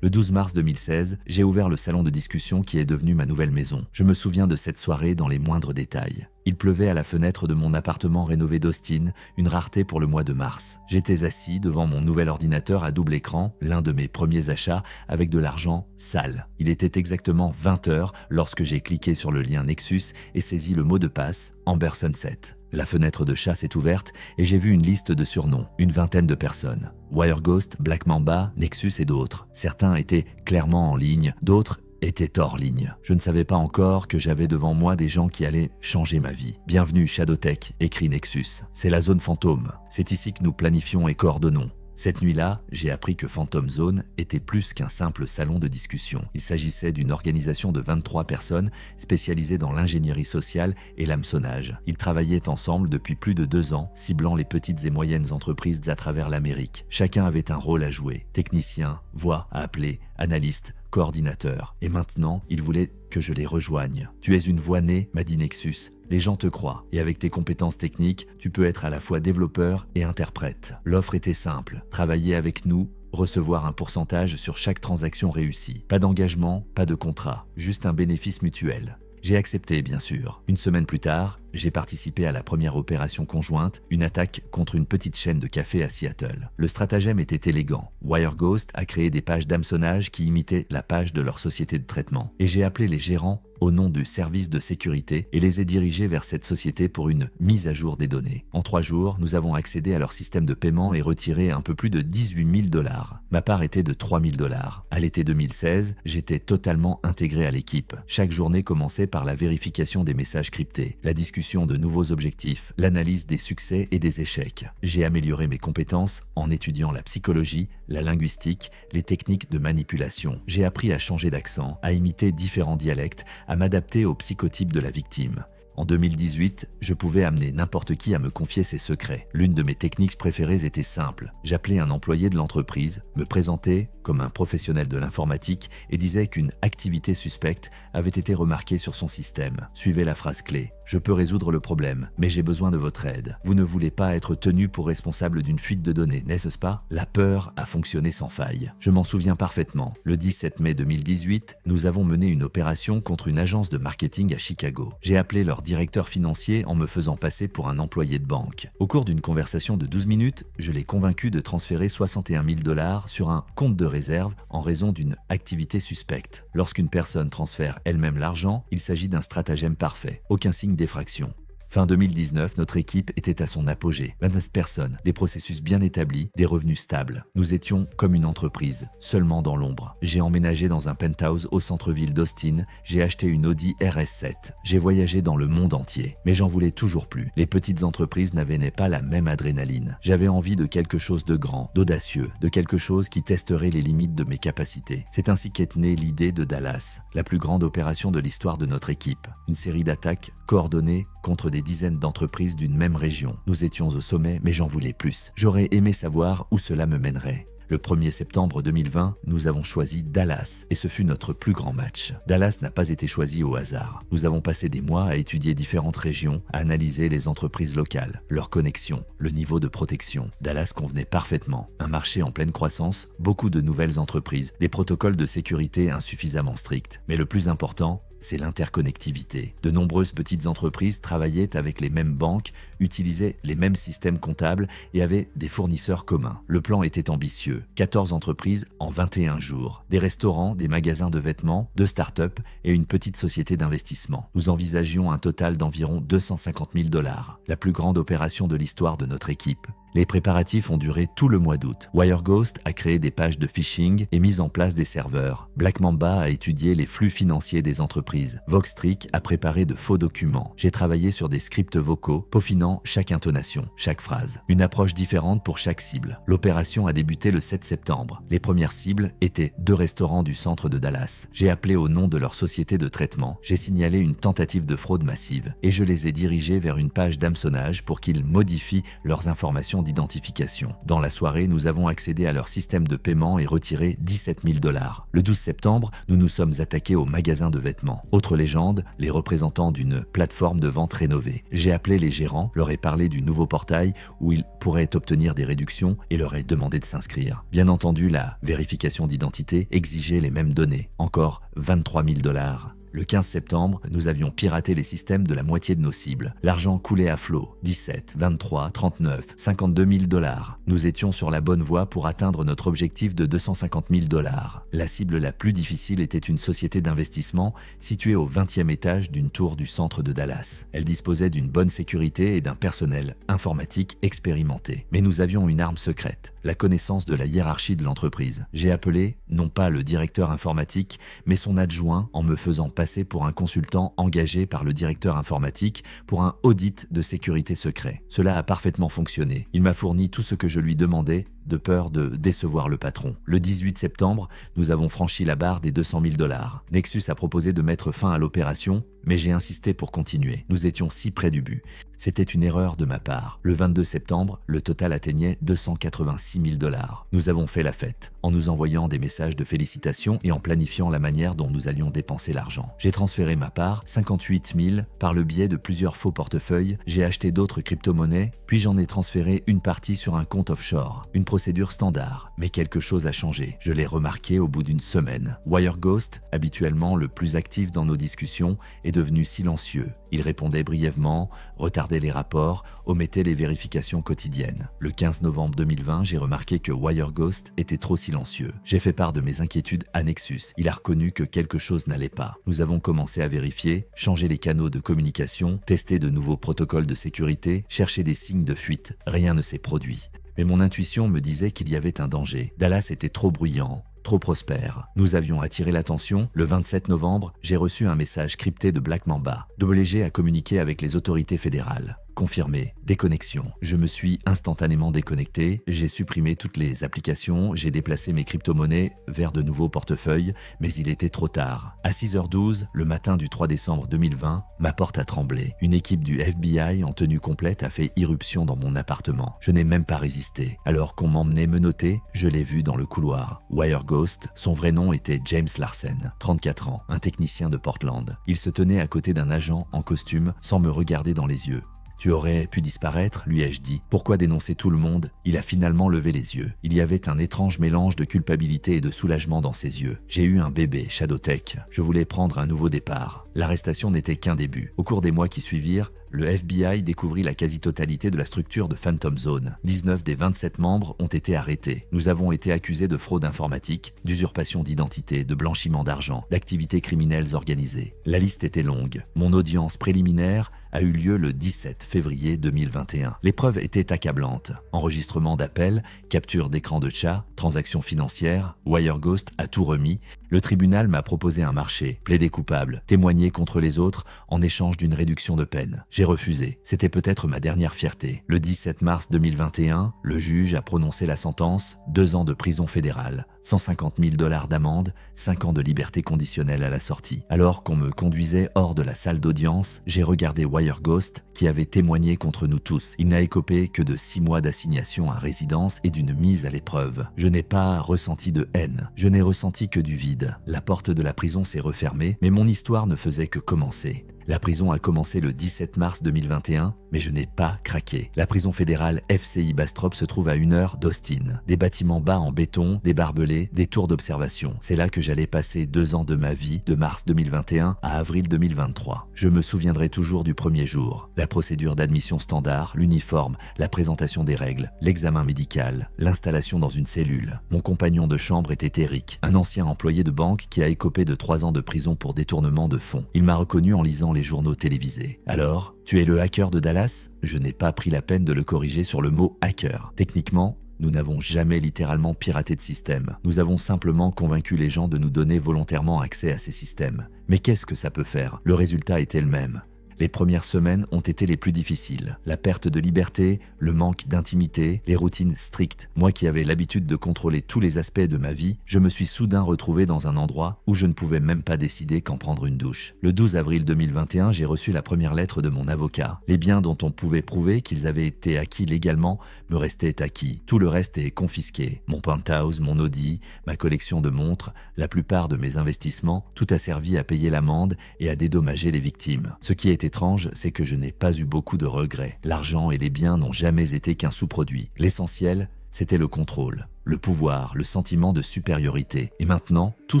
Speaker 1: Le 12 mars 2016, j'ai ouvert le salon de discussion qui est devenu ma nouvelle maison. Je me souviens de cette soirée dans les moindres détails. Il pleuvait à la fenêtre de mon appartement rénové d'Austin, une rareté pour le mois de mars. J'étais assis devant mon nouvel ordinateur à double écran, l'un de mes premiers achats, avec de l'argent sale. Il était exactement 20h lorsque j'ai cliqué sur le lien Nexus et saisi le mot de passe Amber Sunset. La fenêtre de chat s'est ouverte et j'ai vu une liste de surnoms, une vingtaine de personnes. WireGhost, Black Mamba, Nexus et d'autres. Certains étaient clairement en ligne, d'autres étaient hors ligne. Je ne savais pas encore que j'avais devant moi des gens qui allaient changer ma vie. Bienvenue Shadowtech, écrit Nexus. C'est la zone fantôme. C'est ici que nous planifions et coordonnons. Cette nuit-là, j'ai appris que Phantom Zone était plus qu'un simple salon de discussion. Il s'agissait d'une organisation de 23 personnes spécialisées dans l'ingénierie sociale et l'hameçonnage. Ils travaillaient ensemble depuis plus de 2 ans, ciblant les petites et moyennes entreprises à travers l'Amérique. Chacun avait un rôle à jouer. Technicien, voix à appeler, analyste, coordinateur. Et maintenant, ils voulaient que je les rejoigne. « Tu es une voix née », m'a dit Nexus. Les gens te croient, et avec tes compétences techniques, tu peux être à la fois développeur et interprète. L'offre était simple, travailler avec nous, recevoir un pourcentage sur chaque transaction réussie. Pas d'engagement, pas de contrat, juste un bénéfice mutuel. J'ai accepté, bien sûr. Une semaine plus tard, j'ai participé à la première opération conjointe, une attaque contre une petite chaîne de café à Seattle. Le stratagème était élégant. WireGhost a créé des pages d'hameçonnage qui imitaient la page de leur société de traitement. Et j'ai appelé les gérants au nom du service de sécurité et les ai dirigés vers cette société pour une mise à jour des données. En 3 jours, nous avons accédé à leur système de paiement et retiré un peu plus de 18 000 $. Ma part était de 3 000 $. À l'été 2016, j'étais totalement intégré à l'équipe. Chaque journée commençait par la vérification des messages cryptés, la discussion de nouveaux objectifs, l'analyse des succès et des échecs. J'ai amélioré mes compétences en étudiant la psychologie, la linguistique, les techniques de manipulation. J'ai appris à changer d'accent, à imiter différents dialectes, à m'adapter au psychotype de la victime. En 2018, je pouvais amener n'importe qui à me confier ses secrets. L'une de mes techniques préférées était simple. J'appelais un employé de l'entreprise, me présentais comme un professionnel de l'informatique et disais qu'une activité suspecte avait été remarquée sur son système. Suivez la phrase clé. Je peux résoudre le problème, mais j'ai besoin de votre aide. Vous ne voulez pas être tenu pour responsable d'une fuite de données, n'est-ce pas? La peur a fonctionné sans faille. Je m'en souviens parfaitement. Le 17 mai 2018, nous avons mené une opération contre une agence de marketing à Chicago. J'ai appelé leur directeur financier en me faisant passer pour un employé de banque. Au cours d'une conversation de 12 minutes, je l'ai convaincu de transférer 61 000 $ sur un compte de réserve en raison d'une activité suspecte. Lorsqu'une personne transfère elle-même l'argent, il s'agit d'un stratagème parfait. Aucun signe d'effraction. Fin 2019, notre équipe était à son apogée. 29 personnes, des processus bien établis, des revenus stables. Nous étions comme une entreprise, seulement dans l'ombre. J'ai emménagé dans un penthouse au centre-ville d'Austin, j'ai acheté une Audi RS7. J'ai voyagé dans le monde entier, mais j'en voulais toujours plus. Les petites entreprises n'avaient pas la même adrénaline. J'avais envie de quelque chose de grand, d'audacieux, de quelque chose qui testerait les limites de mes capacités. C'est ainsi qu'est née l'idée de Dallas, la plus grande opération de l'histoire de notre équipe. Une série d'attaques coordonnées contre des dizaines d'entreprises d'une même région. Nous étions au sommet, mais j'en voulais plus. J'aurais aimé savoir où cela me mènerait. Le 1er septembre 2020, nous avons choisi Dallas et ce fut notre plus grand match. Dallas n'a pas été choisi au hasard. Nous avons passé des mois à étudier différentes régions, à analyser les entreprises locales, leurs connexions, le niveau de protection. Dallas convenait parfaitement. Un marché en pleine croissance, beaucoup de nouvelles entreprises, des protocoles de sécurité insuffisamment stricts. Mais le plus important, c'est l'interconnectivité. De nombreuses petites entreprises travaillaient avec les mêmes banques, utilisaient les mêmes systèmes comptables et avaient des fournisseurs communs. Le plan était ambitieux. 14 entreprises en 21 jours. Des restaurants, des magasins de vêtements, 2 startups et une petite société d'investissement. Nous envisagions un total d'environ 250 000 $. La plus grande opération de l'histoire de notre équipe. Les préparatifs ont duré tout le mois d'août. WireGhost a créé des pages de phishing et mis en place des serveurs. Black Mamba a étudié les flux financiers des entreprises. Voxtrick a préparé de faux documents. J'ai travaillé sur des scripts vocaux, peaufinant chaque intonation, chaque phrase. Une approche différente pour chaque cible. L'opération a débuté le 7 septembre. Les premières cibles étaient 2 restaurants du centre de Dallas. J'ai appelé au nom de leur société de traitement. J'ai signalé une tentative de fraude massive et je les ai dirigés vers une page d'hameçonnage pour qu'ils modifient leurs informations d'identification. Dans la soirée, nous avons accédé à leur système de paiement et retiré 17 000 $. Le 12 septembre, nous nous sommes attaqués au magasin de vêtements. Autre légende, les représentants d'une plateforme de vente rénovée. J'ai appelé les gérants, leur ai parlé du nouveau portail où ils pourraient obtenir des réductions et leur ai demandé de s'inscrire. Bien entendu, la vérification d'identité exigeait les mêmes données. Encore 23 000 $. Le 15 septembre, nous avions piraté les systèmes de la moitié de nos cibles. L'argent coulait à flot, 17, 23, 39, 52 000 $. Nous étions sur la bonne voie pour atteindre notre objectif de 250 000 $. La cible la plus difficile était une société d'investissement située au 20e étage d'une tour du centre de Dallas. Elle disposait d'une bonne sécurité et d'un personnel informatique expérimenté. Mais nous avions une arme secrète, la connaissance de la hiérarchie de l'entreprise. J'ai appelé, non pas le directeur informatique, mais son adjoint en me faisant passer pour un consultant engagé par le directeur informatique pour un audit de sécurité secret. Cela a parfaitement fonctionné. Il m'a fourni tout ce que je lui demandais de peur de décevoir le patron. Le 18 septembre, nous avons franchi la barre des 200 000 $. Nexus a proposé de mettre fin à l'opération, mais j'ai insisté pour continuer. Nous étions si près du but. C'était une erreur de ma part. Le 22 septembre, le total atteignait 286 000 $. Nous avons fait la fête, en nous envoyant des messages de félicitations et en planifiant la manière dont nous allions dépenser l'argent. J'ai transféré ma part, 58 000, par le biais de plusieurs faux portefeuilles. J'ai acheté d'autres crypto-monnaies, puis j'en ai transféré une partie sur un compte offshore. Une procédure standard, mais quelque chose a changé. Je l'ai remarqué au bout d'une semaine. WireGhost, habituellement le plus actif dans nos discussions, est devenu silencieux. Il répondait brièvement, retardait les rapports, omettait les vérifications quotidiennes. Le 15 novembre 2020, j'ai remarqué que WireGhost était trop silencieux. J'ai fait part de mes inquiétudes à Nexus. Il a reconnu que quelque chose n'allait pas. Nous avons commencé à vérifier, changer les canaux de communication, tester de nouveaux protocoles de sécurité, chercher des signes de fuite. Rien ne s'est produit. Mais mon intuition me disait qu'il y avait un danger. Dallas était trop bruyant, trop prospère. Nous avions attiré l'attention. Le 27 novembre, j'ai reçu un message crypté de Black Mamba. WG a communiqué avec les autorités fédérales. confirmé. Déconnexion. Je me suis instantanément déconnecté, j'ai supprimé toutes les applications, j'ai déplacé mes crypto-monnaies vers de nouveaux portefeuilles, mais il était trop tard. À 6h12, le matin du 3 décembre 2020, ma porte a tremblé. Une équipe du FBI en tenue complète a fait irruption dans mon appartement. Je n'ai même pas résisté. Alors qu'on m'emmenait menotter, je l'ai vu dans le couloir. WireGhost, son vrai nom était James Larsen, 34 ans, un technicien de Portland. Il se tenait à côté d'un agent en costume sans me regarder dans les yeux. « Tu aurais pu disparaître ?» lui ai-je dit. « Pourquoi dénoncer tout le monde ?» Il a finalement levé les yeux. Il y avait un étrange mélange de culpabilité et de soulagement dans ses yeux. J'ai eu un bébé, Shadowtech. Je voulais prendre un nouveau départ. L'arrestation n'était qu'un début. Au cours des mois qui suivirent, le FBI découvrit la quasi-totalité de la structure de Phantom Zone. 19 des 27 membres ont été arrêtés. Nous avons été accusés de fraude informatique, d'usurpation d'identité, de blanchiment d'argent, d'activités criminelles organisées. La liste était longue. Mon audience préliminaire a eu lieu le 17 février 2021. Les preuves étaient accablantes. Enregistrement d'appels, capture d'écran de chat, transactions financières, WireGhost a tout remis. Le tribunal m'a proposé un marché, plaider coupable, témoigner contre les autres en échange d'une réduction de peine. J'ai refusé. C'était peut-être ma dernière fierté. Le 17 mars 2021, le juge a prononcé la sentence, 2 ans de prison fédérale, 150 000 $ d'amende, 5 ans de liberté conditionnelle à la sortie. Alors qu'on me conduisait hors de la salle d'audience, j'ai regardé WireGhost qui avait témoigné contre nous tous. Il n'a écopé que de 6 mois d'assignation à résidence et d'une mise à l'épreuve. Je n'ai pas ressenti de haine. Je n'ai ressenti que du vide. La porte de la prison s'est refermée, mais mon histoire ne faisait que commencer. La prison a commencé le 17 mars 2021, mais je n'ai pas craqué. La prison fédérale FCI Bastrop se trouve à 1 heure d'Austin. Des bâtiments bas en béton, des barbelés, des tours d'observation. C'est là que j'allais passer 2 ans de ma vie, de mars 2021 à avril 2023. Je me souviendrai toujours du premier jour. La procédure d'admission standard, l'uniforme, la présentation des règles, l'examen médical, l'installation dans une cellule. Mon compagnon de chambre était Eric, un ancien employé de banque qui a écopé de 3 ans de prison pour détournement de fonds. Il m'a reconnu en lisant les journaux télévisés. Alors, tu es le hacker de Dallas ? Je n'ai pas pris la peine de le corriger sur le mot hacker. Techniquement, nous n'avons jamais littéralement piraté de système. Nous avons simplement convaincu les gens de nous donner volontairement accès à ces systèmes. Mais qu'est-ce que ça peut faire ? Le résultat était le même. Les premières semaines ont été les plus difficiles. La perte de liberté, le manque d'intimité, les routines strictes. Moi qui avais l'habitude de contrôler tous les aspects de ma vie, je me suis soudain retrouvé dans un endroit où je ne pouvais même pas décider quand prendre une douche. Le 12 avril 2021, j'ai reçu la première lettre de mon avocat. Les biens dont on pouvait prouver qu'ils avaient été acquis légalement me restaient acquis. Tout le reste est confisqué. Mon penthouse, mon Audi, ma collection de montres, la plupart de mes investissements, tout a servi à payer l'amende et à dédommager les victimes. Ce qui est étrange, c'est que je n'ai pas eu beaucoup de regrets. L'argent et les biens n'ont jamais été qu'un sous-produit. L'essentiel, c'était le contrôle, le pouvoir, le sentiment de supériorité. Et maintenant, tout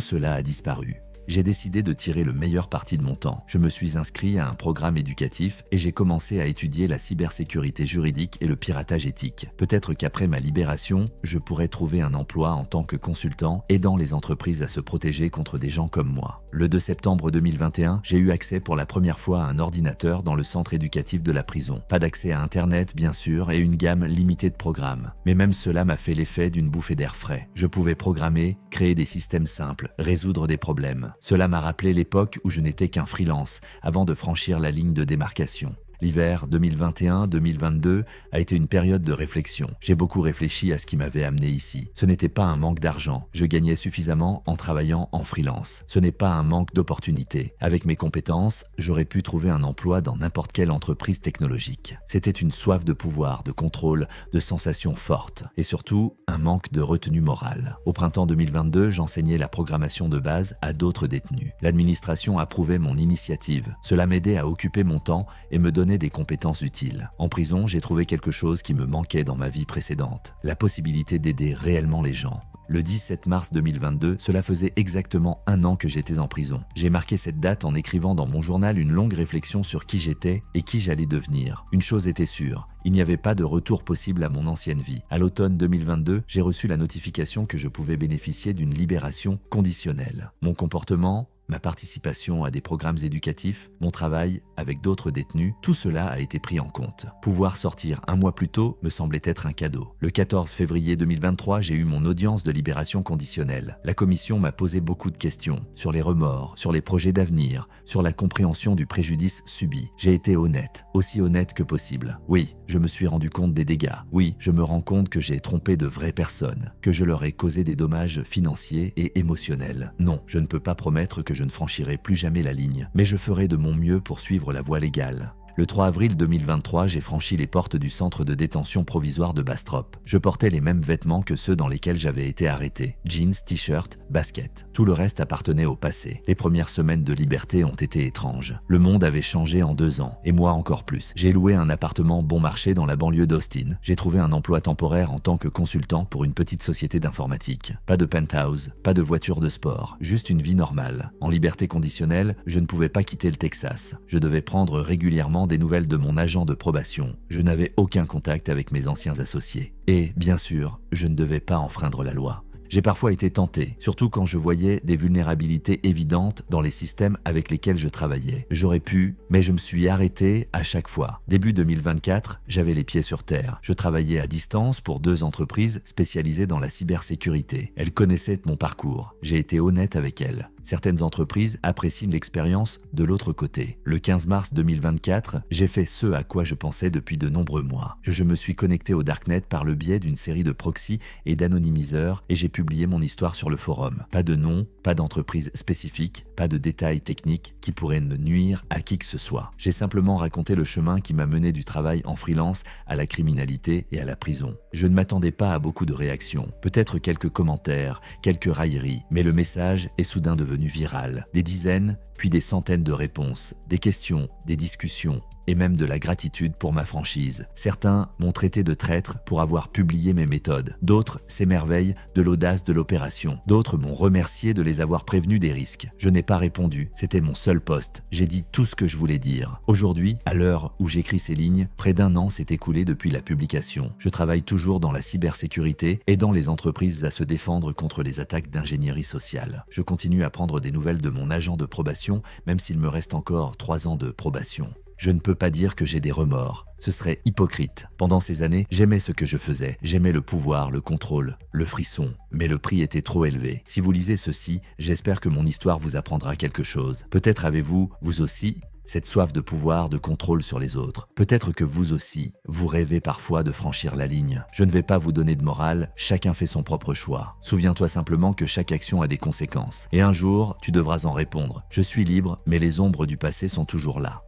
Speaker 1: cela a disparu. J'ai décidé de tirer le meilleur parti de mon temps. Je me suis inscrit à un programme éducatif et j'ai commencé à étudier la cybersécurité juridique et le piratage éthique. Peut-être qu'après ma libération, je pourrais trouver un emploi en tant que consultant, aidant les entreprises à se protéger contre des gens comme moi. Le 2 septembre 2021, j'ai eu accès pour la première fois à un ordinateur dans le centre éducatif de la prison. Pas d'accès à Internet, bien sûr, et une gamme limitée de programmes. Mais même cela m'a fait l'effet d'une bouffée d'air frais. Je pouvais programmer, créer des systèmes simples, résoudre des problèmes. Cela m'a rappelé l'époque où je n'étais qu'un freelance, avant de franchir la ligne de démarcation. L'hiver 2021-2022 a été une période de réflexion. J'ai beaucoup réfléchi à ce qui m'avait amené ici. Ce n'était pas un manque d'argent. Je gagnais suffisamment en travaillant en freelance. Ce n'est pas un manque d'opportunités. Avec mes compétences, j'aurais pu trouver un emploi dans n'importe quelle entreprise technologique. C'était une soif de pouvoir, de contrôle, de sensations fortes. Et surtout, un manque de retenue morale. Au printemps 2022, j'enseignais la programmation de base à d'autres détenus. L'administration approuvait mon initiative. Cela m'aidait à occuper mon temps et me donnait des compétences utiles. En prison, j'ai trouvé quelque chose qui me manquait dans ma vie précédente, la possibilité d'aider réellement les gens. Le 17 mars 2022, cela faisait exactement 1 an que j'étais en prison. J'ai marqué cette date en écrivant dans mon journal une longue réflexion sur qui j'étais et qui j'allais devenir. Une chose était sûre, il n'y avait pas de retour possible à mon ancienne vie. À l'automne 2022, j'ai reçu la notification que je pouvais bénéficier d'une libération conditionnelle. Mon comportement ma participation à des programmes éducatifs, mon travail avec d'autres détenus, tout cela a été pris en compte. Pouvoir sortir un mois plus tôt me semblait être un cadeau. Le 14 février 2023, j'ai eu mon audience de libération conditionnelle. La commission m'a posé beaucoup de questions sur les remords, sur les projets d'avenir, sur la compréhension du préjudice subi. J'ai été honnête, aussi honnête que possible. Oui, je me suis rendu compte des dégâts. Oui, je me rends compte que j'ai trompé de vraies personnes, que je leur ai causé des dommages financiers et émotionnels. Non, je ne peux pas promettre que je ne franchirai plus jamais la ligne, mais je ferai de mon mieux pour suivre la voie légale. Le 3 avril 2023, j'ai franchi les portes du centre de détention provisoire de Bastrop. Je portais les mêmes vêtements que ceux dans lesquels j'avais été arrêté. Jeans, t-shirt, basket. Tout le reste appartenait au passé. Les premières semaines de liberté ont été étranges. Le monde avait changé en 2 ans, et moi encore plus. J'ai loué un appartement bon marché dans la banlieue d'Austin. J'ai trouvé un emploi temporaire en tant que consultant pour une petite société d'informatique. Pas de penthouse, pas de voiture de sport, juste une vie normale. En liberté conditionnelle, je ne pouvais pas quitter le Texas. Je devais prendre régulièrement des nouvelles de mon agent de probation. Je n'avais aucun contact avec mes anciens associés. Et, bien sûr, je ne devais pas enfreindre la loi. J'ai parfois été tenté, surtout quand je voyais des vulnérabilités évidentes dans les systèmes avec lesquels je travaillais. J'aurais pu, mais je me suis arrêté à chaque fois. Début 2024, j'avais les pieds sur terre. Je travaillais à distance pour 2 entreprises spécialisées dans la cybersécurité. Elles connaissaient mon parcours. J'ai été honnête avec elles. Certaines entreprises apprécient l'expérience de l'autre côté. Le 15 mars 2024, j'ai fait ce à quoi je pensais depuis de nombreux mois. Je me suis connecté au Darknet par le biais d'une série de proxys et d'anonymiseurs et j'ai publié mon histoire sur le forum. Pas de nom, pas d'entreprise spécifique, pas de détails techniques qui pourraient ne nuire à qui que ce soit. J'ai simplement raconté le chemin qui m'a mené du travail en freelance à la criminalité et à la prison. Je ne m'attendais pas à beaucoup de réactions, peut-être quelques commentaires, quelques railleries, mais le message est soudain devenu viral. Des dizaines, puis des centaines de réponses, des questions, des discussions, et même de la gratitude pour ma franchise. Certains m'ont traité de traître pour avoir publié mes méthodes. D'autres s'émerveillent de l'audace de l'opération. D'autres m'ont remercié de les avoir prévenus des risques. Je n'ai pas répondu, c'était mon seul poste. J'ai dit tout ce que je voulais dire. Aujourd'hui, à l'heure où j'écris ces lignes, près d'1 an s'est écoulé depuis la publication. Je travaille toujours dans la cybersécurité, aidant les entreprises à se défendre contre les attaques d'ingénierie sociale. Je continue à prendre des nouvelles de mon agent de probation, même s'il me reste encore 3 ans de probation. Je ne peux pas dire que j'ai des remords. Ce serait hypocrite. Pendant ces années, j'aimais ce que je faisais. J'aimais le pouvoir, le contrôle, le frisson. Mais le prix était trop élevé. Si vous lisez ceci, j'espère que mon histoire vous apprendra quelque chose. Peut-être avez-vous, vous aussi, cette soif de pouvoir, de contrôle sur les autres. Peut-être que vous aussi, vous rêvez parfois de franchir la ligne. Je ne vais pas vous donner de morale, chacun fait son propre choix. Souviens-toi simplement que chaque action a des conséquences. Et un jour, tu devras en répondre. Je suis libre, mais les ombres du passé sont toujours là.